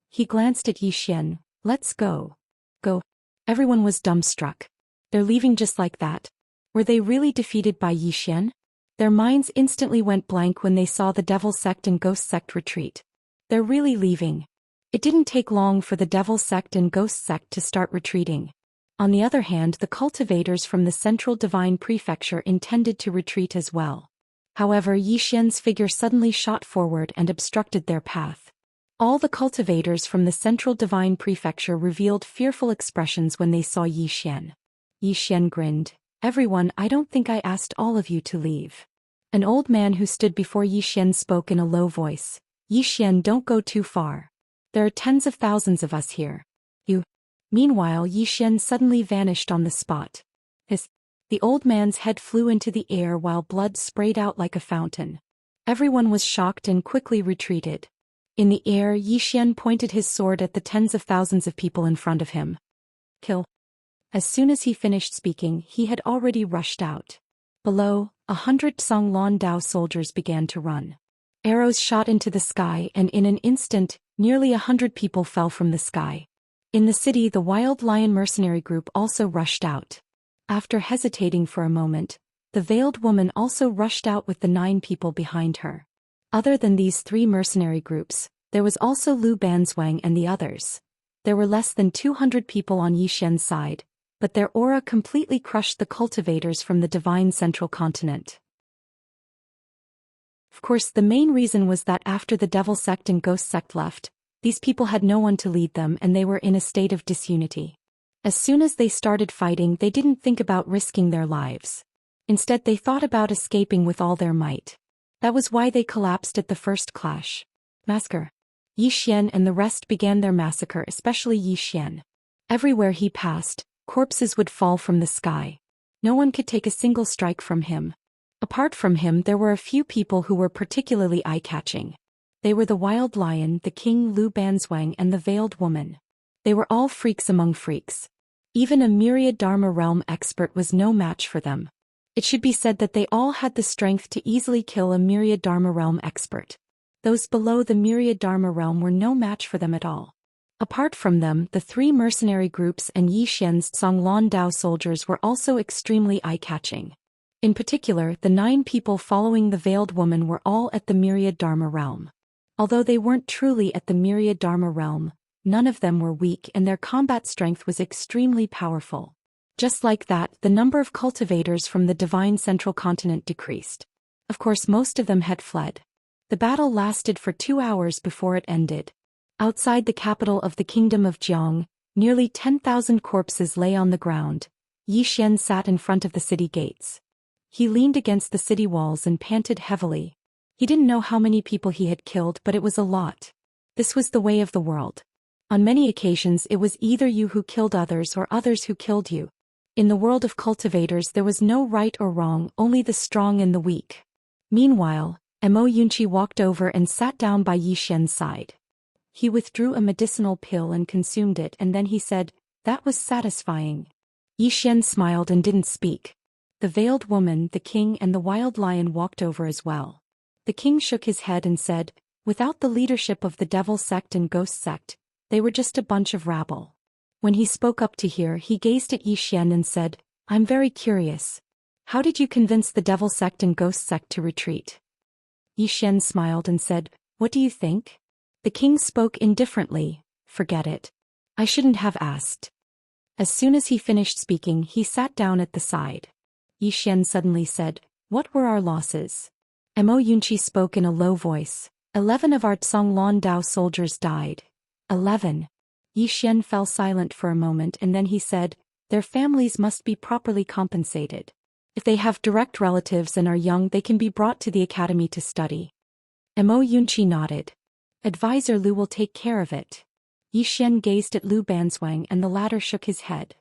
He glanced at Yi Xian. Let's go. Go. Everyone was dumbstruck. They're leaving just like that. Were they really defeated by Yi Xian? Their minds instantly went blank when they saw the Devil Sect and Ghost Sect retreat. They're really leaving. It didn't take long for the Devil Sect and Ghost Sect to start retreating. On the other hand, the cultivators from the Central Divine Prefecture intended to retreat as well. However, Yi Xian's figure suddenly shot forward and obstructed their path. All the cultivators from the Central Divine Prefecture revealed fearful expressions when they saw Yi Xian. Yi Xian grinned. Everyone, I don't think I asked all of you to leave. An old man who stood before Yi Xian spoke in a low voice. Yi Xian, don't go too far. There are tens of thousands of us here. You. Meanwhile, Yi Xian suddenly vanished on the spot. The old man's head flew into the air while blood sprayed out like a fountain. Everyone was shocked and quickly retreated. In the air, Yi Xian pointed his sword at the tens of thousands of people in front of him. Kill. As soon as he finished speaking, he had already rushed out. Below, 100 Songlon Dao soldiers began to run. Arrows shot into the sky, and in an instant, nearly 100 people fell from the sky. In the city, the Wild Lion mercenary group also rushed out. After hesitating for a moment, the veiled woman also rushed out with the 9 people behind her. Other than these 3 mercenary groups, there was also Lu Banzwang and the others. There were less than 200 people on Yi Xian's side, but their aura completely crushed the cultivators from the Divine Central Continent. Of course, the main reason was that after the Devil Sect and Ghost Sect left, these people had no one to lead them and they were in a state of disunity. As soon as they started fighting, they didn't think about risking their lives. Instead, they thought about escaping with all their might. That was why they collapsed at the first clash. Massacre. Yi Xian and the rest began their massacre, especially Yi Xian. Everywhere he passed, corpses would fall from the sky. No one could take a single strike from him. Apart from him, there were a few people who were particularly eye-catching. They were the Wild Lion, the King Lu Banzwang, and the Veiled Woman. They were all freaks among freaks. Even a Myriad Dharma Realm expert was no match for them. It should be said that they all had the strength to easily kill a Myriad Dharma Realm expert. Those below the Myriad Dharma Realm were no match for them at all. Apart from them, the 3 mercenary groups and Yi Xian's Songlon Dao soldiers were also extremely eye-catching. In particular, the 9 people following the Veiled Woman were all at the Myriad Dharma Realm. Although they weren't truly at the Myriad Dharma Realm, none of them were weak and their combat strength was extremely powerful. Just like that, the number of cultivators from the Divine Central Continent decreased. Of course, most of them had fled. The battle lasted for 2 hours before it ended. Outside the capital of the Kingdom of Jiang, nearly 10,000 corpses lay on the ground. Yi Xian sat in front of the city gates. He leaned against the city walls and panted heavily. He didn't know how many people he had killed, but it was a lot. This was the way of the world. On many occasions it was either you who killed others or others who killed you. In the world of cultivators there was no right or wrong, only the strong and the weak. Meanwhile, Mo Yunqi walked over and sat down by Yi Xian's side. He withdrew a medicinal pill and consumed it, and then he said, "That was satisfying." Yi Xian smiled and didn't speak. The Veiled Woman, the King and the Wild Lion walked over as well. The King shook his head and said, "Without the leadership of the Devil Sect and Ghost Sect, they were just a bunch of rabble." When he spoke up to hear, he gazed at Yi Xian and said, "I'm very curious. How did you convince the Devil Sect and Ghost Sect to retreat?" Yi Xian smiled and said, "What do you think?" The King spoke indifferently, "Forget it. I shouldn't have asked." As soon as he finished speaking, he sat down at the side. Yi Xian suddenly said, "What were our losses?" Mo Yunqi spoke in a low voice. 11 of our Songlon Dao soldiers died. 11. Yi Xian fell silent for a moment and then he said, "Their families must be properly compensated." If they have direct relatives and are young, they can be brought to the academy to study. Mo Yunqi nodded. Advisor Lu will take care of it. Yi Xian gazed at Lu Banzwang and the latter shook his head.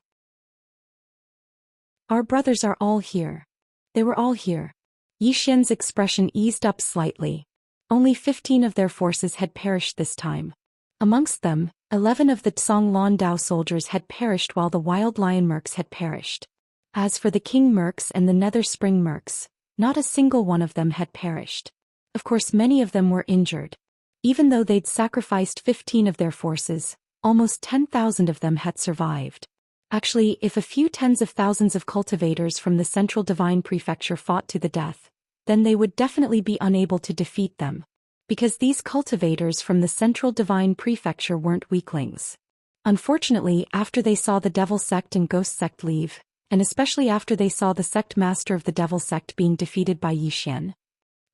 Our brothers are all here. They were all here. Yi Xian's expression eased up slightly. Only 15 of their forces had perished this time. Amongst them, 11 of the Tsong Lan Dao soldiers had perished while the Wild Lion Mercs had perished. As for the King Mercs and the Nether Spring Mercs, not a single one of them had perished. Of course, many of them were injured. Even though they'd sacrificed 15 of their forces, almost 10,000 of them had survived. Actually, if a few tens of thousands of cultivators from the Central Divine Prefecture fought to the death, then they would definitely be unable to defeat them. Because these cultivators from the Central Divine Prefecture weren't weaklings. Unfortunately, after they saw the Devil Sect and Ghost Sect leave, and especially after they saw the sect master of the Devil Sect being defeated by Yi Xian,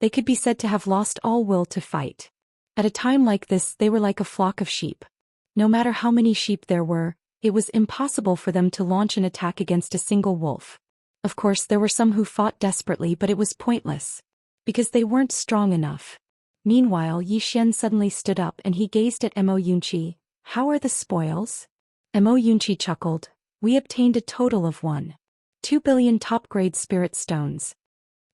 they could be said to have lost all will to fight. At a time like this, they were like a flock of sheep. No matter how many sheep there were, it was impossible for them to launch an attack against a single wolf. Of course, there were some who fought desperately, but it was pointless. Because they weren't strong enough. Meanwhile, Yi Xian suddenly stood up and he gazed at Mo Yunqi. How are the spoils? Mo Yunqi chuckled. We obtained a total of 1.2 billion top-grade spirit stones.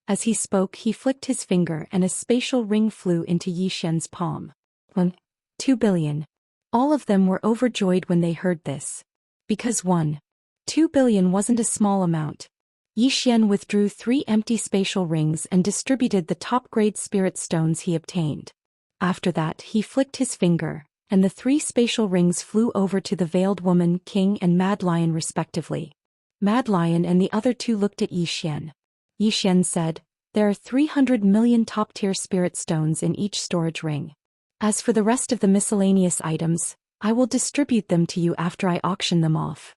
As he spoke, he flicked his finger and a spatial ring flew into Yi Xian's palm. 1.2 billion. All of them were overjoyed when they heard this. Because 1.2 billion wasn't a small amount. Yi Xian withdrew 3 empty spatial rings and distributed the top-grade spirit stones he obtained. After that, he flicked his finger, and the 3 spatial rings flew over to the Veiled Woman, King and Mad Lion respectively. Mad Lion and the other 2 looked at Yi Xian. Yi Xian said, there are 300 million top-tier spirit stones in each storage ring. As for the rest of the miscellaneous items, I will distribute them to you after I auction them off.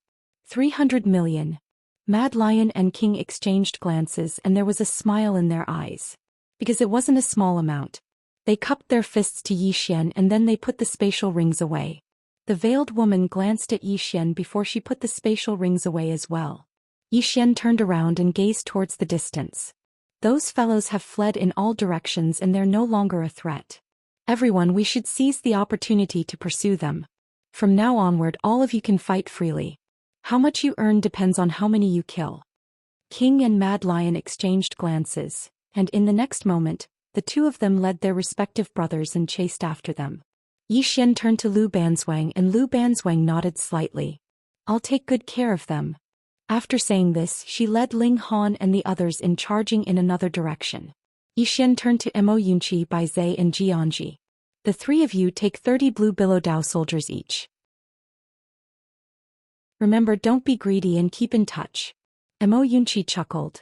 300 million. Mad Lion and King exchanged glances and there was a smile in their eyes. Because it wasn't a small amount. They cupped their fists to Yi Xian and then they put the spatial rings away. The Veiled Woman glanced at Yi Xian before she put the spatial rings away as well. Yi Xian turned around and gazed towards the distance. Those fellows have fled in all directions and they're no longer a threat. Everyone, we should seize the opportunity to pursue them. From now onward, all of you can fight freely. How much you earn depends on how many you kill. King and Mad Lion exchanged glances, and in the next moment, the 2 of them led their respective brothers and chased after them. Yi Xian turned to Lu Banzwang and Lu Banzwang nodded slightly. I'll take good care of them. After saying this, she led Ling Han and the others in charging in another direction. Yi Xian turned to Mo Yunqi, Bai Zai and Jianji. The 3 of you take 30 blue Billow Dao soldiers each. Remember, don't be greedy and keep in touch. Mo Yunqi chuckled.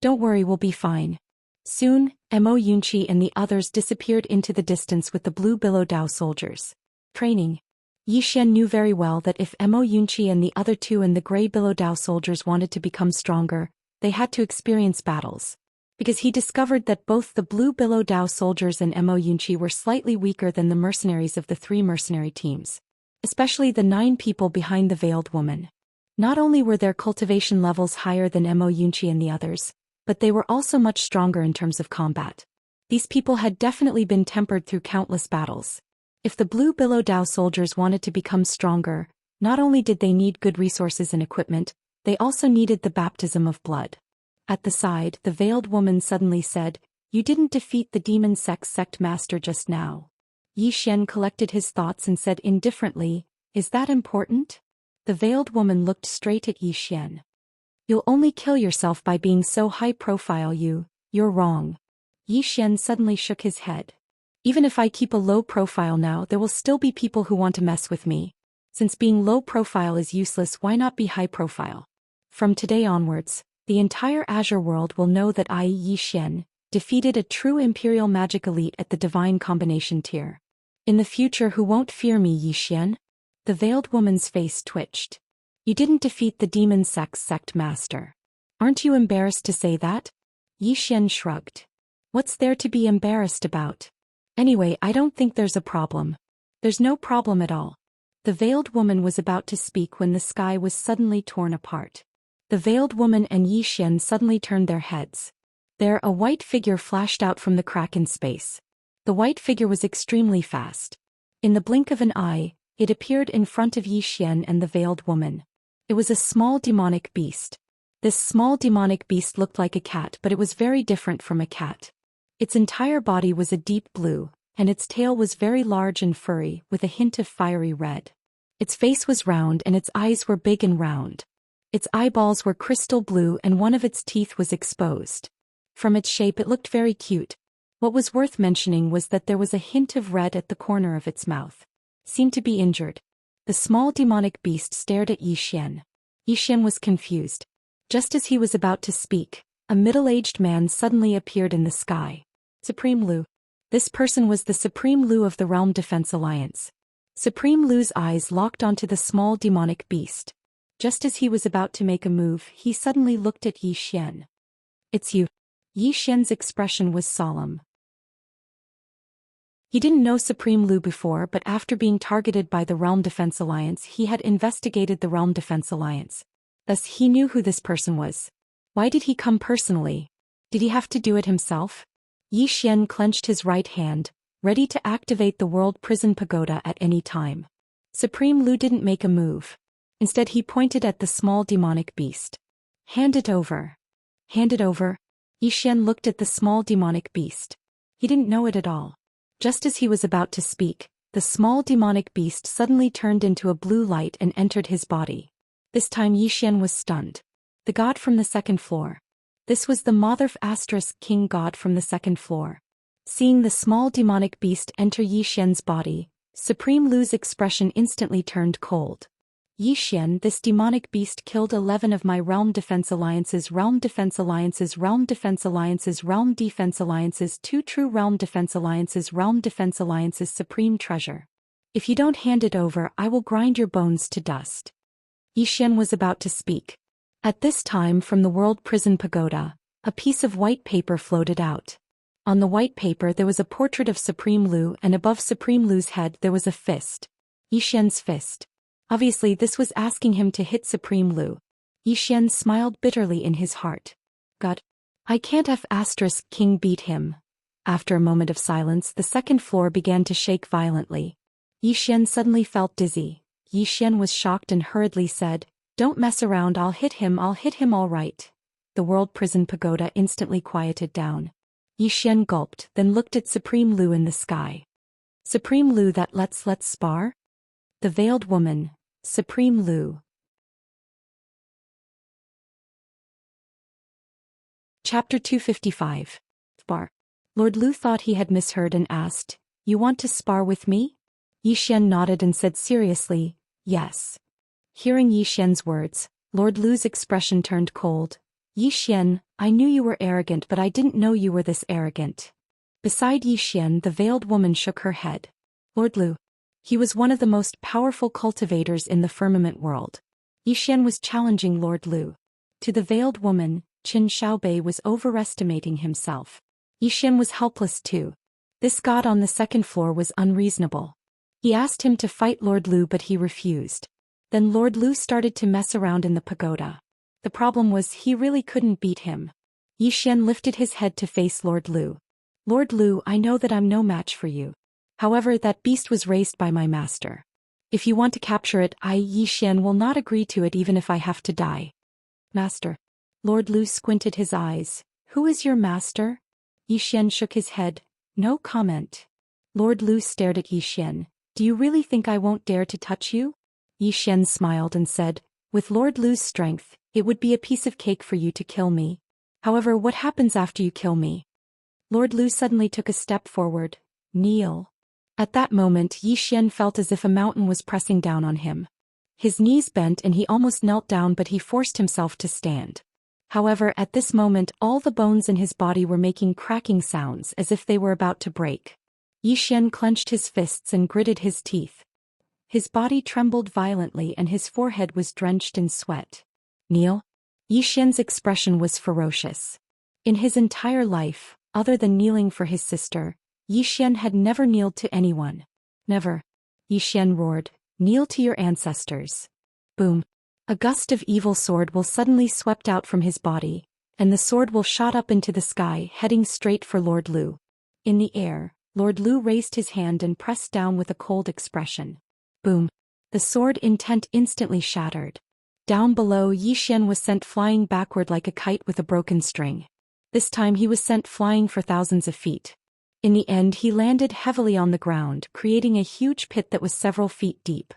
Don't worry, we'll be fine. Soon, Mo Yunqi and the others disappeared into the distance with the blue Billow Dao soldiers. Training. Yi Xian knew very well that if Mo Yunqi and the other 2 and the gray Billow Dao soldiers wanted to become stronger, they had to experience battles. Because he discovered that both the blue Billow Dao soldiers and Mo Yunqi were slightly weaker than the mercenaries of the 3 mercenary teams. Especially the 9 people behind the Veiled Woman. Not only were their cultivation levels higher than Mo Yunqi and the others, but they were also much stronger in terms of combat. These people had definitely been tempered through countless battles. If the blue Billow Dao soldiers wanted to become stronger, not only did they need good resources and equipment, they also needed the baptism of blood. At the side, the Veiled Woman suddenly said, You didn't defeat the demon sect master just now. Yi Xian collected his thoughts and said indifferently, Is that important? The Veiled Woman looked straight at Yi Xian. You'll only kill yourself by being so high profile. You're wrong. Yi Xian suddenly shook his head. Even if I keep a low profile now, there will still be people who want to mess with me. Since being low profile is useless, why not be high profile? From today onwards, the entire Azure world will know that I, Yi Xian, defeated a true Imperial Magic Elite at the Divine Combination tier. In the future, who won't fear me, Yi Xian? The Veiled Woman's face twitched. You didn't defeat the Demon Sect Master. Aren't you embarrassed to say that? Yi Xian shrugged. What's there to be embarrassed about? Anyway, I don't think there's a problem. There's no problem at all. The Veiled Woman was about to speak when the sky was suddenly torn apart. The veiled woman and Yi Xian suddenly turned their heads. There, a white figure flashed out from the crack in space. The white figure was extremely fast. In the blink of an eye, it appeared in front of Yi Xian and the veiled woman. It was a small demonic beast. This small demonic beast looked like a cat, but it was very different from a cat. Its entire body was a deep blue, and its tail was very large and furry, with a hint of fiery red. Its face was round and its eyes were big and round. Its eyeballs were crystal blue and one of its teeth was exposed. From its shape it looked very cute. What was worth mentioning was that there was a hint of red at the corner of its mouth. Seemed to be injured. The small demonic beast stared at Yi Xian. Yi Xian was confused. Just as he was about to speak, a middle-aged man suddenly appeared in the sky. Supreme Lu. This person was the Supreme Lu of the Realm Defense Alliance. Supreme Lu's eyes locked onto the small demonic beast. Just as he was about to make a move, he suddenly looked at Yi Xian. "It's you." Yi Xian's expression was solemn. He didn't know Supreme Lu before, but after being targeted by the Realm Defense Alliance, he had investigated the Realm Defense Alliance. Thus he knew who this person was. Why did he come personally? Did he have to do it himself? Yi Xian clenched his right hand, ready to activate the World Prison Pagoda at any time. Supreme Lu didn't make a move. Instead he pointed at the small demonic beast. "Hand it over." "Hand it over?" Yi Xian looked at the small demonic beast. He didn't know it at all. Just as he was about to speak, the small demonic beast suddenly turned into a blue light and entered his body. This time Yi Xian was stunned. The god from the second floor. This was the Motherf * king god from the second floor. Seeing the small demonic beast enter Yi Xian's body, Supreme Lu's expression instantly turned cold. "Yi Xian, this demonic beast killed 11 of my Realm Defense Alliance's 2 true Realm Defense Alliance's supreme treasure. If you don't hand it over, I will grind your bones to dust." Yi Xian was about to speak. At this time, from the World Prison Pagoda, a piece of white paper floated out. On the white paper there was a portrait of Supreme Lu, and above Supreme Lu's head there was a fist. Yi Xian's fist. Obviously this was asking him to hit Supreme Lu. Yi Xian smiled bitterly in his heart. "God. I can't have * king beat him." After a moment of silence, the second floor began to shake violently. Yi Xian suddenly felt dizzy. Yi Xian was shocked and hurriedly said, "Don't mess around, I'll hit him all right." The World Prison Pagoda instantly quieted down. Yi Xian gulped, then looked at Supreme Lu in the sky. "Supreme Lu, that let's spar?" The veiled woman, Supreme Lu. Chapter 255. Spar. Lord Lu thought he had misheard and asked, "You want to spar with me?" Yi Xian nodded and said seriously, "Yes." Hearing Yi Xian's words, Lord Lu's expression turned cold. "Yi Xian, I knew you were arrogant, but I didn't know you were this arrogant." Beside Yi Xian, the veiled woman shook her head. Lord Lu. He was one of the most powerful cultivators in the firmament world. Yi Xian was challenging Lord Lu. To the veiled woman, Qin Xiaobei was overestimating himself. Yi Xian was helpless too. This god on the second floor was unreasonable. He asked him to fight Lord Lu, but he refused. Then Lord Lu started to mess around in the pagoda. The problem was he really couldn't beat him. Yi Xian lifted his head to face Lord Lu. "Lord Lu, I know that I'm no match for you. However, that beast was raised by my master. If you want to capture it, I, Yi Xian, will not agree to it even if I have to die." "Master?" Lord Lu squinted his eyes. "Who is your master?" Yi Xian shook his head. "No comment." Lord Lu stared at Yi Xian. "Do you really think I won't dare to touch you?" Yi Xian smiled and said, "With Lord Lu's strength, it would be a piece of cake for you to kill me. However, what happens after you kill me?" Lord Lu suddenly took a step forward. "Kneel." At that moment, Yi Xian felt as if a mountain was pressing down on him. His knees bent and he almost knelt down, but he forced himself to stand. However, at this moment all the bones in his body were making cracking sounds as if they were about to break. Yi Xian clenched his fists and gritted his teeth. His body trembled violently and his forehead was drenched in sweat. "Kneel?" Yi Xian's expression was ferocious. In his entire life, other than kneeling for his sister, Yi Xian had never kneeled to anyone. "Never." Yi Xian roared, "Kneel to your ancestors." Boom. A gust of evil sword will suddenly swept out from his body, and the sword will shot up into the sky heading straight for Lord Lu. In the air, Lord Lu raised his hand and pressed down with a cold expression. Boom! The sword intent instantly shattered. Down below, Xian was sent flying backward like a kite with a broken string. This time he was sent flying for thousands of feet. In the end he landed heavily on the ground, creating a huge pit that was several feet deep.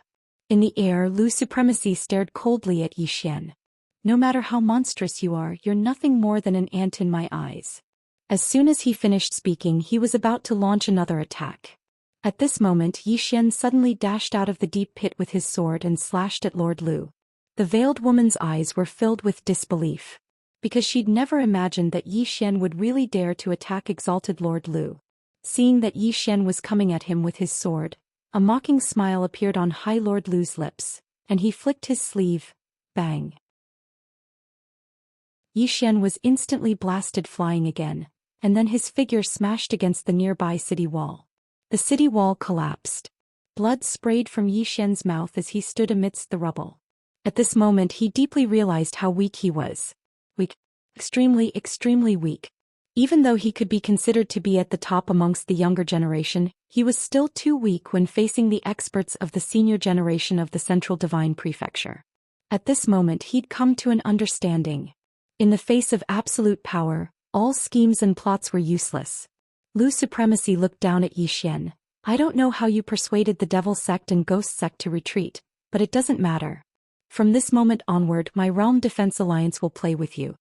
In the air, Lu's supremacy stared coldly at Xian. No matter how monstrous you are, you're nothing more than an ant in my eyes. As soon as he finished speaking, he was about to launch another attack. At this moment, Xian suddenly dashed out of the deep pit with his sword and slashed at Lord Lu. The veiled woman's eyes were filled with disbelief, because she'd never imagined that Xian would really dare to attack exalted Lord Lu. Seeing that Xian was coming at him with his sword, a mocking smile appeared on High Lord Lu's lips, and he flicked his sleeve. Bang! Xian was instantly blasted flying again, and then his figure smashed against the nearby city wall. The city wall collapsed. Blood sprayed from Xian's mouth as he stood amidst the rubble. At this moment he deeply realized how weak he was. Weak. Extremely, extremely weak. Even though he could be considered to be at the top amongst the younger generation, he was still too weak when facing the experts of the senior generation of the Central Divine Prefecture. At this moment he'd come to an understanding. In the face of absolute power, all schemes and plots were useless. Lu's supremacy looked down at Xian. I don't know how you persuaded the Devil Sect and Ghost Sect to retreat, but it doesn't matter. From this moment onward, my Realm Defense Alliance will play with you.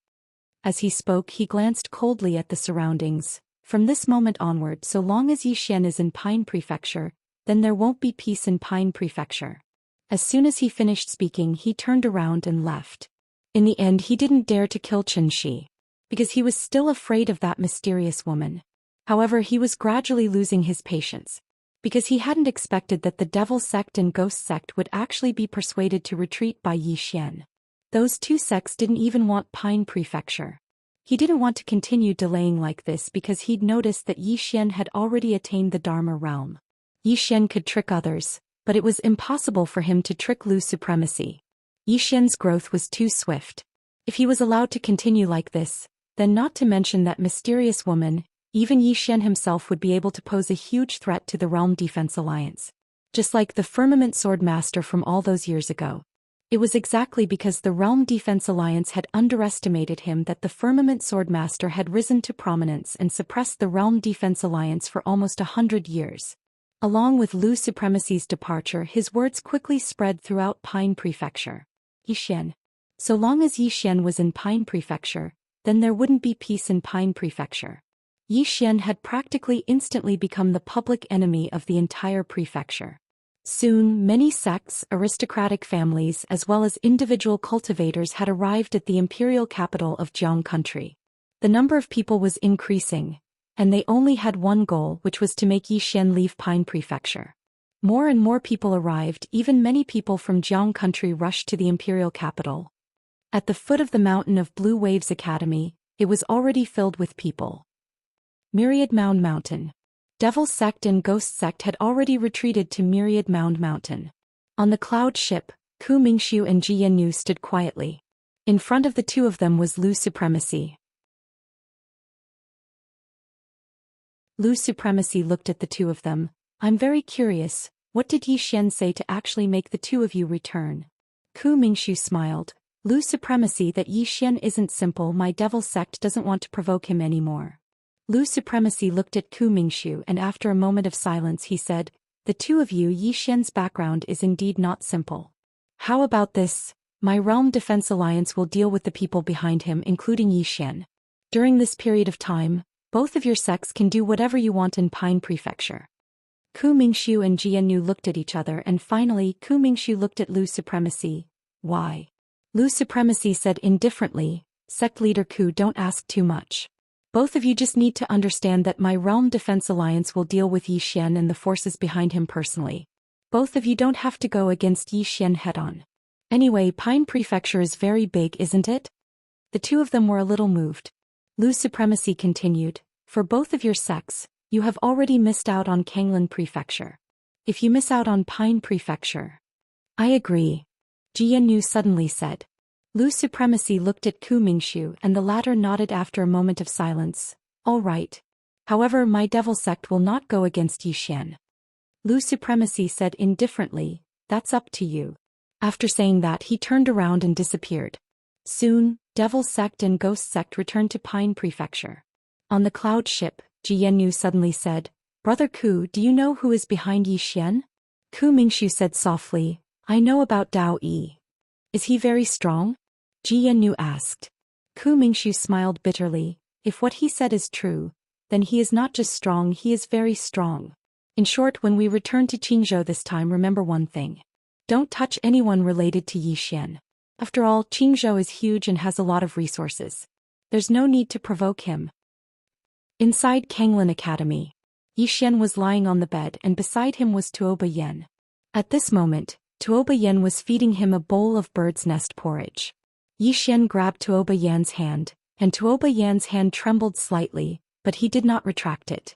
As he spoke, he glanced coldly at the surroundings. From this moment onward, so long as Xian is in Pine Prefecture, then there won't be peace in Pine Prefecture. As soon as he finished speaking, he turned around and left. In the end, he didn't dare to kill Xianxia, because he was still afraid of that mysterious woman. However, he was gradually losing his patience, because he hadn't expected that the Devil Sect and Ghost Sect would actually be persuaded to retreat by Xian. Those two sects didn't even want Pine Prefecture. He didn't want to continue delaying like this because he'd noticed that Xian had already attained the Dharma realm. Xian could trick others, but it was impossible for him to trick Lu's supremacy. Xian's growth was too swift. If he was allowed to continue like this, then not to mention that mysterious woman, even Xian himself would be able to pose a huge threat to the Realm Defense Alliance. Just like the Firmament Sword Master from all those years ago. It was exactly because the Realm Defense Alliance had underestimated him that the Firmament Sword Master had risen to prominence and suppressed the Realm Defense Alliance for almost 100 years. Along with Lu's supremacy's departure, his words quickly spread throughout Pine Prefecture. Xian. So long as Xian was in Pine Prefecture, then there wouldn't be peace in Pine Prefecture. Xian had practically instantly become the public enemy of the entire prefecture. Soon, many sects, aristocratic families, as well as individual cultivators had arrived at the imperial capital of Jiang country. The number of people was increasing, and they only had one goal, which was to make Xian leave Pine Prefecture. More and more people arrived, even many people from Jiang country rushed to the imperial capital. At the foot of the mountain of Blue Waves Academy, it was already filled with people. Myriad Mound Mountain. Devil Sect and Ghost Sect had already retreated to Myriad Mound Mountain. On the cloud ship, Ku Mingxiu and Ji Yanyu stood quietly. In front of the two of them was Lu's supremacy. Lu's supremacy looked at the two of them. I'm very curious, what did Xian say to actually make the two of you return? Ku Mingxiu smiled. Lu's supremacy that Xian isn't simple, my Devil Sect doesn't want to provoke him anymore. Lu's supremacy looked at Ku Mingxiu and after a moment of silence he said, the two of you, Xian's background is indeed not simple. How about this? My Realm Defense Alliance will deal with the people behind him, including Xian. During this period of time, both of your sects can do whatever you want in Pine Prefecture. Ku Mingxiu and Ji Yanyu looked at each other and finally Ku Mingxiu looked at Lu's supremacy. Why? Lu's supremacy said indifferently, Sect Leader Ku, don't ask too much. Both of you just need to understand that my Realm Defense Alliance will deal with Xian and the forces behind him personally. Both of you don't have to go against Xian head-on. Anyway, Pine Prefecture is very big, isn't it? The two of them were a little moved. Lu's supremacy continued, for both of your sects, you have already missed out on Kanglan Prefecture. If you miss out on Pine Prefecture. I agree. Jianyu suddenly said. Lu's supremacy looked at Ku Mingshu and the latter nodded after a moment of silence. All right. However, my devil sect will not go against Zhou Xian. Lu's supremacy said indifferently, that's up to you. After saying that, he turned around and disappeared. Soon, devil sect and ghost sect returned to Pine Prefecture. On the cloud ship, Jianyu suddenly said, Brother Ku, do you know who is behind Zhou Xian? Ku Mingshu said softly, I know about Dao Yi. Is he very strong? Jianyu asked. Ku Mingshu smiled bitterly, if what he said is true, then he is not just strong, he is very strong. In short, when we return to Qingzhou this time, remember one thing. Don't touch anyone related to Zhou Xian. After all, Qingzhou is huge and has a lot of resources. There's no need to provoke him. Inside Kanglin Academy, Zhou Xian was lying on the bed and beside him was Tuoba Yen. At this moment, Tuoba Yen was feeding him a bowl of bird's nest porridge. Zhou Xian grabbed Tuoba Yan's hand, and Tuoba Yan's hand trembled slightly, but he did not retract it.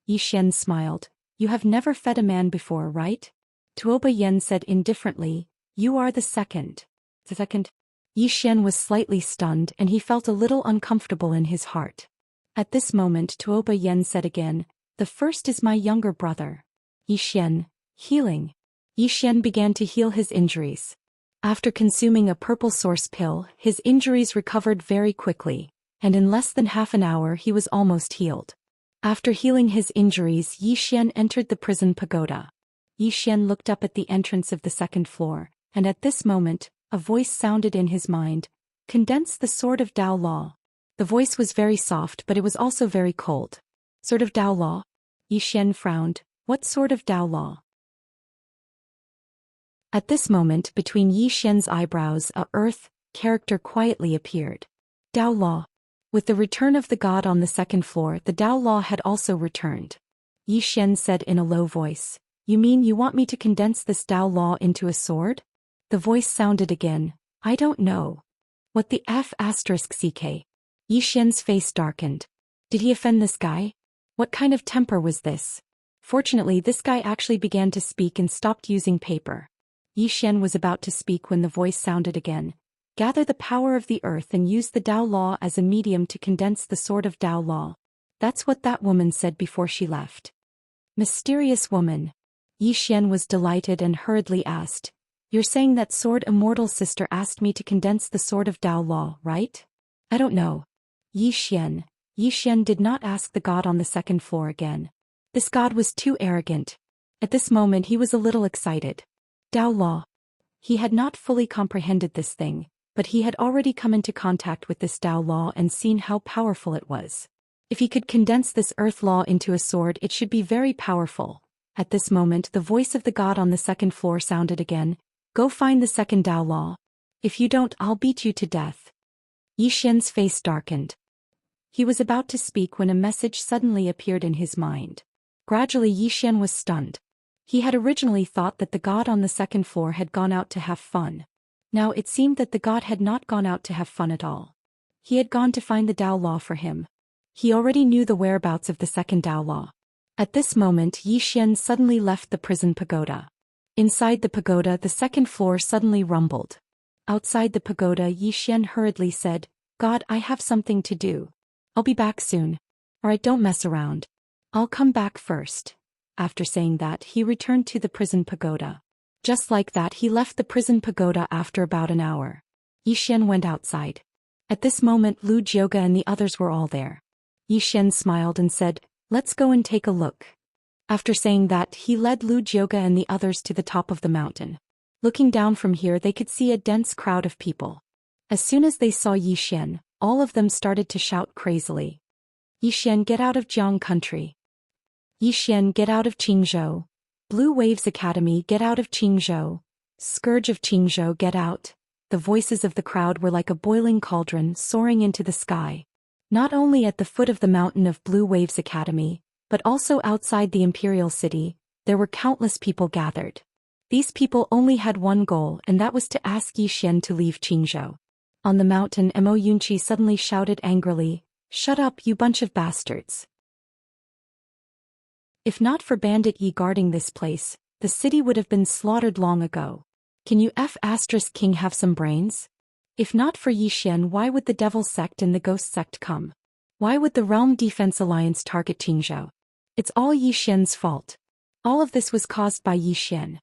Zhou Xian smiled. You have never fed a man before, right? Tuoba Yen said indifferently, you are the second. The second? Zhou Xian was slightly stunned and he felt a little uncomfortable in his heart. At this moment Tuoba Yen said again, the first is my younger brother. Zhou Xian, healing. Zhou Xian began to heal his injuries. After consuming a purple source pill, his injuries recovered very quickly, and in less than half an hour he was almost healed. After healing his injuries, Zhou Xian entered the prison pagoda. Zhou Xian looked up at the entrance of the second floor, and at this moment, a voice sounded in his mind, condense the sword of Dao Law. The voice was very soft but it was also very cold. Sword of Dao Law? Zhou Xian frowned, what sort of Dao Law? At this moment between Zhou Xian's eyebrows a earth character quietly appeared. Dao Law. With the return of the god on the second floor, the Dao Law had also returned. Zhou Xian said in a low voice, you mean you want me to condense this Dao Law into a sword? The voice sounded again, I don't know. What the F***ck? Zhou Xian's face darkened. Did he offend this guy? What kind of temper was this? Fortunately, this guy actually began to speak and stopped using paper. Zhou Xian was about to speak when the voice sounded again. Gather the power of the earth and use the Dao Law as a medium to condense the sword of Dao Law. That's what that woman said before she left. Mysterious woman. Zhou Xian was delighted and hurriedly asked, you're saying that sword immortal sister asked me to condense the sword of Dao Law, right? I don't know. Zhou Xian did not ask the god on the second floor again. This god was too arrogant. At this moment he was a little excited. Dao Law. He had not fully comprehended this thing, but he had already come into contact with this Dao Law and seen how powerful it was. If he could condense this earth law into a sword, it should be very powerful. At this moment the voice of the god on the second floor sounded again, go find the second Dao Law. If you don't, I'll beat you to death. Zhou Xian's face darkened. He was about to speak when a message suddenly appeared in his mind. Gradually Zhou Xian was stunned. He had originally thought that the god on the second floor had gone out to have fun. Now it seemed that the god had not gone out to have fun at all. He had gone to find the Dao Law for him. He already knew the whereabouts of the second Dao Law. At this moment Zhou Xian suddenly left the prison pagoda. Inside the pagoda the second floor suddenly rumbled. Outside the pagoda Zhou Xian hurriedly said, God, I have something to do. I'll be back soon. Alright, don't mess around. I'll come back first. After saying that, he returned to the prison pagoda. Just like that, he left the prison pagoda after about an hour. Zhou Xian went outside. At this moment, Lu Jioga and the others were all there. Zhou Xian smiled and said, let's go and take a look. After saying that, he led Lu Jioga and the others to the top of the mountain. Looking down from here, they could see a dense crowd of people. As soon as they saw Zhou Xian, all of them started to shout crazily. Zhou Xian, get out of Jiang country. Zhou Xian, get out of Qingzhou. Blue Waves Academy, get out of Qingzhou. Scourge of Qingzhou, get out. The voices of the crowd were like a boiling cauldron soaring into the sky. Not only at the foot of the mountain of Blue Waves Academy, but also outside the imperial city, there were countless people gathered. These people only had one goal, and that was to ask Zhou Xian to leave Qingzhou. On the mountain, Mo Yunqi suddenly shouted angrily, shut up, you bunch of bastards. If not for Bandit Yi guarding this place, the city would have been slaughtered long ago. Can you King have some brains? If not for Xian, why would the Devil Sect and the Ghost Sect come? Why would the Realm Defense Alliance target Qingzhou? It's all Xian's fault. All of this was caused by Xian.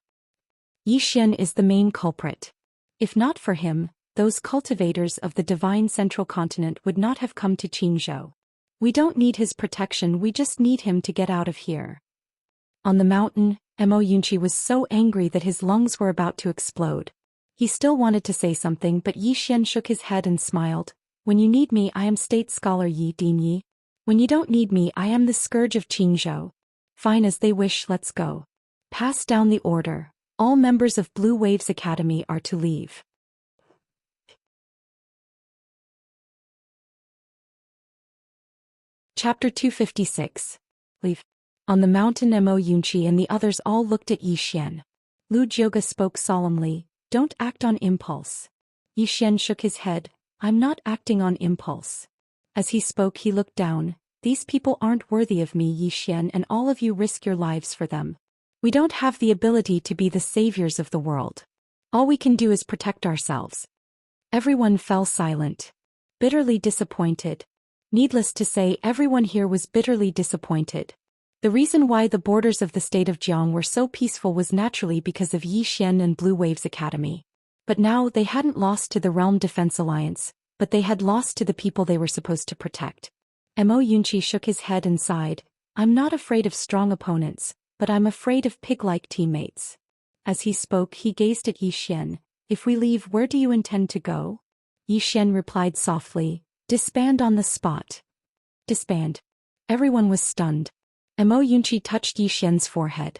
Xian is the main culprit. If not for him, those cultivators of the divine central continent would not have come to Qingzhou. We don't need his protection, we just need him to get out of here. On the mountain, Mo Yunqi was so angry that his lungs were about to explode. He still wanted to say something, but Xian shook his head and smiled. When you need me, I am State Scholar Yi Din Yi. When you don't need me, I am the Scourge of Qingzhou. Fine, as they wish, let's go. Pass down the order. All members of Blue Waves Academy are to leave. Chapter 256. Leave. On the mountain, Mo Yunqi and the others all looked at Xian. Lu Jioga spoke solemnly, "Don't act on impulse." Xian shook his head, "I'm not acting on impulse." As he spoke, he looked down. "These people aren't worthy of me, Xian, and all of you risk your lives for them. We don't have the ability to be the saviors of the world. All we can do is protect ourselves." Everyone fell silent. Bitterly disappointed. Needless to say, everyone here was bitterly disappointed. The reason why the borders of the state of Jiang were so peaceful was naturally because of Xian and Blue Waves Academy. But now they hadn't lost to the Realm Defense Alliance, but they had lost to the people they were supposed to protect. Mo Yunqi shook his head and sighed, "I'm not afraid of strong opponents, but I'm afraid of pig-like teammates." As he spoke, he gazed at Xian. "If we leave, where do you intend to go?" Xian replied softly, "Disband on the spot." Disband. Everyone was stunned. Mo Yunqi touched Xian's forehead.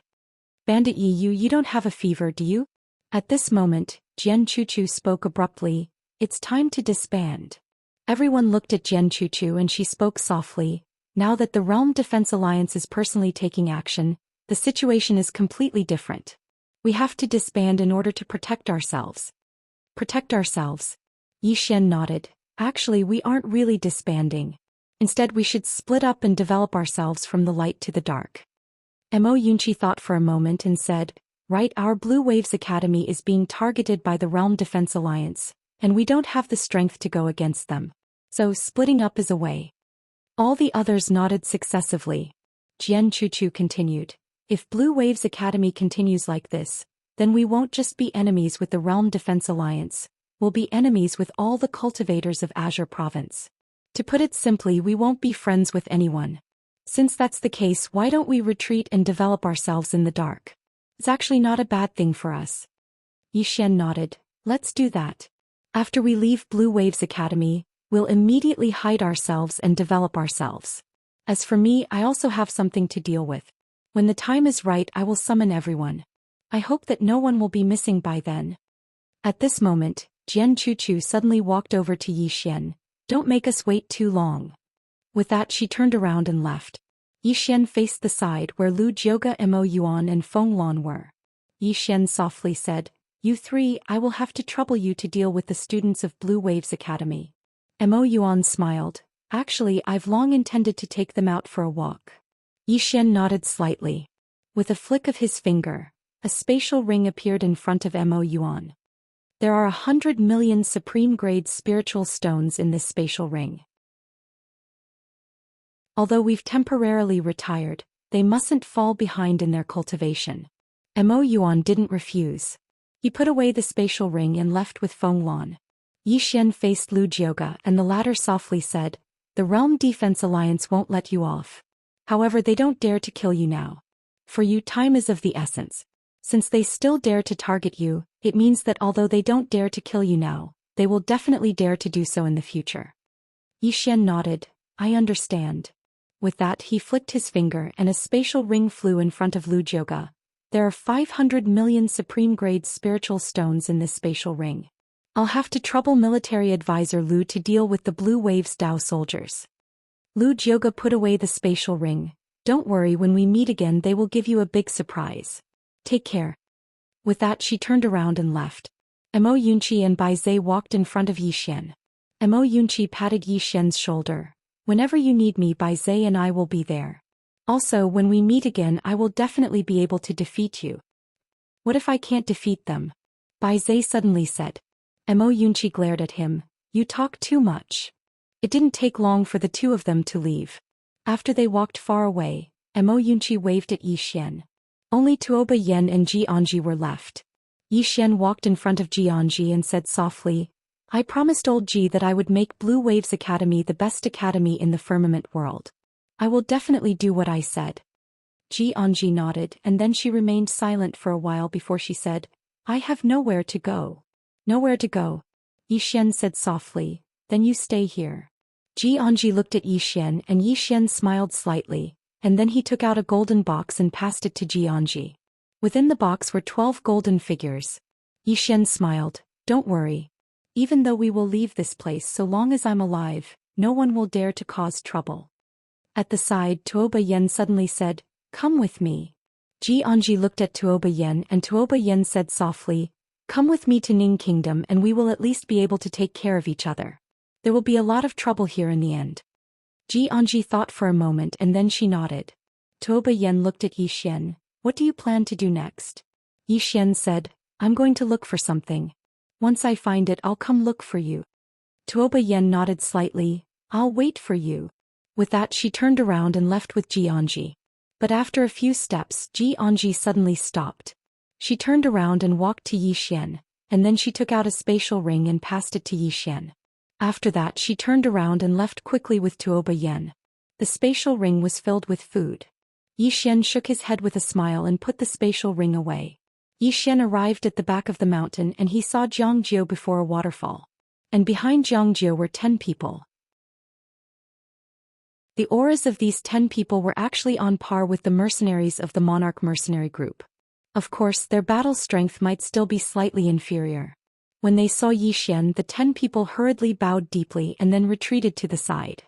"Bandit Yi, you don't have a fever, do you?" At this moment, Jian Chuchu spoke abruptly, "It's time to disband." Everyone looked at Jian Chuchu and she spoke softly, "Now that the Realm Defense Alliance is personally taking action, the situation is completely different. We have to disband in order to protect ourselves." Protect ourselves? Xian nodded. "Actually, we aren't really disbanding. Instead, we should split up and develop ourselves from the light to the dark." Mo Yunqi thought for a moment and said, "Right, our Blue Waves Academy is being targeted by the Realm Defense Alliance, and we don't have the strength to go against them. So splitting up is a way." All the others nodded successively. Jian Chuchu continued, "If Blue Waves Academy continues like this, then we won't just be enemies with the Realm Defense Alliance, we'll be enemies with all the cultivators of Azure Province. To put it simply, we won't be friends with anyone. Since that's the case, why don't we retreat and develop ourselves in the dark? It's actually not a bad thing for us." Xian nodded. "Let's do that. After we leave Blue Waves Academy, we'll immediately hide ourselves and develop ourselves. As for me, I also have something to deal with. When the time is right, I will summon everyone. I hope that no one will be missing by then." At this moment, Jian Chuchu suddenly walked over to Xian. "Don't make us wait too long." With that, she turned around and left. Xian faced the side where Lu Jioga, Mo Yuan and Feng Lan were. Xian softly said, "You three, I will have to trouble you to deal with the students of Blue Waves Academy." Mo Yuan smiled. "Actually, I've long intended to take them out for a walk." Xian nodded slightly. With a flick of his finger, a spatial ring appeared in front of Mo Yuan. There are 100 million supreme-grade spiritual stones in this spatial ring. Although we've temporarily retired, they mustn't fall behind in their cultivation. Mo Yuan didn't refuse. He put away the spatial ring and left with Feng Lan. Xian faced Lu Jioga and the latter softly said, "The Realm Defense Alliance won't let you off. However, they don't dare to kill you now. For you, time is of the essence. Since they still dare to target you, it means that although they don't dare to kill you now, they will definitely dare to do so in the future." Xian nodded. "I understand." With that, he flicked his finger and a spatial ring flew in front of Lu Jioga. "There are 500 million supreme-grade spiritual stones in this spatial ring. I'll have to trouble military advisor Lu to deal with the Blue Waves Dao soldiers." Lu Jioga put away the spatial ring. "Don't worry, when we meet again they will give you a big surprise. Take care." With that, she turned around and left. Mo Yunqi and Bai Zai walked in front of Xian. Mo Yunqi patted Xian's shoulder. "Whenever you need me, Bai Zai and I will be there. Also, when we meet again, I will definitely be able to defeat you." "What if I can't defeat them?" Bai Zai suddenly said. Mo Yunqi glared at him. You talk too much. It didn't take long for the two of them to leave. After they walked far away, Mo Yunqi waved at Yi Xian. Only Tuoba Yen and Jianji were left. Yi Xian walked in front of Jianji and said softly, I promised old Ji that I would make Blue Waves Academy the best academy in the firmament world. I will definitely do what I said. Jianji nodded and then she remained silent for a while before she said, I have nowhere to go. Nowhere to go. Yi Xian said softly, then you stay here. Jianji looked at Yi Xian and Yi Xian smiled slightly, and then he took out a golden box and passed it to Jianji. Within the box were 12 golden figures. Yi Xian smiled, don't worry. Even though we will leave this place so long as I'm alive, no one will dare to cause trouble. At the side, Tuoba Yen suddenly said, come with me. Jianji looked at Tuoba Yen and Tuoba Yen said softly, come with me to Ning Kingdom and we will at least be able to take care of each other. There will be a lot of trouble here in the end. Jianji thought for a moment and then she nodded. Tuoba Yen looked at Yi Xian, what do you plan to do next? Yi Xian said, I'm going to look for something. Once I find it I'll come look for you. Tuoba Yen nodded slightly, I'll wait for you. With that she turned around and left with Jianji. But after a few steps Jianji suddenly stopped. She turned around and walked to Yi Xian, and then she took out a spatial ring and passed it to Yi Xian. After that she turned around and left quickly with Tuoba Yen. The spatial ring was filled with food. Yi Xian shook his head with a smile and put the spatial ring away. Yi Xian arrived at the back of the mountain and he saw Jiangjiu before a waterfall. And behind Jiangjiu were 10 people. The auras of these 10 people were actually on par with the mercenaries of the Monarch mercenary group. Of course, their battle strength might still be slightly inferior. When they saw Yi Xian, the 10 people hurriedly bowed deeply and then retreated to the side.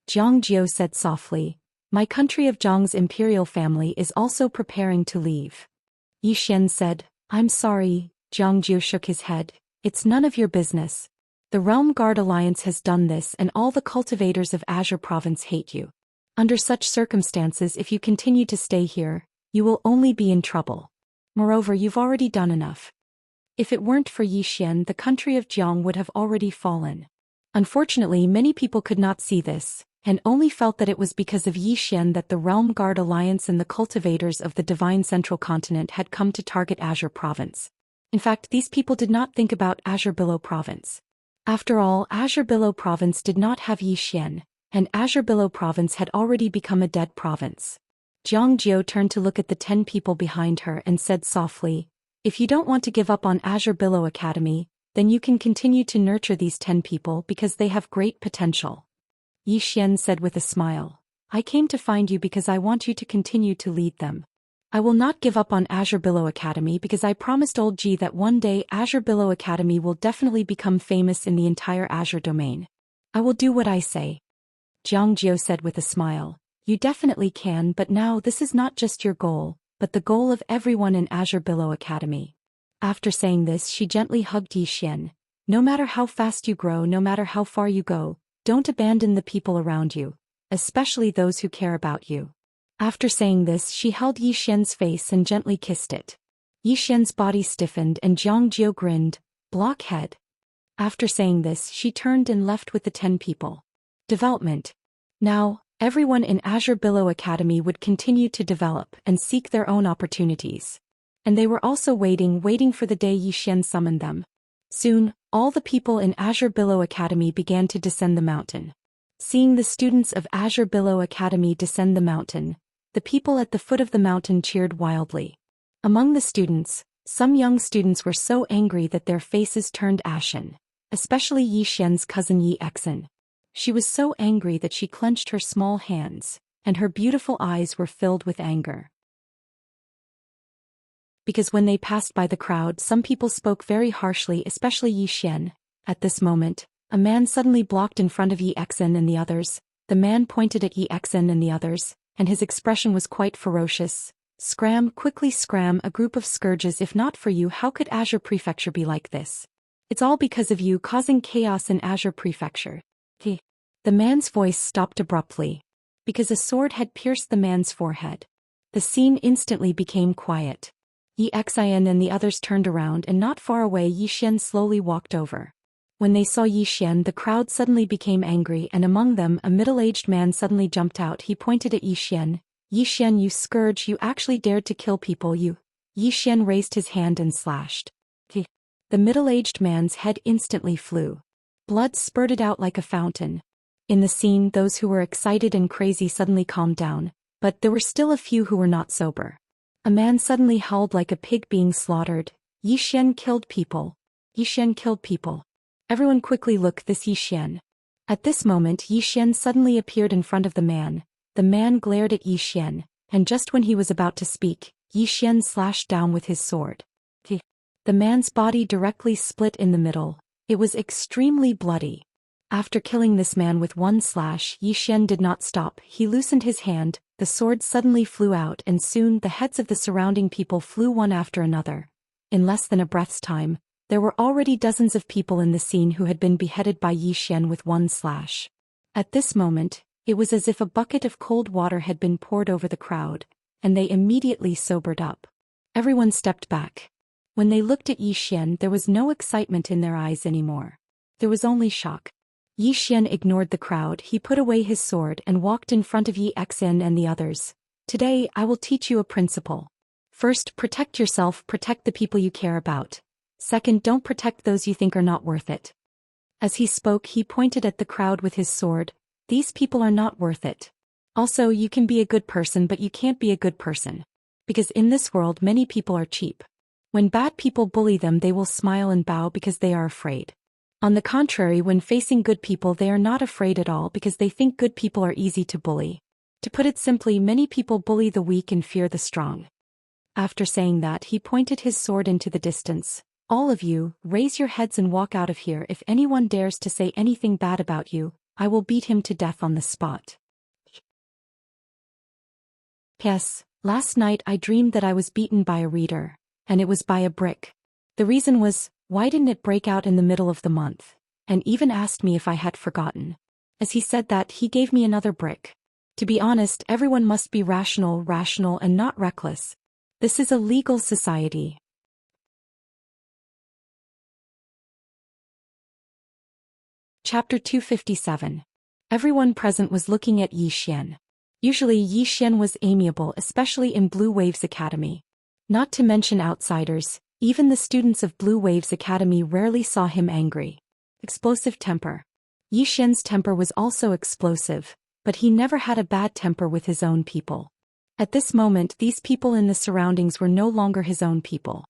Jiangjiu said softly, my country of Zhang's imperial family is also preparing to leave. Yi Xian said, I'm sorry. Jiangjiu shook his head, it's none of your business. The Realm Guard Alliance has done this and all the cultivators of Azure Province hate you. Under such circumstances, if you continue to stay here, you will only be in trouble. Moreover, you've already done enough. If it weren't for Yi Xian, the country of Jiang would have already fallen. Unfortunately, many people could not see this, and only felt that it was because of Yi Xian that the Realm Guard Alliance and the cultivators of the Divine Central Continent had come to target Azure Province. In fact, these people did not think about Azure Billow Province. After all, Azure Billow Province did not have Yi Xian, and Azure Billow Province had already become a dead province. Jiangjiu turned to look at the 10 people behind her and said softly, if you don't want to give up on Azure Billow Academy, then you can continue to nurture these 10 people because they have great potential. Yi Xian said with a smile, I came to find you because I want you to continue to lead them. I will not give up on Azure Billow Academy because I promised old Ji that one day Azure Billow Academy will definitely become famous in the entire Azure domain. I will do what I say. Jiangjiu said with a smile, you definitely can, but now this is not just your goal, but the goal of everyone in Azure Billow Academy. After saying this, she gently hugged Yi Xian. No matter how fast you grow, no matter how far you go, don't abandon the people around you, especially those who care about you. After saying this, she held Yi Xian's face and gently kissed it. Yi Xian's body stiffened and Jiangjiu grinned, blockhead. After saying this, she turned and left with the 10 people. Development. Now, everyone in Azure Billow Academy would continue to develop and seek their own opportunities. And they were also waiting for the day Yi Xian summoned them. Soon, all the people in Azure Billow Academy began to descend the mountain. Seeing the students of Azure Billow Academy descend the mountain, the people at the foot of the mountain cheered wildly. Among the students, some young students were so angry that their faces turned ashen, especially Yi Xian's cousin Yi Exen. She was so angry that she clenched her small hands, and her beautiful eyes were filled with anger. Because when they passed by the crowd, some people spoke very harshly, especially Yi Xian. At this moment, a man suddenly blocked in front of Yi Exen and the others. The man pointed at Yi Exen and the others, and his expression was quite ferocious. Scram, quickly scram, a group of scourges. If not for you, how could Azure Prefecture be like this? It's all because of you causing chaos in Azure Prefecture. The man's voice stopped abruptly, because a sword had pierced the man's forehead. The scene instantly became quiet. Xian and the others turned around, and not far away Yi Xian slowly walked over. When they saw Yi Xian, the crowd suddenly became angry, and among them a middle-aged man suddenly jumped out. He pointed at Yi Xian. Yi Xian, you scourge, you actually dared to kill people, you. Yi Xian raised his hand and slashed. The middle-aged man's head instantly flew. Blood spurted out like a fountain. In the scene, those who were excited and crazy suddenly calmed down, but there were still a few who were not sober. A man suddenly howled like a pig being slaughtered. Yi Xian killed people. Yi Xian killed people. Everyone quickly look, this Yi Xian. At this moment Yi Xian suddenly appeared in front of the man. The man glared at Yi Xian, and just when he was about to speak, Yi Xian slashed down with his sword. The man's body directly split in the middle. It was extremely bloody. After killing this man with one slash, Yi Xian did not stop. He loosened his hand, the sword suddenly flew out, and soon the heads of the surrounding people flew one after another. In less than a breath's time, there were already dozens of people in the scene who had been beheaded by Yi Xian with one slash. At this moment, it was as if a bucket of cold water had been poured over the crowd, and they immediately sobered up. Everyone stepped back. When they looked at Yi Xian, there was no excitement in their eyes anymore. There was only shock. Yi Xian ignored the crowd. He put away his sword and walked in front of Yi Xian and the others. Today, I will teach you a principle. First, protect yourself, protect the people you care about. Second, don't protect those you think are not worth it. As he spoke, he pointed at the crowd with his sword. These people are not worth it. Also, you can be a good person, but you can't be a good person. Because in this world, many people are cheap. When bad people bully them, they will smile and bow because they are afraid. On the contrary, when facing good people, they are not afraid at all because they think good people are easy to bully. To put it simply, many people bully the weak and fear the strong. After saying that, he pointed his sword into the distance. All of you, raise your heads and walk out of here. If anyone dares to say anything bad about you, I will beat him to death on the spot. Yes, last night I dreamed that I was beaten by a reader. And it was by a brick. The reason was, why didn't it break out in the middle of the month? And even asked me if I had forgotten. As he said that, he gave me another brick. To be honest, everyone must be rational and not reckless. This is a legal society. Chapter 257. Everyone present was looking at Yi Xian. Usually Yi Xian was amiable, especially in Blue Waves Academy. Not to mention outsiders, even the students of Blue Waves Academy rarely saw him angry. Explosive temper. Yi Xian's temper was also explosive, but he never had a bad temper with his own people. At this moment, these people in the surroundings were no longer his own people.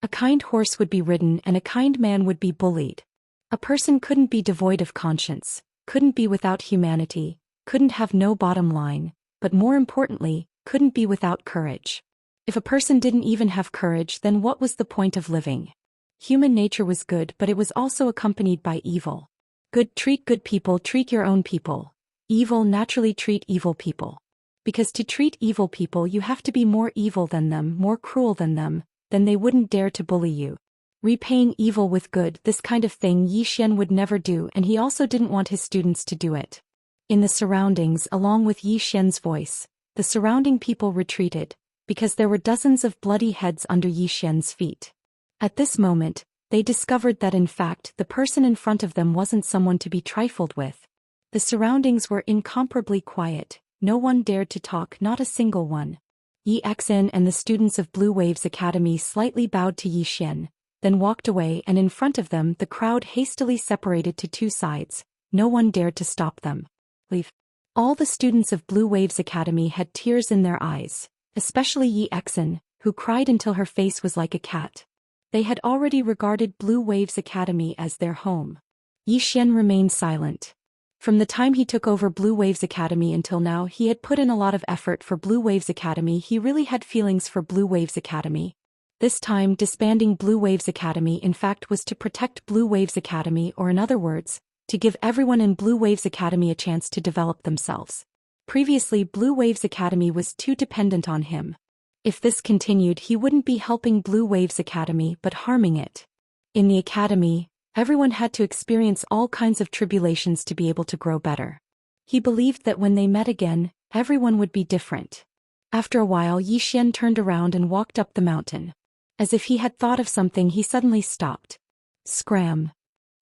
A kind horse would be ridden and a kind man would be bullied. A person couldn't be devoid of conscience, couldn't be without humanity, couldn't have no bottom line, but more importantly, couldn't be without courage. If a person didn't even have courage, then what was the point of living? Human nature was good, but it was also accompanied by evil. Good, treat good people, treat your own people. Evil, naturally treat evil people. Because to treat evil people, you have to be more evil than them, more cruel than them, then they wouldn't dare to bully you. Repaying evil with good, this kind of thing Yi Xian would never do, and he also didn't want his students to do it. In the surroundings, along with Yi Xian's voice, the surrounding people retreated, because there were dozens of bloody heads under Yi Xian's feet. At this moment, they discovered that in fact the person in front of them wasn't someone to be trifled with. The surroundings were incomparably quiet, no one dared to talk, not a single one. Yi Xian and the students of Blue Waves Academy slightly bowed to Yi Xian, then walked away, and in front of them the crowd hastily separated to two sides. No one dared to stop them. Leave. All the students of Blue Waves Academy had tears in their eyes. Especially Yi Xian, who cried until her face was like a cat. They had already regarded Blue Waves Academy as their home. Yi Xian remained silent. From the time he took over Blue Waves Academy until now, he had put in a lot of effort for Blue Waves Academy. He really had feelings for Blue Waves Academy. This time, disbanding Blue Waves Academy in fact was to protect Blue Waves Academy, or in other words, to give everyone in Blue Waves Academy a chance to develop themselves. Previously, Blue Waves Academy was too dependent on him. If this continued, he wouldn't be helping Blue Waves Academy but harming it. In the academy, everyone had to experience all kinds of tribulations to be able to grow better. He believed that when they met again, everyone would be different. After a while, Yi Xian turned around and walked up the mountain. As if he had thought of something, he suddenly stopped. Scram!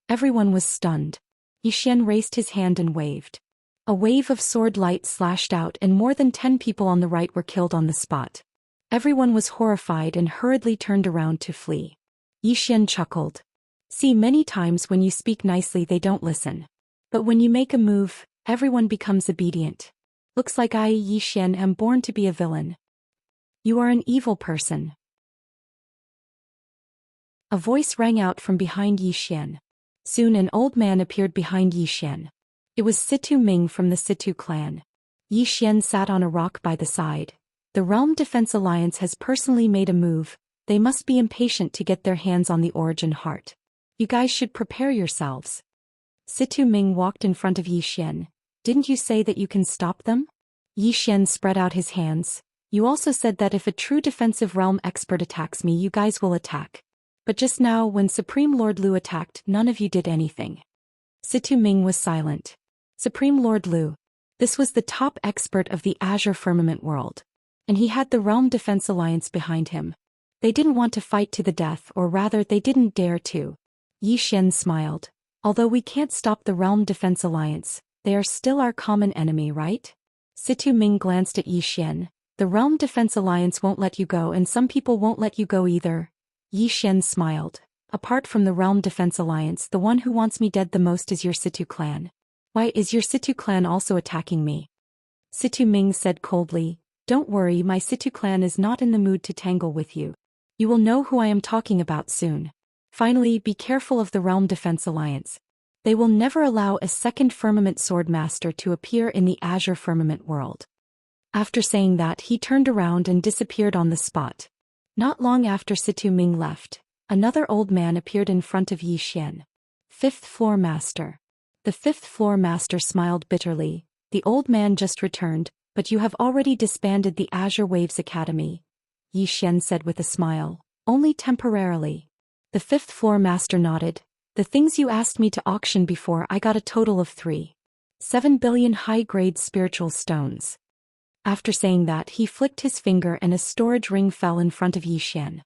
Everyone was stunned. Xian raised his hand and waved. A wave of sword light slashed out and more than 10 people on the right were killed on the spot. Everyone was horrified and hurriedly turned around to flee. Xian chuckled. See, many times when you speak nicely they don't listen. But when you make a move, everyone becomes obedient. Looks like I, Xian, am born to be a villain. You are an evil person. A voice rang out from behind Xian. Soon an old man appeared behind Xian. It was Situ Ming from the Situ clan. Xian sat on a rock by the side. The Realm Defense Alliance has personally made a move. They must be impatient to get their hands on the Origin Heart. You guys should prepare yourselves. Situ Ming walked in front of Xian. Didn't you say that you can stop them? Xian spread out his hands. You also said that if a true defensive realm expert attacks me, you guys will attack. But just now, when Supreme Lord Lu attacked, none of you did anything. Situ Ming was silent. Supreme Lord Lu. This was the top expert of the Azure Firmament world. And he had the Realm Defense Alliance behind him. They didn't want to fight to the death, or rather they didn't dare to. Xian smiled. Although we can't stop the Realm Defense Alliance, they are still our common enemy, right? Situ Ming glanced at Xian. The Realm Defense Alliance won't let you go and some people won't let you go either. Xian smiled. Apart from the Realm Defense Alliance, the one who wants me dead the most is your Situ clan. Why is your Situ clan also attacking me? Situ Ming said coldly. Don't worry, my Situ clan is not in the mood to tangle with you. You will know who I am talking about soon. Finally, be careful of the Realm Defense Alliance. They will never allow a second Firmament Sword Master to appear in the Azure Firmament world. After saying that, he turned around and disappeared on the spot. Not long after Situ Ming left, another old man appeared in front of Xian. 5th Floor Master. The 5th Floor Master smiled bitterly. The old man just returned, but you have already disbanded the Azure Waves Academy. Xian said with a smile. Only temporarily. The 5th Floor Master nodded. The things you asked me to auction before, I got a total of 3.7 billion high-grade spiritual stones. After saying that, he flicked his finger and a storage ring fell in front of Xian.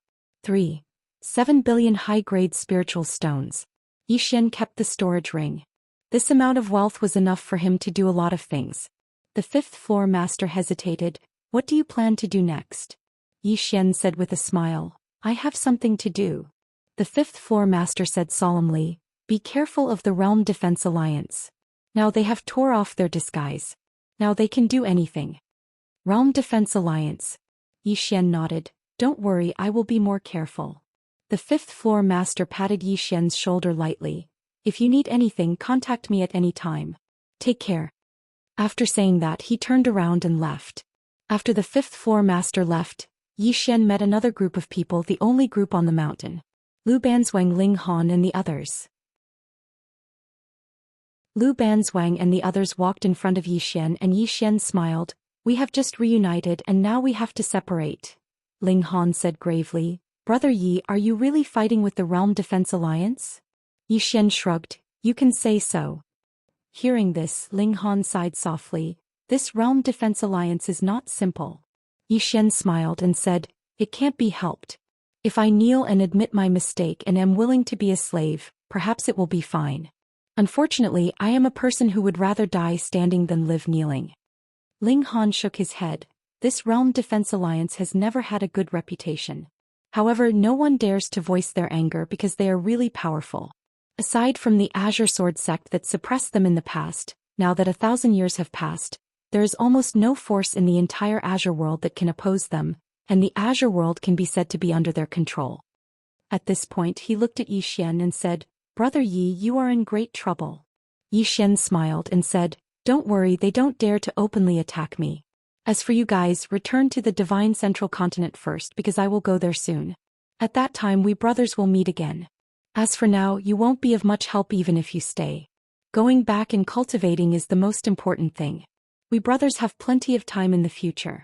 3.7 billion high-grade spiritual stones. Xian kept the storage ring. This amount of wealth was enough for him to do a lot of things. The 5th Floor Master hesitated. What do you plan to do next? Xian said with a smile. I have something to do. The 5th Floor Master said solemnly. Be careful of the Realm Defense Alliance. Now they have tore off their disguise. Now they can do anything. Realm Defense Alliance. Xian nodded. Don't worry, I will be more careful. The 5th Floor Master patted Xian's shoulder lightly. If you need anything, contact me at any time. Take care. After saying that, he turned around and left. After the 5th Floor Master left, Xian met another group of people, the only group on the mountain. Lu Banzwang, Ling Han and the others. Lu Banzwang and the others walked in front of Xian and Xian smiled. We have just reunited and now we have to separate. Ling Han said gravely. Brother Yi, are you really fighting with the Realm Defense Alliance? Xian shrugged. You can say so. Hearing this, Ling Han sighed softly. This Realm Defense Alliance is not simple. Xian smiled and said, it can't be helped. If I kneel and admit my mistake and am willing to be a slave, perhaps it will be fine. Unfortunately, I am a person who would rather die standing than live kneeling. Ling Han shook his head. This Realm Defense Alliance has never had a good reputation. However, no one dares to voice their anger because they are really powerful. Aside from the Azure Sword sect that suppressed them in the past, now that 1,000 years have passed, there is almost no force in the entire Azure world that can oppose them, and the Azure world can be said to be under their control. At this point, he looked at Xian and said, Brother Yi, you are in great trouble. Xian smiled and said, Don't worry, they don't dare to openly attack me. As for you guys, return to the Divine Central Continent first because I will go there soon. At that time we brothers will meet again. As for now, you won't be of much help even if you stay. Going back and cultivating is the most important thing. We brothers have plenty of time in the future.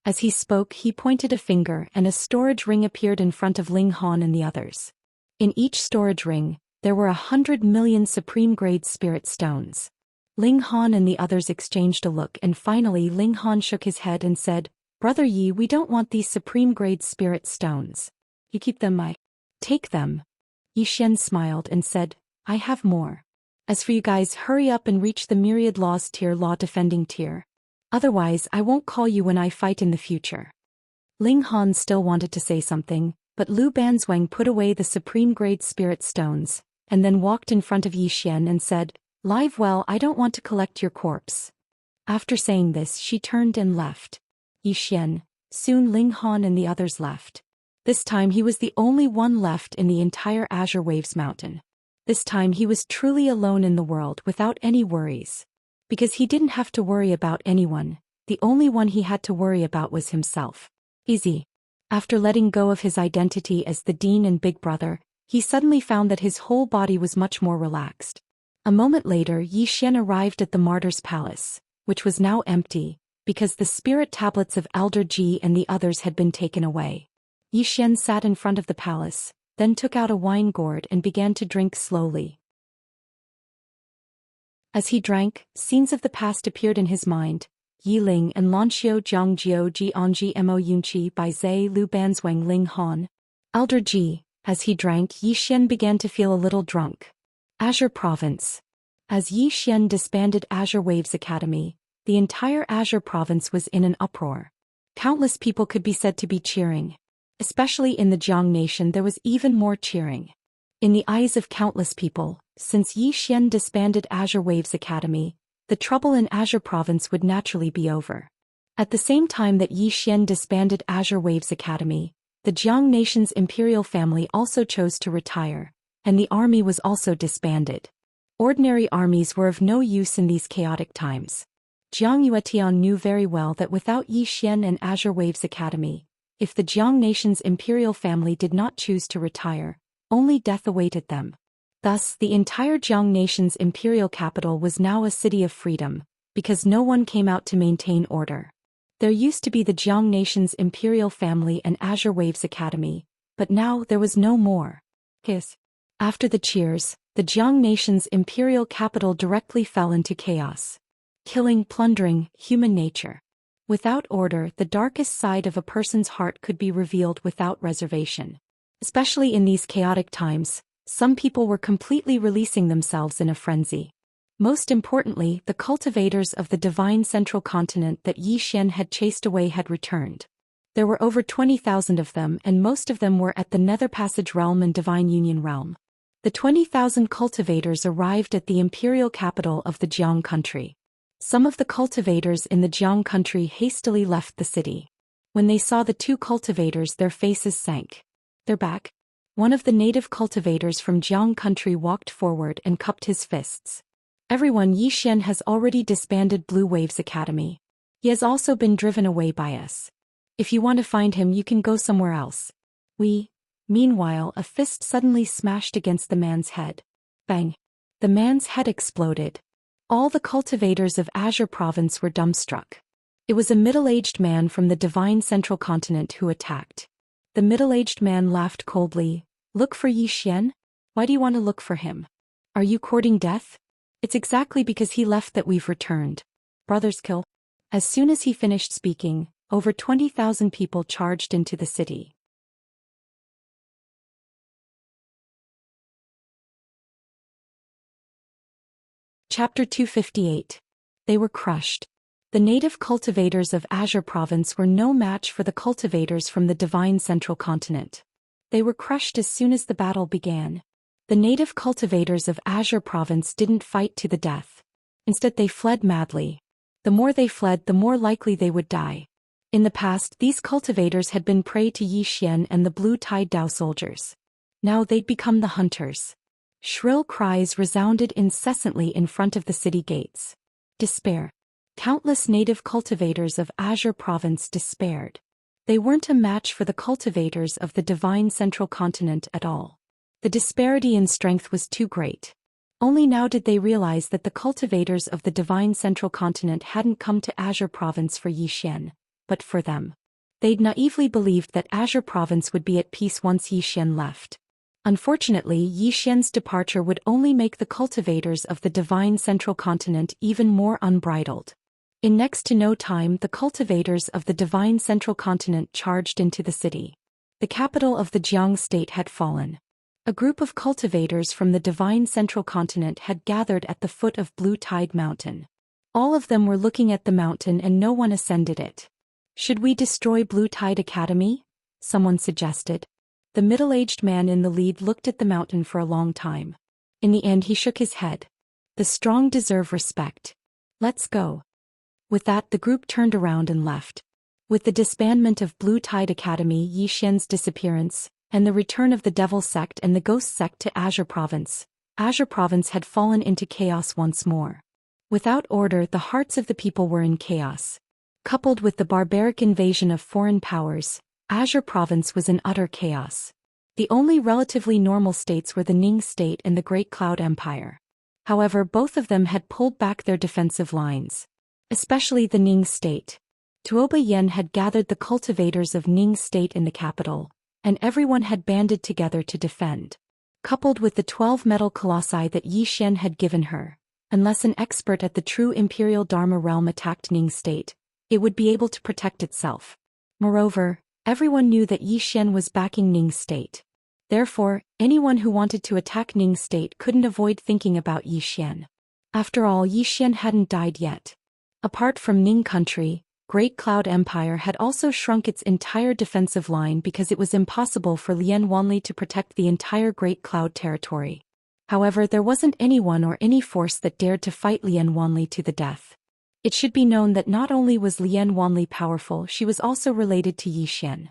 As he spoke, he pointed a finger and a storage ring appeared in front of Ling Han and the others. In each storage ring, there were 100 million supreme-grade spirit stones. Ling Han and the others exchanged a look and finally Ling Han shook his head and said, Brother Yi, we don't want these supreme-grade spirit stones. You keep them, I take them. Yi Xian smiled and said, I have more. As for you guys, hurry up and reach the myriad laws tier, law defending tier. Otherwise, I won't call you when I fight in the future. Ling Han still wanted to say something, but Lu Banzwang put away the supreme grade spirit stones, and then walked in front of Yi Xian and said, Live well, I don't want to collect your corpse. After saying this, she turned and left. Yi Xian, soon Ling Han and the others left. This time he was the only one left in the entire Azure Waves Mountain. This time he was truly alone in the world without any worries. Because he didn't have to worry about anyone, the only one he had to worry about was himself. Easy. After letting go of his identity as the Dean and Big Brother, he suddenly found that his whole body was much more relaxed. A moment later, Yi Xian arrived at the Martyr's Palace, which was now empty, because the spirit tablets of Elder Ji and the others had been taken away. Yi Xian sat in front of the palace, then took out a wine gourd and began to drink slowly. As he drank, scenes of the past appeared in his mind. Yi Ling and Lanxiu Zhangjiu Ji Anji Mo Yunqi by Zai Lu Banzwang Ling Han. Elder Ji. As he drank, Yi Xian began to feel a little drunk. Azure Province. As Yi Xian disbanded Azure Waves Academy, the entire Azure Province was in an uproar. Countless people could be said to be cheering. Especially in the Jiang Nation there was even more cheering. In the eyes of countless people, since Yi Xian disbanded Azure Waves Academy, the trouble in Azure Province would naturally be over. At the same time that Yi Xian disbanded Azure Waves Academy, the Jiang Nation's imperial family also chose to retire, and the army was also disbanded. Ordinary armies were of no use in these chaotic times. Jiang Yuetian knew very well that without Yi Xian and Azure Waves Academy, if the Jiang Nation's imperial family did not choose to retire, only death awaited them. Thus, the entire Jiang Nation's imperial capital was now a city of freedom, because no one came out to maintain order. There used to be the Jiang Nation's imperial family and Azure Waves Academy, but now there was no more. After the cheers, the Jiang Nation's imperial capital directly fell into chaos. Killing, plundering, human nature. Without order, the darkest side of a person's heart could be revealed without reservation. Especially in these chaotic times, some people were completely releasing themselves in a frenzy. Most importantly, the cultivators of the divine central continent that Yi Xian had chased away had returned. There were over 20,000 of them, and most of them were at the Nether Passage Realm and Divine Union Realm. The 20,000 cultivators arrived at the imperial capital of the Jiang country. Some of the cultivators in the Jiang country hastily left the city. When they saw the two cultivators, their faces sank. They're back. One of the native cultivators from Jiang country walked forward and cupped his fists. Everyone, Yi Xian has already disbanded Blue Waves Academy. He has also been driven away by us. If you want to find him, you can go somewhere else. Meanwhile, a fist suddenly smashed against the man's head. Bang! The man's head exploded. All the cultivators of Azure Province were dumbstruck. It was a middle-aged man from the Divine Central Continent who attacked. The middle-aged man laughed coldly. Look for Yi Xian? Why do you want to look for him? Are you courting death? It's exactly because he left that we've returned. Brothers kill. As soon as he finished speaking, over 20,000 people charged into the city. Chapter 258. They were crushed. The native cultivators of Azure Province were no match for the cultivators from the Divine Central Continent. They were crushed as soon as the battle began. The native cultivators of Azure Province didn't fight to the death. Instead, they fled madly. The more they fled, the more likely they would die. In the past, these cultivators had been prey to Yi Xian and the blue-tide Dao soldiers. Now they'd become the hunters. Shrill cries resounded incessantly in front of the city gates. Despair. Countless native cultivators of Azure Province despaired. They weren't a match for the cultivators of the Divine Central Continent at all. The disparity in strength was too great. Only now did they realize that the cultivators of the Divine Central Continent hadn't come to Azure Province for Yi Xian, but for them. They'd naively believed that Azure Province would be at peace once Yi Xian left. Unfortunately, Yi Xian's departure would only make the cultivators of the Divine Central Continent even more unbridled. In next to no time, the cultivators of the Divine Central Continent charged into the city. The capital of the Jiang state had fallen. A group of cultivators from the divine central continent had gathered at the foot of Blue Tide Mountain. All of them were looking at the mountain and no one ascended it. "Should we destroy Blue Tide Academy?" someone suggested. The middle-aged man in the lead looked at the mountain for a long time. In the end he shook his head. "The strong deserve respect. Let's go." With that the group turned around and left. With the disbandment of Blue Tide Academy, Yi Xian's disappearance, and the return of the Devil Sect and the Ghost Sect to Azure Province had fallen into chaos once more. Without order, the hearts of the people were in chaos. Coupled with the barbaric invasion of foreign powers, Azure Province was in utter chaos. The only relatively normal states were the Ning State and the Great Cloud Empire. However, both of them had pulled back their defensive lines. Especially the Ning State. Tuoba Yen had gathered the cultivators of Ning State in the capital, and everyone had banded together to defend. Coupled with the 12 metal colossi that Yi Xian had given her, unless an expert at the true Imperial Dharma realm attacked Ning State, it would be able to protect itself. Moreover, everyone knew that Yi Xian was backing Ning State. Therefore, anyone who wanted to attack Ning State couldn't avoid thinking about Yi Xian. After all, Yi Xian hadn't died yet. Apart from Ning Country, Great Cloud Empire had also shrunk its entire defensive line because it was impossible for Lian Wanli to protect the entire Great Cloud territory. However, there wasn't anyone or any force that dared to fight Lian Wanli to the death. It should be known that not only was Lian Wanli powerful, she was also related to Yi Xian.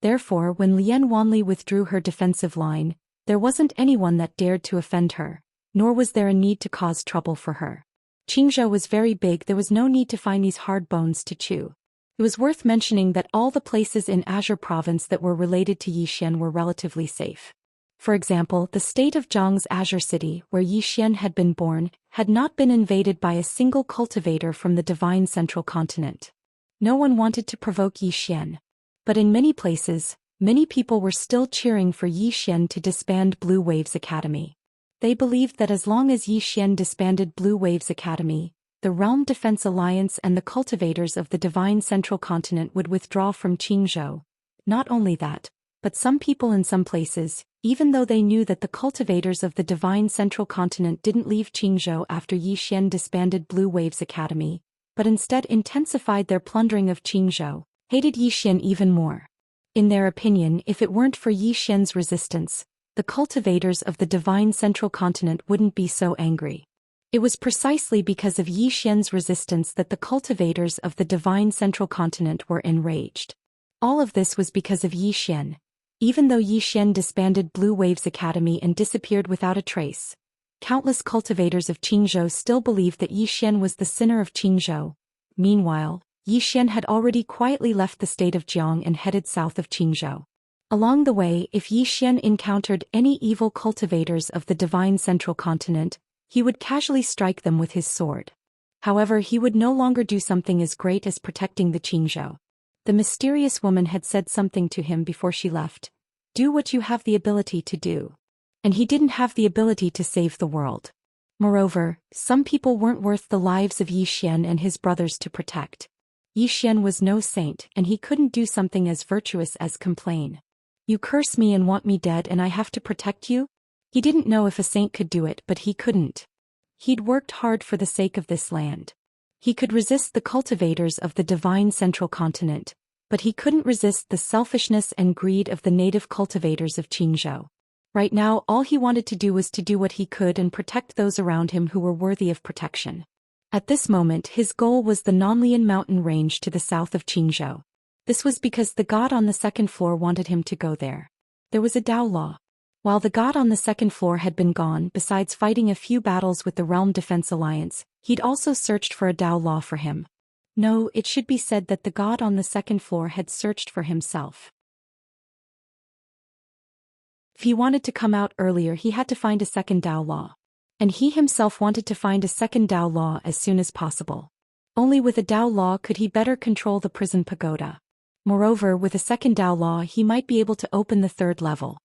Therefore, when Lian Wanli withdrew her defensive line, there wasn't anyone that dared to offend her, nor was there a need to cause trouble for her. Qingzhou was very big, there was no need to find these hard bones to chew. It was worth mentioning that all the places in Azure Province that were related to Yi Xian were relatively safe. For example, the state of Zhang's Azure City, where Yi Xian had been born, had not been invaded by a single cultivator from the divine central continent. No one wanted to provoke Yi Xian. But in many places, many people were still cheering for Yi Xian to disband Blue Waves Academy. They believed that as long as Yi Xian disbanded Blue Waves Academy, the Realm Defense Alliance and the cultivators of the divine central continent would withdraw from Qingzhou. Not only that, but some people in some places, even though they knew that the cultivators of the divine central continent didn't leave Qingzhou after Yi Xian disbanded Blue Waves Academy, but instead intensified their plundering of Qingzhou, hated Yi Xian even more. In their opinion, if it weren't for Yi Xian's resistance, the cultivators of the divine central continent wouldn't be so angry. It was precisely because of Yi Xian's resistance that the cultivators of the divine central continent were enraged. All of this was because of Yi Xian. Even though Yi Xian disbanded Blue Waves Academy and disappeared without a trace, countless cultivators of Qingzhou still believed that Yi Xian was the sinner of Qingzhou. Meanwhile, Yi Xian had already quietly left the state of Jiang and headed south of Qingzhou. Along the way, if Yi Xian encountered any evil cultivators of the divine central continent, he would casually strike them with his sword. However, he would no longer do something as great as protecting the Qingzhou. The mysterious woman had said something to him before she left. Do what you have the ability to do. And he didn't have the ability to save the world. Moreover, some people weren't worth the lives of Yi Xian and his brothers to protect. Yi Xian was no saint, and he couldn't do something as virtuous as complain. You curse me and want me dead and I have to protect you? He didn't know if a saint could do it, but he couldn't. He'd worked hard for the sake of this land. He could resist the cultivators of the divine central continent, but he couldn't resist the selfishness and greed of the native cultivators of Qingzhou. Right now, all he wanted to do was to do what he could and protect those around him who were worthy of protection. At this moment, his goal was the Nanlian mountain range to the south of Qingzhou. This was because the god on the second floor wanted him to go there. There was a Dao law. While the god on the second floor had been gone, besides fighting a few battles with the Realm Defense Alliance, he'd also searched for a Dao law for him. No, it should be said that the god on the second floor had searched for himself. If he wanted to come out earlier, he had to find a second Dao law. And he himself wanted to find a second Dao law as soon as possible. Only with a Dao law could he better control the prison pagoda. Moreover, with a second Dao law he might be able to open the third level.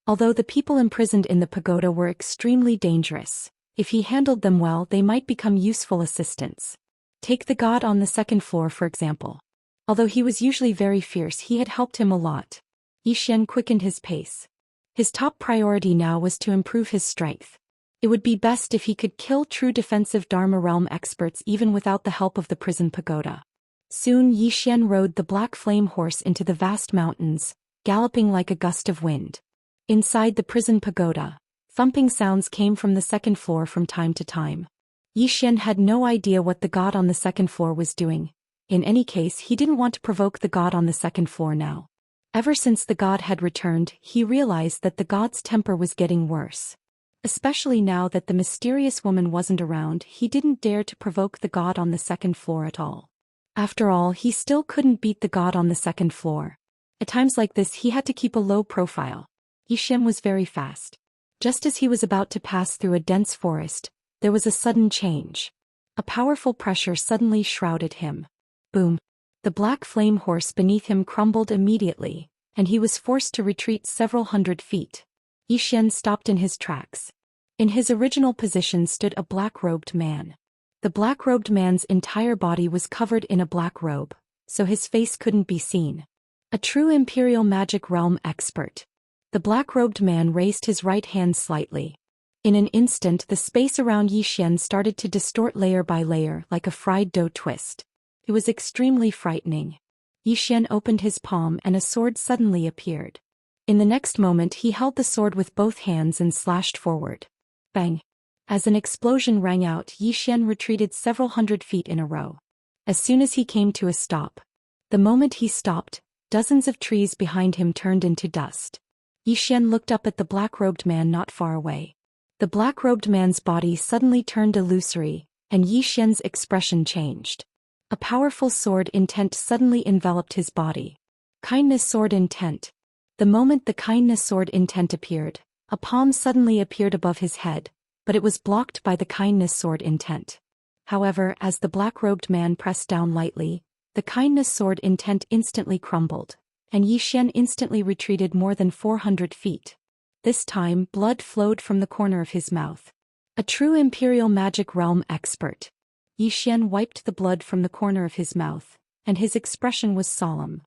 Although the people imprisoned in the pagoda were extremely dangerous, if he handled them well they might become useful assistants. Take the god on the second floor for example. Although he was usually very fierce, he had helped him a lot. Yi Xian quickened his pace. His top priority now was to improve his strength. It would be best if he could kill true defensive Dharma realm experts even without the help of the prison pagoda. Soon Yi Xian rode the black flame horse into the vast mountains, galloping like a gust of wind. Inside the prison pagoda, thumping sounds came from the second floor from time to time. Yi Xian had no idea what the god on the second floor was doing. In any case, he didn't want to provoke the god on the second floor now. Ever since the god had returned, he realized that the god's temper was getting worse. Especially now that the mysterious woman wasn't around, he didn't dare to provoke the god on the second floor at all. After all, he still couldn't beat the god on the second floor. At times like this, he had to keep a low profile. Yi Xian was very fast. Just as he was about to pass through a dense forest, there was a sudden change. A powerful pressure suddenly shrouded him. Boom! The black flame horse beneath him crumbled immediately, and he was forced to retreat several hundred feet. Yi Xian stopped in his tracks. In his original position stood a black-robed man. The black-robed man's entire body was covered in a black robe, so his face couldn't be seen. A true Imperial Magic Realm expert. The black-robed man raised his right hand slightly. In an instant, the space around Yi Xian started to distort layer by layer like a fried dough twist. It was extremely frightening. Yi Xian opened his palm and a sword suddenly appeared. In the next moment, he held the sword with both hands and slashed forward. Bang! As an explosion rang out, Yi Xian retreated several hundred feet in a row. As soon as he came to a stop, the moment he stopped, dozens of trees behind him turned into dust. Yi Xian looked up at the black-robed man not far away. The black-robed man's body suddenly turned illusory, and Yi Xian's expression changed. A powerful sword intent suddenly enveloped his body. Kindness sword intent. The moment the kindness sword intent appeared, a palm suddenly appeared above his head, but it was blocked by the kindness sword intent. However, as the black-robed man pressed down lightly, the kindness sword intent instantly crumbled, and Yi Xian instantly retreated more than 400 feet. This time, blood flowed from the corner of his mouth. A true Imperial Magic Realm expert. Yi Xian wiped the blood from the corner of his mouth, and his expression was solemn.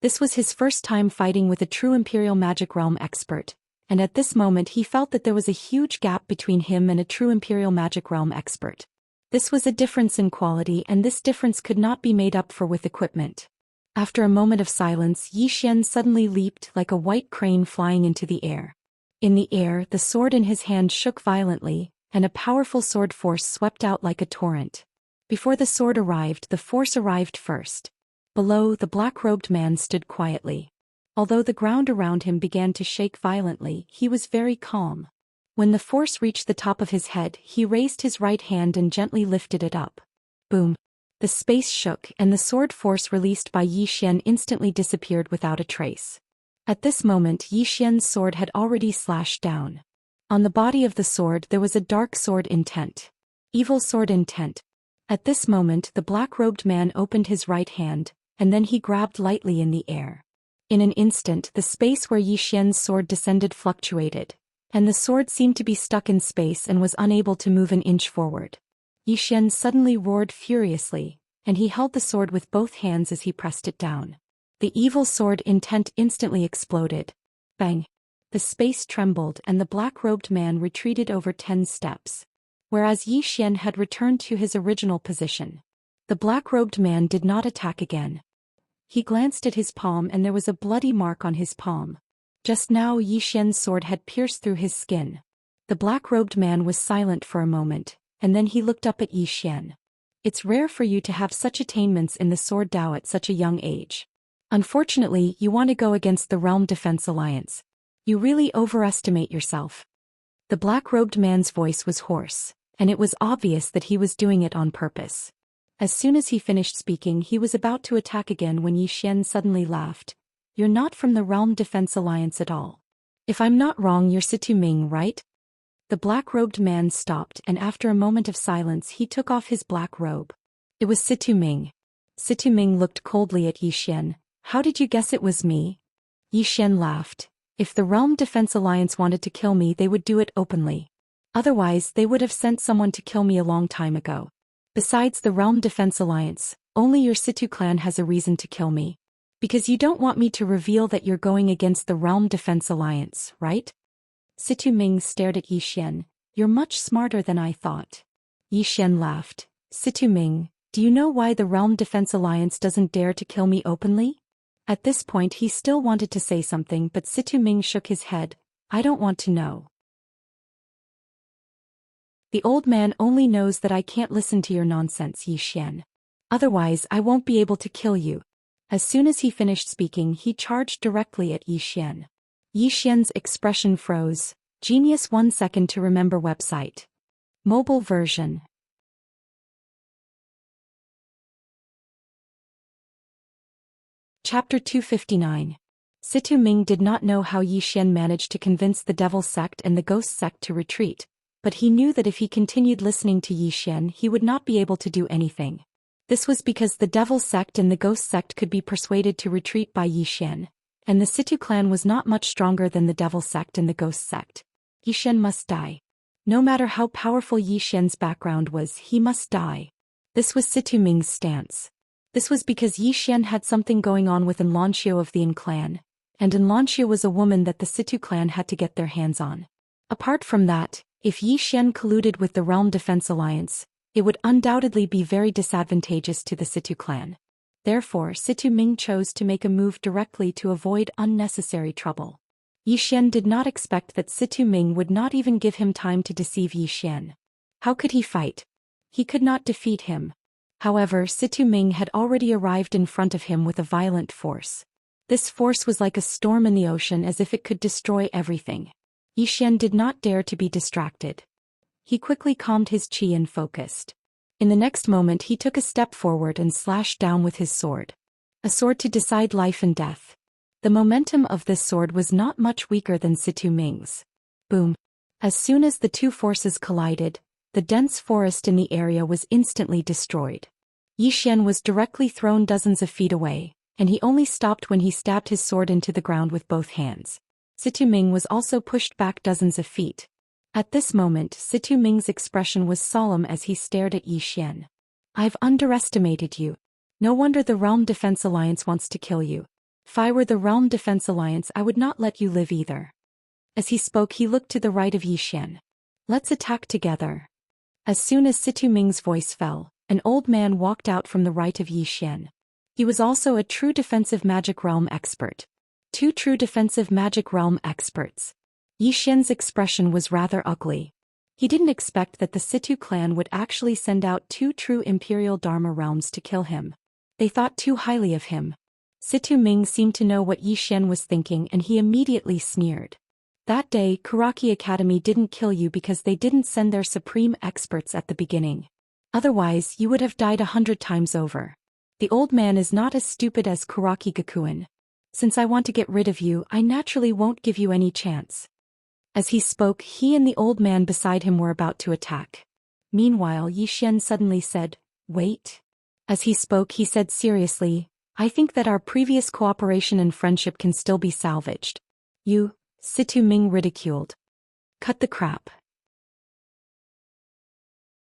This was his first time fighting with a true Imperial Magic Realm expert, and at this moment he felt that there was a huge gap between him and a true Imperial Magic Realm expert. This was a difference in quality, and this difference could not be made up for with equipment. After a moment of silence, Yi Xian suddenly leaped like a white crane flying into the air. In the air, the sword in his hand shook violently, and a powerful sword force swept out like a torrent. Before the sword arrived, the force arrived first. Below, the black-robed man stood quietly. Although the ground around him began to shake violently, he was very calm. When the force reached the top of his head, he raised his right hand and gently lifted it up. Boom! The space shook, and the sword force released by Yi Xian instantly disappeared without a trace. At this moment, Yi Xian's sword had already slashed down. On the body of the sword there was a dark sword intent. Evil sword intent. At this moment, the black-robed man opened his right hand, and then he grabbed lightly in the air. In an instant, the space where Yi Xian's sword descended fluctuated, and the sword seemed to be stuck in space and was unable to move an inch forward. Yi Xian suddenly roared furiously, and he held the sword with both hands as he pressed it down. The evil sword intent instantly exploded. Bang! The space trembled and the black-robed man retreated over 10 steps. Whereas Yi Xian had returned to his original position. The black-robed man did not attack again. He glanced at his palm and there was a bloody mark on his palm. Just now Yi Xian's sword had pierced through his skin. The black-robed man was silent for a moment, and then he looked up at Yi Xian. It's rare for you to have such attainments in the sword Dao at such a young age. Unfortunately, you want to go against the Realm Defense Alliance. You really overestimate yourself. The black-robed man's voice was hoarse, and it was obvious that he was doing it on purpose. As soon as he finished speaking, he was about to attack again when Yi Xian suddenly laughed. You're not from the Realm Defense Alliance at all. If I'm not wrong, you're Situ Ming, right? The black-robed man stopped, and after a moment of silence he took off his black robe. It was Situ Ming. Situ Ming looked coldly at Yi Xian. How did you guess it was me? Yi Xian laughed. If the Realm Defense Alliance wanted to kill me, they would do it openly. Otherwise, they would have sent someone to kill me a long time ago. Besides the Realm Defense Alliance, only your Situ clan has a reason to kill me. Because you don't want me to reveal that you're going against the Realm Defense Alliance, right? Situ Ming stared at Yi Xian. You're much smarter than I thought. Yi Xian laughed. Situ Ming, do you know why the Realm Defense Alliance doesn't dare to kill me openly? At this point he still wanted to say something, but Situ Ming shook his head. I don't want to know. The old man only knows that I can't listen to your nonsense, Yi Xian. Otherwise I won't be able to kill you. As soon as he finished speaking he charged directly at Yi Xian. Yi Xian's expression froze. Genius 1 second to remember website. Mobile version. Chapter 259. Situ Ming did not know how Yi Xian managed to convince the Devil Sect and the Ghost Sect to retreat, but he knew that if he continued listening to Yi Xian he would not be able to do anything. This was because the Devil Sect and the Ghost Sect could be persuaded to retreat by Yi Xian, and the Situ clan was not much stronger than the Devil Sect and the Ghost Sect. Yi Xian must die. No matter how powerful Yi Xian's background was, he must die. This was Situ Ming's stance. This was because Yi Xian had something going on with Xianxia of the Yin clan, and Xianxia was a woman that the Situ clan had to get their hands on. Apart from that, if Yi Xian colluded with the Realm Defense Alliance, it would undoubtedly be very disadvantageous to the Situ clan. Therefore, Situ Ming chose to make a move directly to avoid unnecessary trouble. Yi Xian did not expect that Situ Ming would not even give him time to deceive Yi Xian. How could he fight? He could not defeat him. However, Situ Ming had already arrived in front of him with a violent force. This force was like a storm in the ocean, as if it could destroy everything. Yi Xian did not dare to be distracted. He quickly calmed his qi and focused. In the next moment he took a step forward and slashed down with his sword. A sword to decide life and death. The momentum of this sword was not much weaker than Situ Ming's. Boom. As soon as the two forces collided, the dense forest in the area was instantly destroyed. Yi Xian was directly thrown dozens of feet away, and he only stopped when he stabbed his sword into the ground with both hands. Situ Ming was also pushed back dozens of feet. At this moment Situ Ming's expression was solemn as he stared at Yi Xian. I've underestimated you. No wonder the Realm Defense Alliance wants to kill you. If I were the Realm Defense Alliance I would not let you live either. As he spoke he looked to the right of Yi Xian. Let's attack together. As soon as Situ Ming's voice fell, an old man walked out from the right of Yi Xian. He was also a true defensive magic realm expert. Two true defensive magic realm experts. Yi Xian's expression was rather ugly. He didn't expect that the Situ clan would actually send out two true Imperial Dharma realms to kill him. They thought too highly of him. Situ Ming seemed to know what Yi Xian was thinking and he immediately sneered. That day Kuraki Academy didn't kill you because they didn't send their supreme experts at the beginning. Otherwise you would have died 100 times over. The old man is not as stupid as Kuraki Gakuen. Since I want to get rid of you, I naturally won't give you any chance. As he spoke, he and the old man beside him were about to attack. Meanwhile, Yi Xian suddenly said, "Wait." As he spoke, he said seriously, "I think that our previous cooperation and friendship can still be salvaged." You, Situ Ming ridiculed. Cut the crap.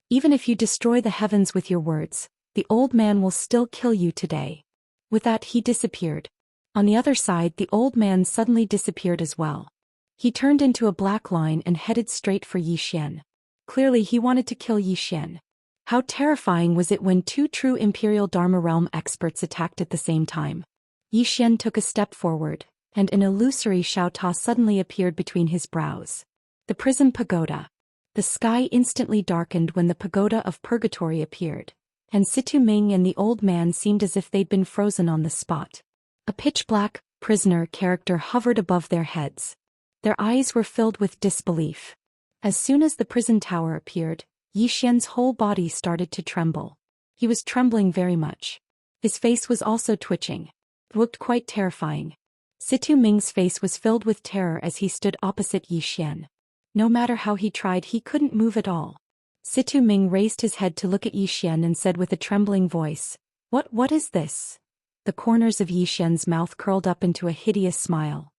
Even if you destroy the heavens with your words, the old man will still kill you today. With that he disappeared. On the other side the old man suddenly disappeared as well. He turned into a black line and headed straight for Yi Xian. Clearly he wanted to kill Yi Xian. How terrifying was it when two true Imperial Dharma realm experts attacked at the same time. Yi Xian took a step forward, and an illusory Xiaota suddenly appeared between his brows. The prison pagoda. The sky instantly darkened when the pagoda of purgatory appeared, and Situ Ming and the old man seemed as if they'd been frozen on the spot. A pitch-black prisoner character hovered above their heads. Their eyes were filled with disbelief. As soon as the prison tower appeared, Yi Xian's whole body started to tremble. He was trembling very much. His face was also twitching. It looked quite terrifying. Situ Ming's face was filled with terror as he stood opposite Yi Xian. No matter how he tried he couldn't move at all. Situ Ming raised his head to look at Yi Xian and said with a trembling voice, What is this?" The corners of Yi Xian's mouth curled up into a hideous smile.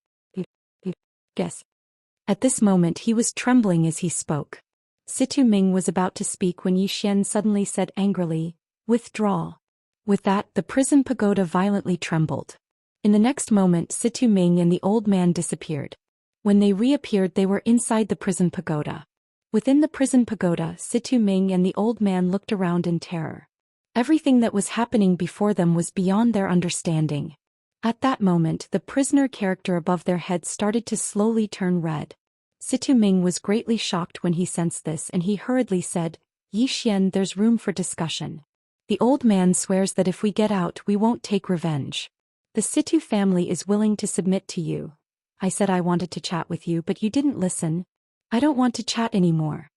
Guess. At this moment he was trembling as he spoke. Situ Ming was about to speak when Yi Xian suddenly said angrily, "Withdraw." With that, the prison pagoda violently trembled. In the next moment, Situ Ming and the old man disappeared. When they reappeared, they were inside the prison pagoda. Within the prison pagoda, Situ Ming and the old man looked around in terror. Everything that was happening before them was beyond their understanding. At that moment, the prisoner character above their heads started to slowly turn red. Situ Ming was greatly shocked when he sensed this, and he hurriedly said, "Yi Xian, there's room for discussion. The old man swears that if we get out, we won't take revenge. The Situ family is willing to submit to you. I said I wanted to chat with you, but you didn't listen. I don't want to chat anymore."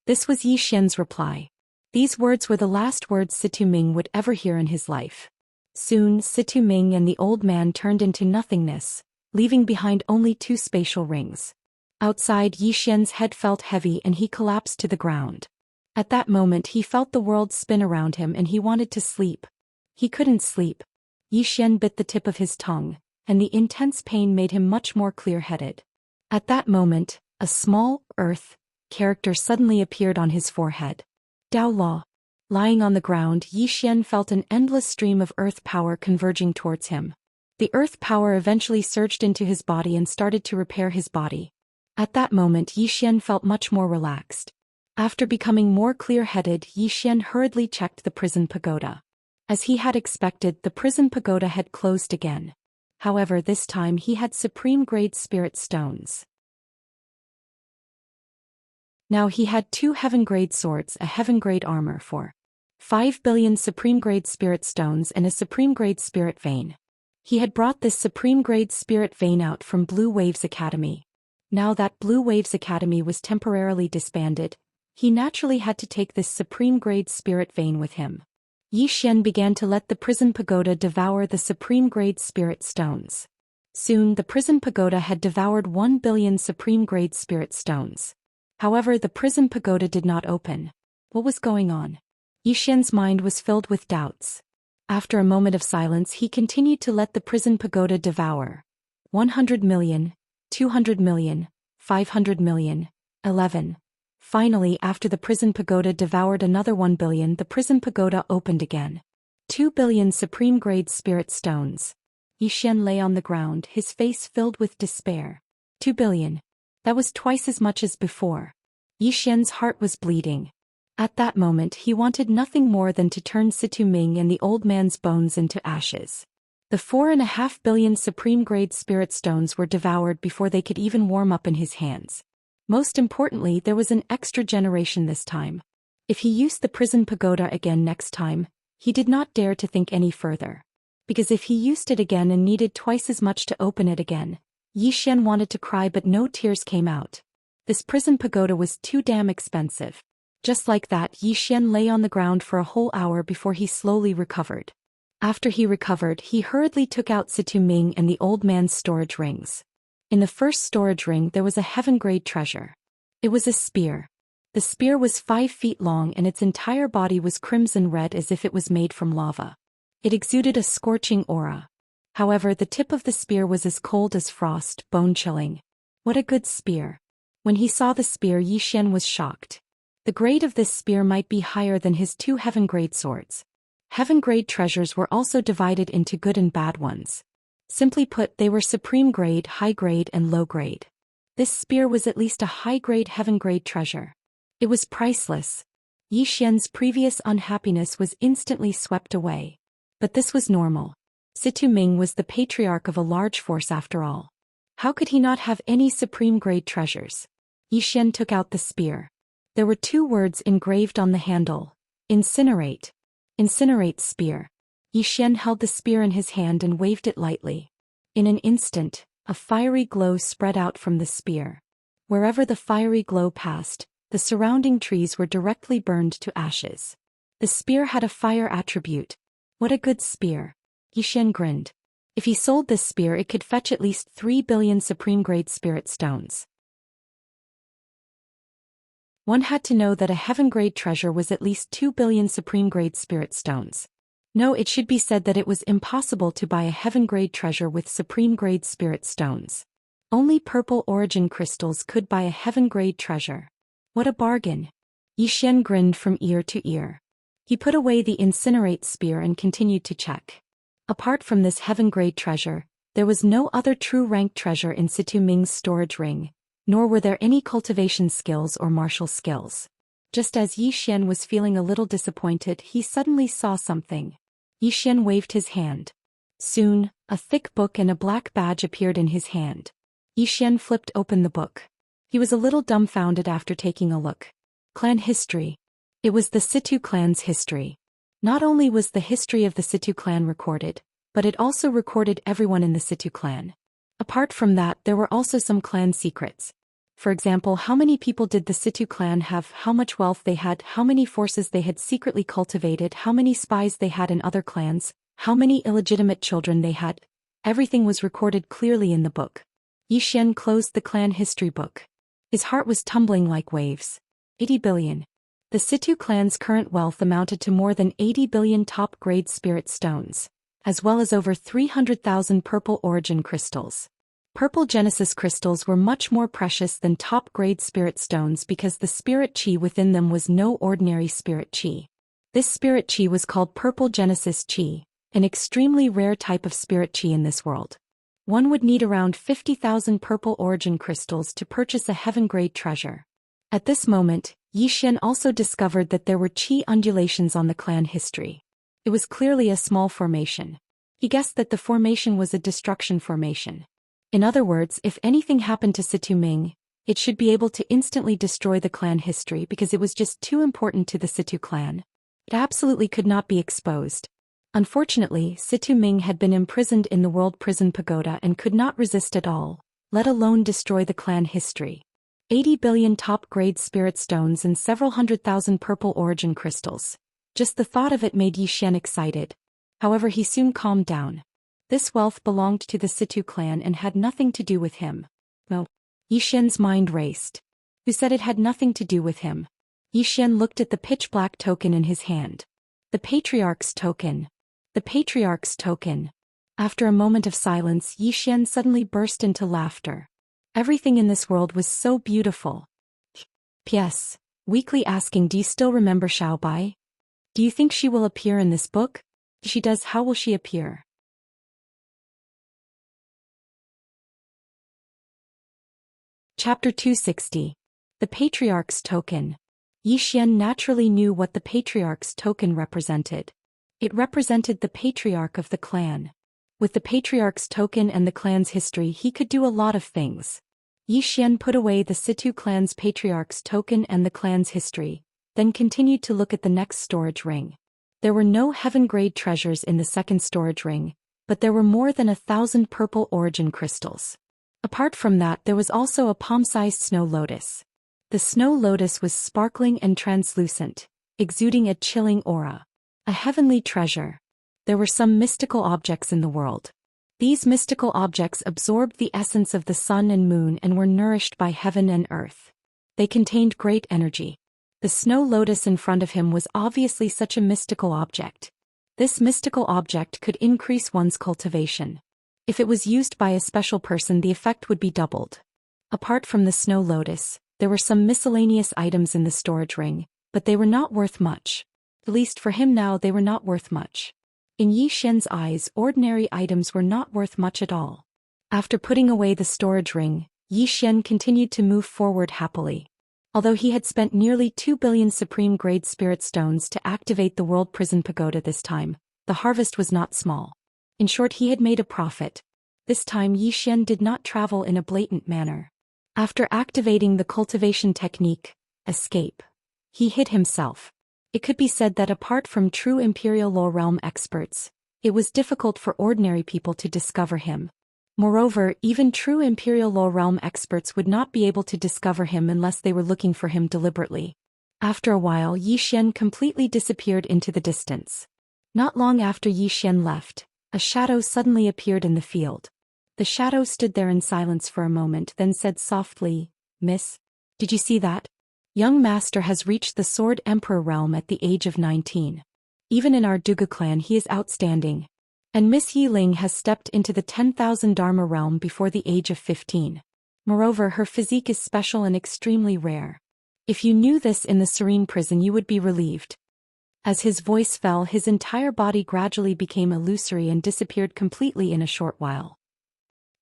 This was Yi Xian's reply. These words were the last words Situ Ming would ever hear in his life. Soon, Situ Ming and the old man turned into nothingness, leaving behind only 2 spatial rings. Outside, Yi Xian's head felt heavy and he collapsed to the ground. At that moment he felt the world spin around him and he wanted to sleep. He couldn't sleep. Yi Xian bit the tip of his tongue, and the intense pain made him much more clear-headed. At that moment, a small, earth, character suddenly appeared on his forehead. Dao Law. Lying on the ground, Yi Xian felt an endless stream of earth power converging towards him. The earth power eventually surged into his body and started to repair his body. At that moment Yi Xian felt much more relaxed. After becoming more clear-headed, Yi Xian hurriedly checked the prison pagoda. As he had expected, the prison pagoda had closed again. However, this time he had supreme-grade spirit stones. Now he had 2 heaven-grade swords, a heaven-grade armor for 5 billion supreme-grade spirit stones and a supreme-grade spirit vein. He had brought this supreme-grade spirit vein out from Blue Waves Academy. Now that Blue Waves Academy was temporarily disbanded, he naturally had to take this supreme-grade spirit vein with him. Yi Xian began to let the prison pagoda devour the supreme-grade spirit stones. Soon the prison pagoda had devoured 1 billion supreme-grade spirit stones. However, the prison pagoda did not open. What was going on? Yi Xian's mind was filled with doubts. After a moment of silence, he continued to let the prison pagoda devour 100 million, 200 million, 500 million, 11. Finally, after the prison pagoda devoured another 1 billion, the prison pagoda opened again. 2 billion supreme-grade spirit stones. Yi Xian lay on the ground, his face filled with despair. 2 billion. That was twice as much as before. Yi Xian's heart was bleeding. At that moment he wanted nothing more than to turn Situ Ming and the old man's bones into ashes. The 4.5 billion supreme-grade spirit stones were devoured before they could even warm up in his hands. Most importantly, there was an extra generation this time. If he used the prison pagoda again next time, he did not dare to think any further. Because if he used it again and needed twice as much to open it again, Yi Xian wanted to cry but no tears came out. This prison pagoda was too damn expensive. Just like that, Yi Xian lay on the ground for a whole hour before he slowly recovered. After he recovered, he hurriedly took out Situ Ming and the old man's storage rings. In the first storage ring there was a heaven-grade treasure. It was a spear. The spear was 5 feet long and its entire body was crimson red as if it was made from lava. It exuded a scorching aura. However, the tip of the spear was as cold as frost, bone-chilling. What a good spear. When he saw the spear, Yi Xian was shocked. The grade of this spear might be higher than his 2 heaven-grade swords. Heaven-grade treasures were also divided into good and bad ones. Simply put, they were supreme-grade, high-grade and low-grade. This spear was at least a high-grade heaven-grade treasure. It was priceless. Yi Xian's previous unhappiness was instantly swept away. But this was normal. Situ Ming was the patriarch of a large force after all. How could he not have any supreme-grade treasures? Yi Xian took out the spear. There were 2 words engraved on the handle. Incinerate. Incinerate spear. Yi Xian held the spear in his hand and waved it lightly. In an instant, a fiery glow spread out from the spear. Wherever the fiery glow passed, the surrounding trees were directly burned to ashes. The spear had a fire attribute. What a good spear. Yi Xian grinned. If he sold this spear, it could fetch at least 3 billion supreme-grade spirit stones. One had to know that a heaven-grade treasure was at least 2 billion supreme-grade spirit stones. No, it should be said that it was impossible to buy a heaven-grade treasure with supreme-grade spirit stones. Only purple origin crystals could buy a heaven-grade treasure. What a bargain. Yi Xian grinned from ear to ear. He put away the incinerate spear and continued to check. Apart from this heaven-grade treasure, there was no other true ranked treasure in Situ Ming's storage ring, nor were there any cultivation skills or martial skills. Just as Yi Xian was feeling a little disappointed, he suddenly saw something. Yi Xian waved his hand. Soon, a thick book and a black badge appeared in his hand. Yi Xian flipped open the book. He was a little dumbfounded after taking a look. Clan history. It was the Situ clan's history. Not only was the history of the Situ clan recorded, but it also recorded everyone in the Situ clan. Apart from that, there were also some clan secrets. For example, how many people did the Situ clan have, how much wealth they had, how many forces they had secretly cultivated, how many spies they had in other clans, how many illegitimate children they had. Everything was recorded clearly in the book. Yi Xian closed the clan history book. His heart was tumbling like waves. 80 billion. The Situ clan's current wealth amounted to more than 80 billion top-grade spirit stones, as well as over 300,000 purple origin crystals. Purple Genesis crystals were much more precious than top-grade spirit stones because the spirit chi within them was no ordinary spirit chi. This spirit chi was called Purple Genesis chi, an extremely rare type of spirit chi in this world. One would need around 50,000 purple origin crystals to purchase a heaven-grade treasure. At this moment, Yi Xian also discovered that there were chi undulations on the clan history. It was clearly a small formation. He guessed that the formation was a destruction formation. In other words, if anything happened to Situ Ming, it should be able to instantly destroy the clan history because it was just too important to the Situ clan. It absolutely could not be exposed. Unfortunately, Situ Ming had been imprisoned in the World Prison Pagoda and could not resist at all, let alone destroy the clan history. 80 billion top-grade spirit stones and several 100,000 purple origin crystals. Just the thought of it made Yi Xian excited. However, he soon calmed down. This wealth belonged to the Situ clan and had nothing to do with him. No. Yi Xian's mind raced. Who said it had nothing to do with him? Yi Xian looked at the pitch-black token in his hand. The Patriarch's token. The Patriarch's token. After a moment of silence, Yi Xian suddenly burst into laughter. Everything in this world was so beautiful. P.S. Weakly asking, do you still remember Xiaobai? Do you think she will appear in this book? If she does, how will she appear? Chapter 260. The Patriarch's Token. Yi Xian naturally knew what the Patriarch's token represented. It represented the patriarch of the clan. With the Patriarch's token and the clan's history, he could do a lot of things. Yi Xian put away the Situ clan's Patriarch's token and the clan's history, then continued to look at the next storage ring. There were no heaven-grade treasures in the second storage ring, but there were more than 1,000 purple origin crystals. Apart from that, there was also a palm-sized snow lotus. The snow lotus was sparkling and translucent, exuding a chilling aura. A heavenly treasure. There were some mystical objects in the world. These mystical objects absorbed the essence of the sun and moon and were nourished by heaven and earth. They contained great energy. The snow lotus in front of him was obviously such a mystical object. This mystical object could increase one's cultivation. If it was used by a special person, the effect would be doubled. Apart from the snow lotus, there were some miscellaneous items in the storage ring, but they were not worth much. At least for him now, they were not worth much. In Yi Xian's eyes, ordinary items were not worth much at all. After putting away the storage ring, Yi Xian continued to move forward happily. Although he had spent nearly 2 billion supreme-grade spirit stones to activate the World Prison Pagoda this time, the harvest was not small. In short, he had made a profit. This time Yi Xian did not travel in a blatant manner. After activating the cultivation technique, escape, he hid himself. It could be said that apart from true Imperial Law Realm experts, it was difficult for ordinary people to discover him. Moreover, even true Imperial Law Realm experts would not be able to discover him unless they were looking for him deliberately. After a while, Yi Xian completely disappeared into the distance. Not long after Yi Xian left, a shadow suddenly appeared in the field. The shadow stood there in silence for a moment, then said softly, "Miss, did you see that? Young master has reached the Sword Emperor realm at the age of 19. Even in our Dugu clan he is outstanding. And Miss Yiling has stepped into the 10,000 Dharma realm before the age of 15. Moreover, her physique is special and extremely rare. If you knew this in the serene prison you would be relieved. As his voice fell, his entire body gradually became illusory and disappeared completely in a short while.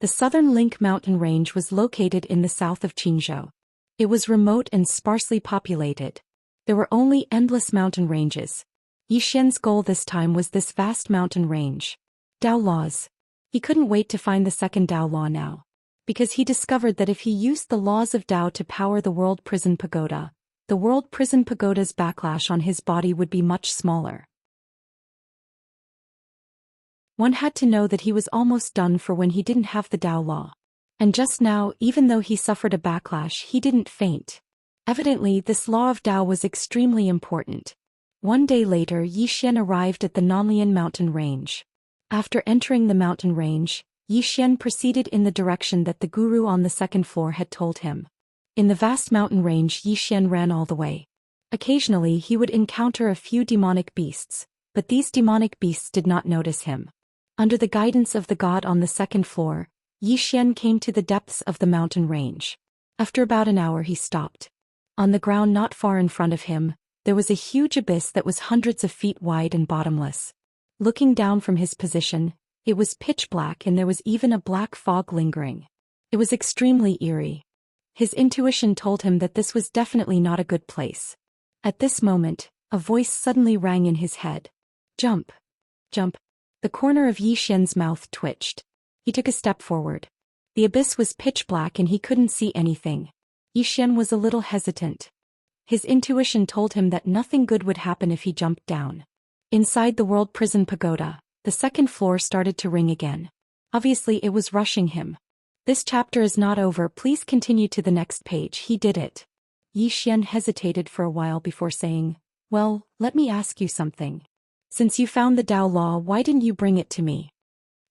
The southern Link mountain range was located in the south of Qingzhou. It was remote and sparsely populated. There were only endless mountain ranges. Yi Xian's goal this time was this vast mountain range. Dao laws. He couldn't wait to find the second Dao law now, because he discovered that if he used the laws of Dao to power the World Prison Pagoda, the World Prison Pagoda's backlash on his body would be much smaller. One had to know that he was almost done for when he didn't have the Dao law. And just now, even though he suffered a backlash, he didn't faint. Evidently, this law of Dao was extremely important. One day later, Yi Xian arrived at the Nanlian mountain range. After entering the mountain range, Yi Xian proceeded in the direction that the guru on the second floor had told him. In the vast mountain range, Yi Xian ran all the way. Occasionally, he would encounter a few demonic beasts, but these demonic beasts did not notice him. Under the guidance of the god on the second floor, Yi Xian came to the depths of the mountain range. After about an hour he stopped. On the ground not far in front of him, there was a huge abyss that was hundreds of feet wide and bottomless. Looking down from his position, it was pitch black and there was even a black fog lingering. It was extremely eerie. His intuition told him that this was definitely not a good place. At this moment, a voice suddenly rang in his head. Jump! Jump! The corner of Yi Xian's mouth twitched. He took a step forward. The abyss was pitch black and he couldn't see anything. Yi Xian was a little hesitant. His intuition told him that nothing good would happen if he jumped down. Inside the World Prison Pagoda, the second floor started to ring again. Obviously it was rushing him. This chapter is not over, please continue to the next page. He did it. Yi Xian hesitated for a while before saying, well, let me ask you something. Since you found the Dao law, why didn't you bring it to me?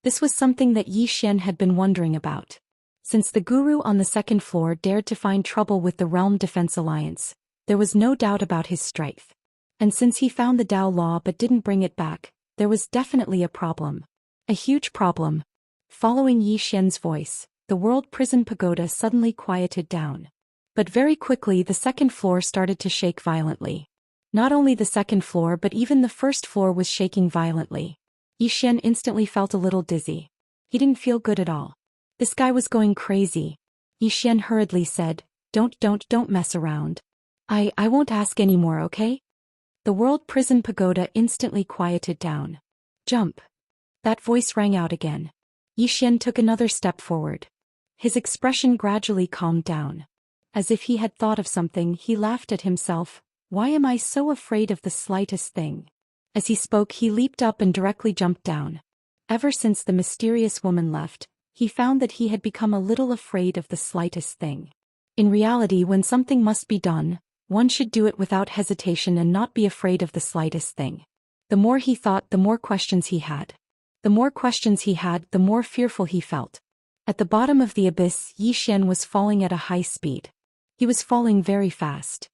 This was something that Yi Xian had been wondering about. Since the guru on the second floor dared to find trouble with the Realm Defense Alliance, there was no doubt about his strength. And since he found the Dao law but didn't bring it back, there was definitely a problem. A huge problem. Following Yi Xian's voice, the World Prison Pagoda suddenly quieted down. But very quickly the second floor started to shake violently. Not only the second floor but even the first floor was shaking violently. Yi Xian instantly felt a little dizzy. He didn't feel good at all. This guy was going crazy. Yi Xian hurriedly said, Don't mess around. I won't ask anymore, okay? The World Prison Pagoda instantly quieted down. Jump! That voice rang out again. Yi Xian took another step forward. His expression gradually calmed down. As if he had thought of something, he laughed at himself. Why am I so afraid of the slightest thing? As he spoke, he leaped up and directly jumped down. Ever since the mysterious woman left, he found that he had become a little afraid of the slightest thing. In reality, when something must be done, one should do it without hesitation and not be afraid of the slightest thing. The more he thought, the more questions he had. The more questions he had, the more fearful he felt. At the bottom of the abyss, Yi Xian was falling at a high speed. He was falling very fast.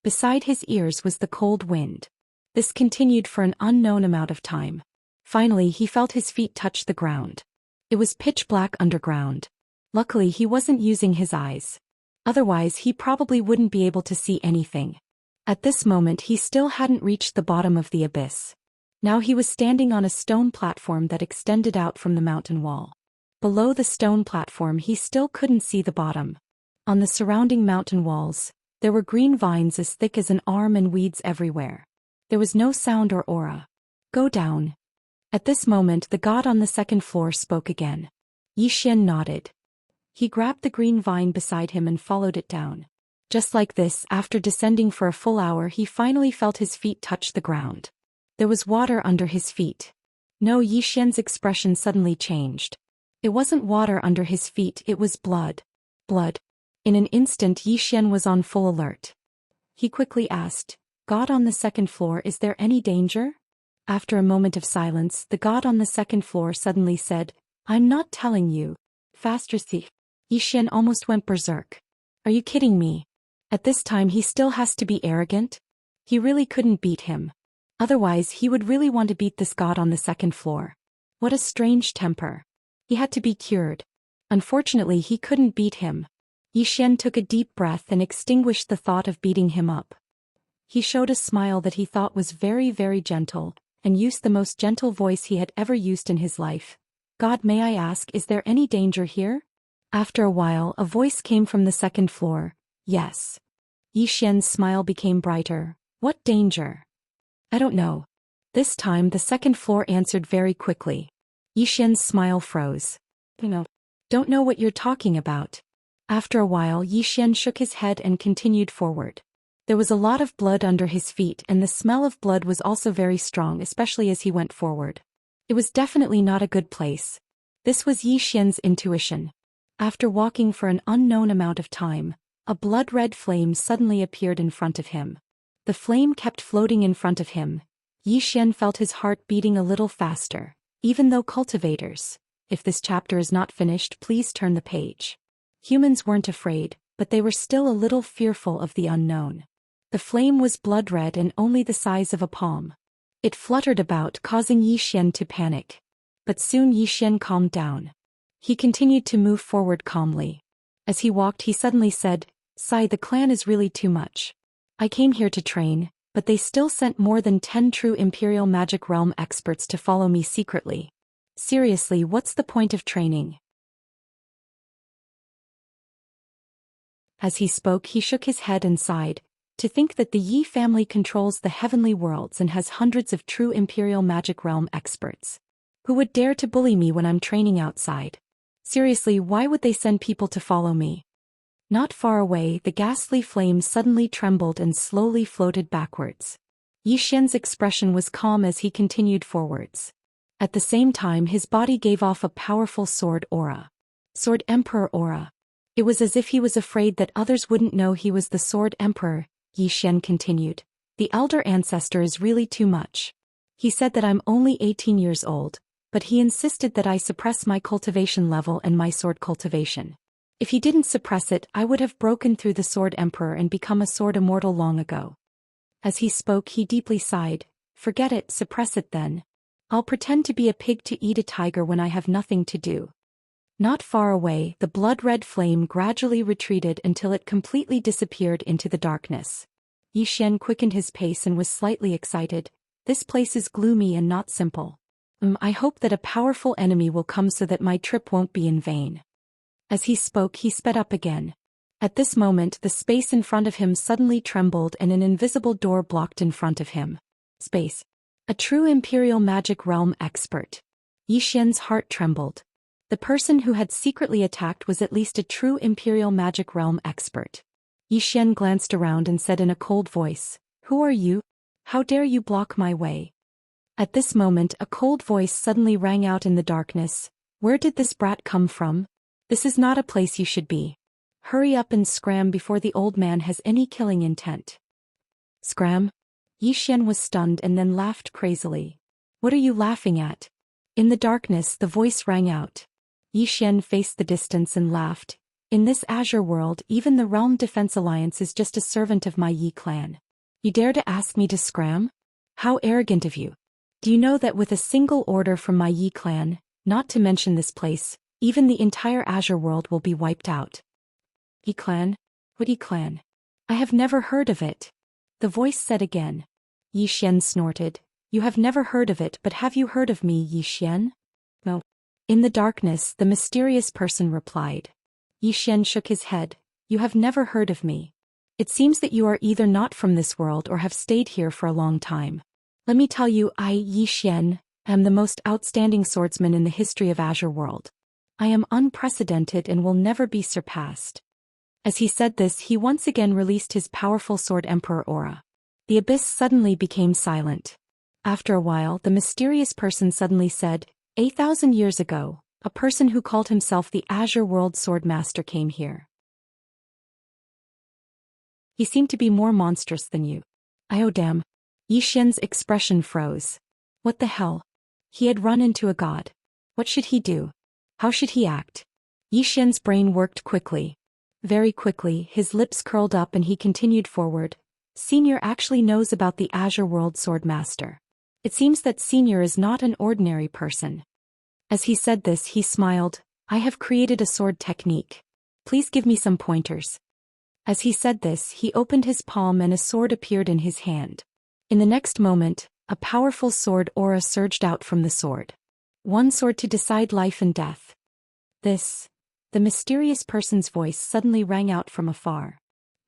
Beside his ears was the cold wind. This continued for an unknown amount of time. Finally, he felt his feet touch the ground. It was pitch black underground. Luckily, he wasn't using his eyes. Otherwise, he probably wouldn't be able to see anything. At this moment, he still hadn't reached the bottom of the abyss. Now he was standing on a stone platform that extended out from the mountain wall. Below the stone platform, he still couldn't see the bottom. On the surrounding mountain walls, there were green vines as thick as an arm and weeds everywhere. There was no sound or aura. Go down. At this moment, the god on the second floor spoke again. Yi Xian nodded. He grabbed the green vine beside him and followed it down. Just like this, after descending for a full hour, he finally felt his feet touch the ground. There was water under his feet. No, Yi Xian's expression suddenly changed. It wasn't water under his feet, it was blood. Blood. In an instant, Yi Xian was on full alert. He quickly asked, God on the second floor, is there any danger? After a moment of silence, the god on the second floor suddenly said, I'm not telling you. Faster, thief. Yi Xian almost went berserk. Are you kidding me? At this time he still has to be arrogant? He really couldn't beat him. Otherwise he would really want to beat this god on the second floor. What a strange temper. He had to be cured. Unfortunately he couldn't beat him. Yi Xian took a deep breath and extinguished the thought of beating him up. He showed a smile that he thought was very, very gentle, and used the most gentle voice he had ever used in his life. God, may I ask, is there any danger here? After a while, a voice came from the second floor. Yes. Yi Xian's smile became brighter. What danger? I don't know. This time the second floor answered very quickly. Yi Xian's smile froze. Don't know what you're talking about. After a while Yi Xian shook his head and continued forward. There was a lot of blood under his feet and the smell of blood was also very strong, especially as he went forward. It was definitely not a good place. This was Yi Xian's intuition. After walking for an unknown amount of time, a blood-red flame suddenly appeared in front of him. The flame kept floating in front of him. Yi Xian felt his heart beating a little faster. Even though cultivators, if this chapter is not finished, please turn the page. Humans weren't afraid, but they were still a little fearful of the unknown. The flame was blood-red and only the size of a palm. It fluttered about, causing Yi Xian to panic. But soon Yi Xian calmed down. He continued to move forward calmly. As he walked he suddenly said, "Sai, the clan is really too much. I came here to train, but they still sent more than 10 true Imperial Magic Realm experts to follow me secretly. Seriously, what's the point of training?" As he spoke he shook his head and sighed. To think that the Yi family controls the heavenly worlds and has hundreds of true Imperial Magic Realm experts. Who would dare to bully me when I'm training outside? Seriously, why would they send people to follow me? Not far away, the ghastly flame suddenly trembled and slowly floated backwards. Yi Xian's expression was calm as he continued forwards. At the same time his body gave off a powerful sword aura. Sword Emperor aura. It was as if he was afraid that others wouldn't know he was the Sword Emperor. Yi Xian continued. The elder ancestor is really too much. He said that I'm only 18 years old, but he insisted that I suppress my cultivation level and my sword cultivation. If he didn't suppress it, I would have broken through the Sword Emperor and become a sword immortal long ago. As he spoke he deeply sighed. Forget it, suppress it then. I'll pretend to be a pig to eat a tiger when I have nothing to do. Not far away, the blood-red flame gradually retreated until it completely disappeared into the darkness. Yi Xian quickened his pace and was slightly excited. This place is gloomy and not simple. I hope that a powerful enemy will come so that my trip won't be in vain. As he spoke he sped up again. At this moment the space in front of him suddenly trembled and an invisible door blocked in front of him. Space. A true Imperial Magic Realm expert. Yi Xian's heart trembled. The person who had secretly attacked was at least a true Imperial Magic Realm expert. Yi Xian glanced around and said in a cold voice, "Who are you? How dare you block my way?" At this moment a cold voice suddenly rang out in the darkness. "Where did this brat come from? This is not a place you should be. Hurry up and scram before the old man has any killing intent." Scram? Yi Xian was stunned and then laughed crazily. "What are you laughing at?" In the darkness the voice rang out. Yi Xian faced the distance and laughed. "In this azure world even the Realm Defense Alliance is just a servant of my Yi clan. You dare to ask me to scram? How arrogant of you. Do you know that with a single order from my Yi clan, not to mention this place, even the entire azure world will be wiped out?" Yi clan? What Yi clan? I have never heard of it. The voice said again. Yi Xian snorted. "You have never heard of it, but have you heard of me, Yi Xian?" "No." In the darkness the mysterious person replied. Yi Xian shook his head. "You have never heard of me. It seems that you are either not from this world or have stayed here for a long time. Let me tell you, I, Yi Xian, am the most outstanding swordsman in the history of Azure World. I am unprecedented and will never be surpassed." As he said this he once again released his powerful Sword Emperor aura. The abyss suddenly became silent. After a while the mysterious person suddenly said, 8,000 years ago, a person who called himself the Azure World Sword Master came here. He seemed to be more monstrous than you. Oh damn. Yi Xian's expression froze. What the hell? He had run into a god. What should he do? How should he act? Yi Xian's brain worked quickly. Very quickly his lips curled up and he continued forward. Senior actually knows about the Azure World Sword Master. It seems that Senior is not an ordinary person. As he said this he smiled. I have created a sword technique. Please give me some pointers. As he said this, he opened his palm and a sword appeared in his hand. In the next moment, a powerful sword aura surged out from the sword. One sword to decide life and death. The mysterious person's voice suddenly rang out from afar.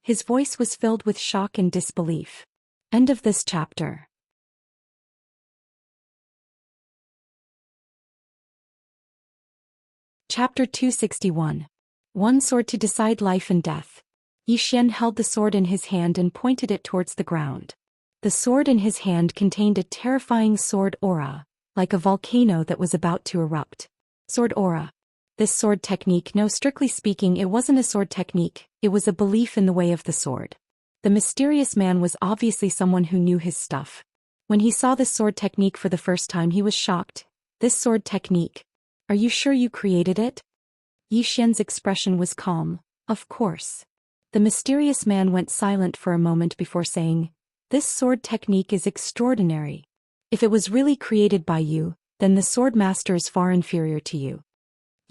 His voice was filled with shock and disbelief. End of this chapter. Chapter 261. One sword to decide life and death. Zhou Xian held the sword in his hand and pointed it towards the ground. The sword in his hand contained a terrifying sword aura, like a volcano that was about to erupt. Sword aura. This sword technique, no, strictly speaking, it wasn't a sword technique, it was a belief in the way of the sword. The mysterious man was obviously someone who knew his stuff. When he saw this sword technique for the first time, he was shocked. This sword technique? Are you sure you created it? Zhou Xian's expression was calm. Of course. The mysterious man went silent for a moment before saying, "This sword technique is extraordinary. If it was really created by you, then the sword master is far inferior to you."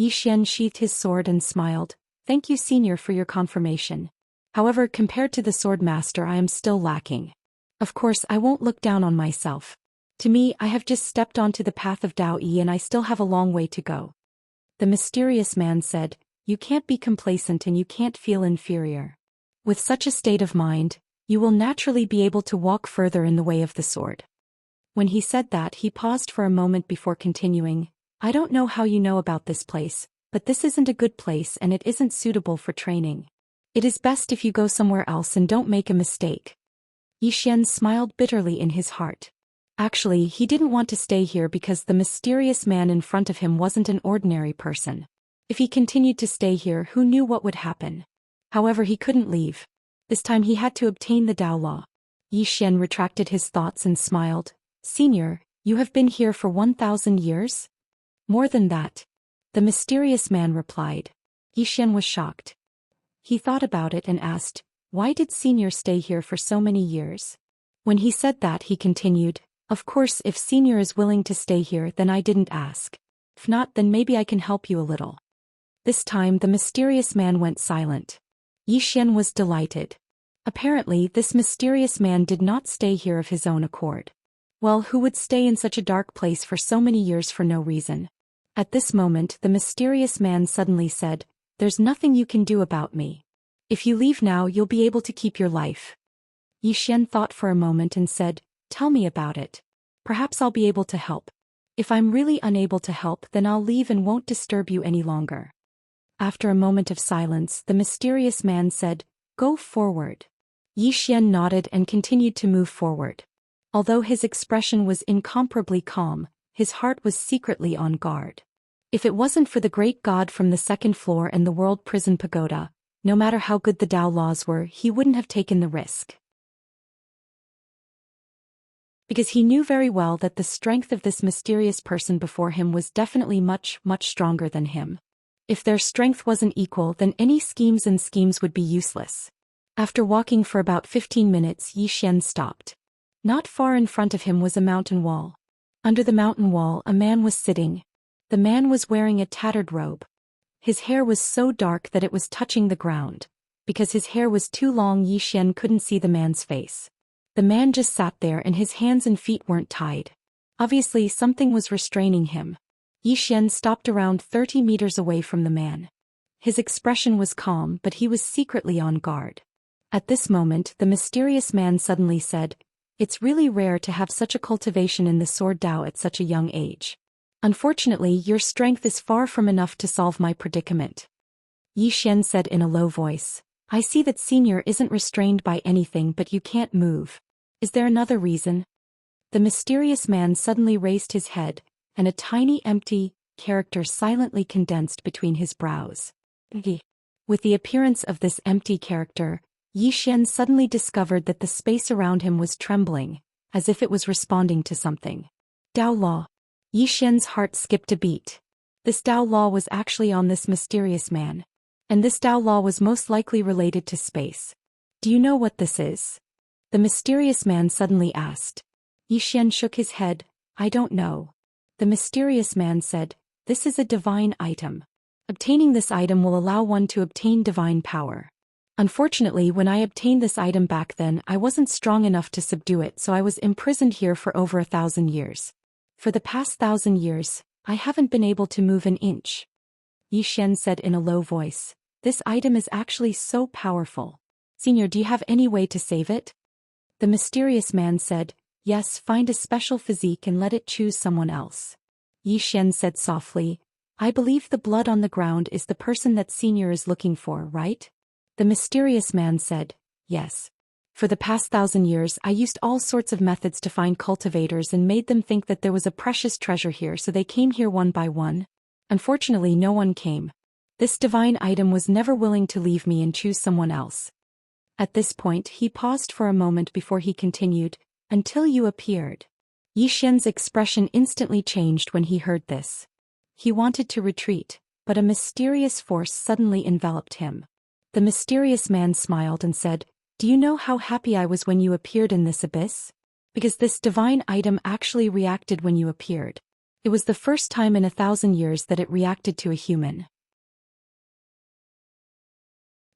Zhou Xian sheathed his sword and smiled. "Thank you, senior, for your confirmation. However, compared to the sword master, I am still lacking. Of course, I won't look down on myself. To me, I have just stepped onto the path of Dao Yi and I still have a long way to go." The mysterious man said, "You can't be complacent and you can't feel inferior. With such a state of mind, you will naturally be able to walk further in the way of the sword." When he said that, he paused for a moment before continuing, "I don't know how you know about this place, but this isn't a good place and it isn't suitable for training. It is best if you go somewhere else and don't make a mistake." Zhou Xian smiled bitterly in his heart. Actually, he didn't want to stay here because the mysterious man in front of him wasn't an ordinary person. If he continued to stay here, who knew what would happen? However, he couldn't leave. This time he had to obtain the Dao Law. Zhou Xian retracted his thoughts and smiled. "Senior, you have been here for 1,000 years? More than that." The mysterious man replied. Zhou Xian was shocked. He thought about it and asked, "Why did Senior stay here for so many years?" When he said that, he continued, "Of course, if Senior is willing to stay here, then I didn't ask. If not, then maybe I can help you a little." This time the mysterious man went silent. Zhou Xian was delighted. Apparently, this mysterious man did not stay here of his own accord. Well, who would stay in such a dark place for so many years for no reason? At this moment, the mysterious man suddenly said, "There's nothing you can do about me. If you leave now, you'll be able to keep your life." Zhou Xian thought for a moment and said, "Tell me about it. Perhaps I'll be able to help. If I'm really unable to help, then I'll leave and won't disturb you any longer." After a moment of silence, the mysterious man said, "Go forward." Zhou Xian nodded and continued to move forward. Although his expression was incomparably calm, his heart was secretly on guard. If it wasn't for the great god from the second floor and the world prison pagoda, no matter how good the Dao laws were, he wouldn't have taken the risk. Because he knew very well that the strength of this mysterious person before him was definitely much, much stronger than him. If their strength wasn't equal, then any schemes would be useless. After walking for about 15 minutes, Zhou Xian stopped. Not far in front of him was a mountain wall. Under the mountain wall, a man was sitting. The man was wearing a tattered robe. His hair was so dark that it was touching the ground. Because his hair was too long, Zhou Xian couldn't see the man's face. The man just sat there and his hands and feet weren't tied. Obviously, something was restraining him. Zhou Xian stopped around 30 meters away from the man. His expression was calm, but he was secretly on guard. At this moment, the mysterious man suddenly said, "It's really rare to have such a cultivation in the sword Dao at such a young age. Unfortunately, your strength is far from enough to solve my predicament." Zhou Xian said in a low voice, "I see that Senior isn't restrained by anything, but you can't move. Is there another reason?" The mysterious man suddenly raised his head, and a tiny empty character silently condensed between his brows. With the appearance of this empty character, Zhou Xian suddenly discovered that the space around him was trembling, as if it was responding to something. Dao Law. Zhou Xian's heart skipped a beat. This Dao Law was actually on this mysterious man. And this Dao Law was most likely related to space. "Do you know what this is?" the mysterious man suddenly asked. Zhou Xian shook his head. "I don't know." The mysterious man said, "This is a divine item. Obtaining this item will allow one to obtain divine power. Unfortunately, when I obtained this item back then, I wasn't strong enough to subdue it, so I was imprisoned here for over 1,000 years. For the past 1,000 years, I haven't been able to move an inch. Xian said in a low voice. This item is actually so powerful. Senior, do you have any way to save it? The mysterious man said, yes, find a special physique and let it choose someone else. Xian said softly, I believe the blood on the ground is the person that Senior is looking for, right? The mysterious man said, yes. For the past 1,000 years, I used all sorts of methods to find cultivators and made them think that there was a precious treasure here, so they came here one by one. Unfortunately, no one came. This divine item was never willing to leave me and choose someone else. At this point, he paused for a moment before he continued, until you appeared. Xian's expression instantly changed when he heard this. He wanted to retreat, but a mysterious force suddenly enveloped him. The mysterious man smiled and said, do you know how happy I was when you appeared in this abyss? Because this divine item actually reacted when you appeared. It was the first time in 1,000 years that it reacted to a human.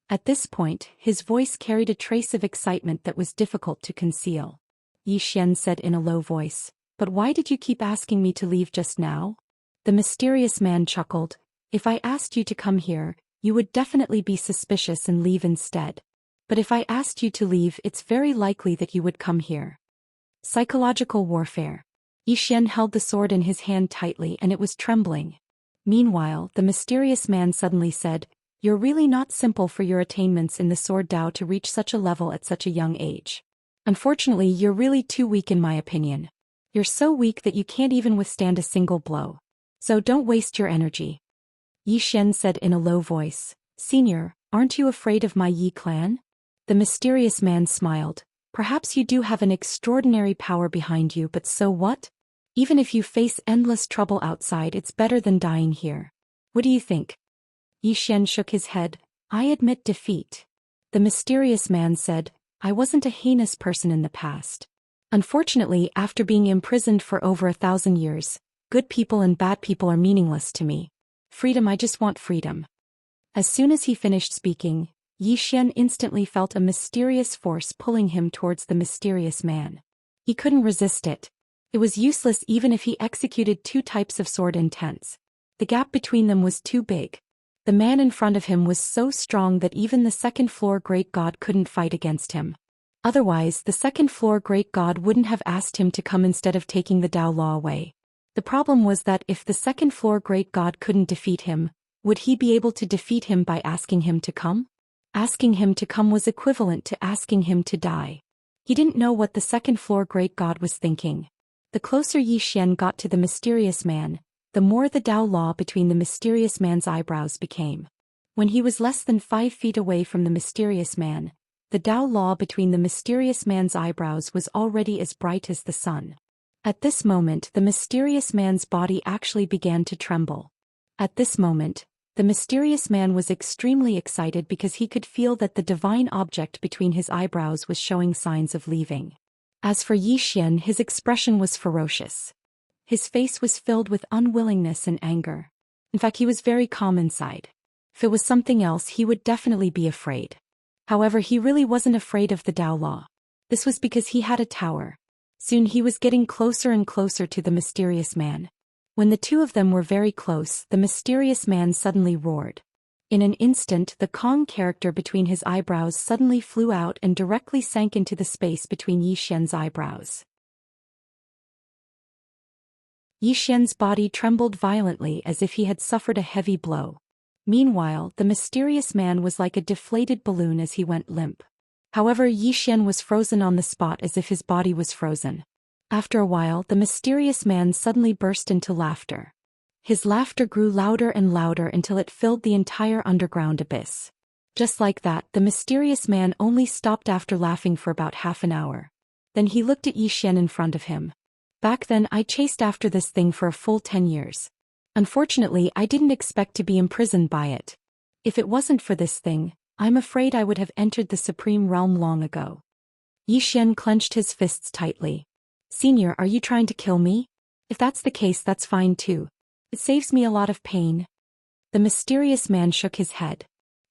At this point, his voice carried a trace of excitement that was difficult to conceal. Xian said in a low voice, but why did you keep asking me to leave just now? The mysterious man chuckled, if I asked you to come here, you would definitely be suspicious and leave instead. But if I asked you to leave, it's very likely that you would come here. Psychological warfare. Xian held the sword in his hand tightly and it was trembling. Meanwhile, the mysterious man suddenly said, you're really not simple for your attainments in the sword Dao to reach such a level at such a young age. Unfortunately, you're really too weak in my opinion. You're so weak that you can't even withstand a single blow. So don't waste your energy. Xian said in a low voice, Senior, aren't you afraid of my Yi clan? The mysterious man smiled. Perhaps you do have an extraordinary power behind you, but so what? Even if you face endless trouble outside, it's better than dying here. What do you think? Xian shook his head. I admit defeat. The mysterious man said, I wasn't a heinous person in the past. Unfortunately, after being imprisoned for over 1,000 years, good people and bad people are meaningless to me. Freedom, I just want freedom. As soon as he finished speaking, Xian instantly felt a mysterious force pulling him towards the mysterious man. He couldn't resist it. It was useless even if he executed 2 types of sword intense. The gap between them was too big. The man in front of him was so strong that even the second-floor great god couldn't fight against him. Otherwise, the second-floor great god wouldn't have asked him to come instead of taking the Dao Law away. The problem was that if the second-floor great god couldn't defeat him, would he be able to defeat him by asking him to come? Asking him to come was equivalent to asking him to die. He didn't know what the second-floor great god was thinking. The closer Xian got to the mysterious man, the more the Dao Law between the mysterious man's eyebrows became. When he was less than 5 feet away from the mysterious man, the Dao Law between the mysterious man's eyebrows was already as bright as the sun. At this moment, the mysterious man's body actually began to tremble. At this moment, the mysterious man was extremely excited because he could feel that the divine object between his eyebrows was showing signs of leaving. As for Xian, his expression was ferocious. His face was filled with unwillingness and anger. In fact, he was very calm inside. If it was something else, he would definitely be afraid. However, he really wasn't afraid of the Dao Law. This was because he had a tower. Soon he was getting closer and closer to the mysterious man. When the two of them were very close, the mysterious man suddenly roared. In an instant, the Kong character between his eyebrows suddenly flew out and directly sank into the space between Xian's eyebrows. Xian's body trembled violently as if he had suffered a heavy blow. Meanwhile, the mysterious man was like a deflated balloon as he went limp. However, Xian was frozen on the spot as if his body was frozen. After a while, the mysterious man suddenly burst into laughter. His laughter grew louder and louder until it filled the entire underground abyss. Just like that, the mysterious man only stopped after laughing for about half an hour. Then he looked at Xian in front of him. Back then, I chased after this thing for a full 10 years. Unfortunately, I didn't expect to be imprisoned by it. If it wasn't for this thing, I'm afraid I would have entered the Supreme Realm long ago. Xian clenched his fists tightly. Senior, are you trying to kill me? If that's the case, that's fine too. It saves me a lot of pain. The mysterious man shook his head.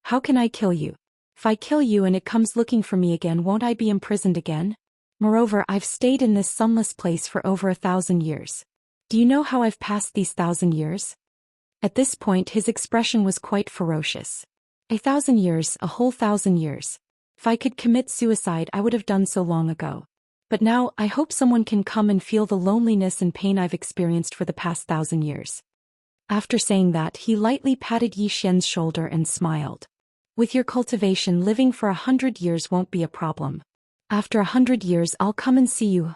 How can I kill you? If I kill you and it comes looking for me again, won't I be imprisoned again? Moreover, I've stayed in this sunless place for over 1,000 years. Do you know how I've passed these 1,000 years? At this point his expression was quite ferocious. 1,000 years, a whole 1,000 years. If I could commit suicide I would have done so long ago. But now, I hope someone can come and feel the loneliness and pain I've experienced for the past 1,000 years. After saying that, he lightly patted Zhou Xian's shoulder and smiled. With your cultivation, living for 100 years won't be a problem. After 100 years I'll come and see you.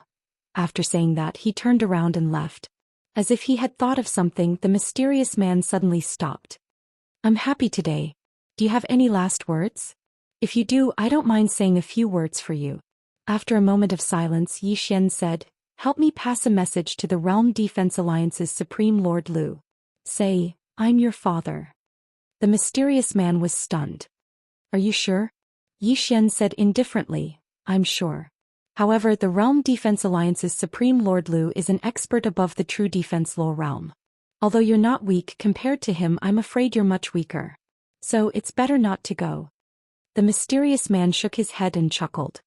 After saying that, he turned around and left. As if he had thought of something, the mysterious man suddenly stopped. I'm happy today. Do you have any last words? If you do, I don't mind saying a few words for you. After a moment of silence, Zhou Xian said, help me pass a message to the Realm Defense Alliance's Supreme Lord Lu. Say, I'm your father. The mysterious man was stunned. Are you sure? Zhou Xian said indifferently, I'm sure. However, the Realm Defense Alliance's Supreme Lord Lu is an expert above the true defense law realm. Although you're not weak compared to him, I'm afraid you're much weaker. So it's better not to go. The mysterious man shook his head and chuckled.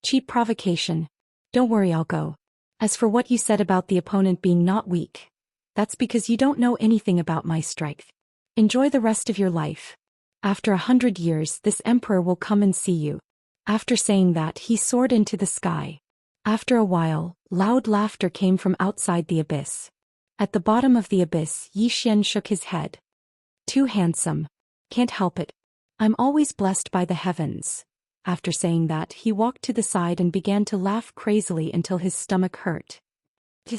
Cheap provocation. Don't worry, I'll go. As for what you said about the opponent being not weak, that's because you don't know anything about my strength. Enjoy the rest of your life. After 100 years, this emperor will come and see you. After saying that, he soared into the sky. After a while, loud laughter came from outside the abyss. At the bottom of the abyss, Zhou Xian shook his head. Too handsome. Can't help it. I'm always blessed by the heavens. After saying that, he walked to the side and began to laugh crazily until his stomach hurt.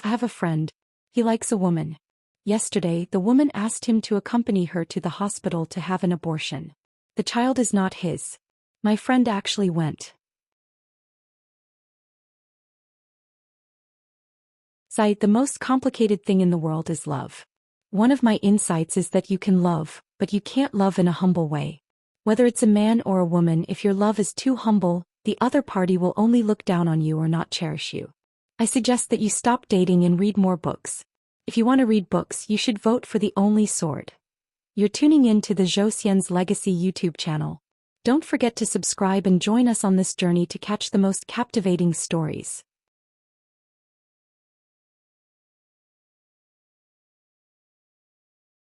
I have a friend. He likes a woman. Yesterday, the woman asked him to accompany her to the hospital to have an abortion. The child is not his. My friend actually went. The most complicated thing in the world is love. One of my insights is that you can love, but you can't love in a humble way. Whether it's a man or a woman, if your love is too humble, the other party will only look down on you or not cherish you. I suggest that you stop dating and read more books. If you want to read books, you should vote for The Only Sword. You're tuning in to the Zhou Xian's Legacy YouTube channel. Don't forget to subscribe and join us on this journey to catch the most captivating stories.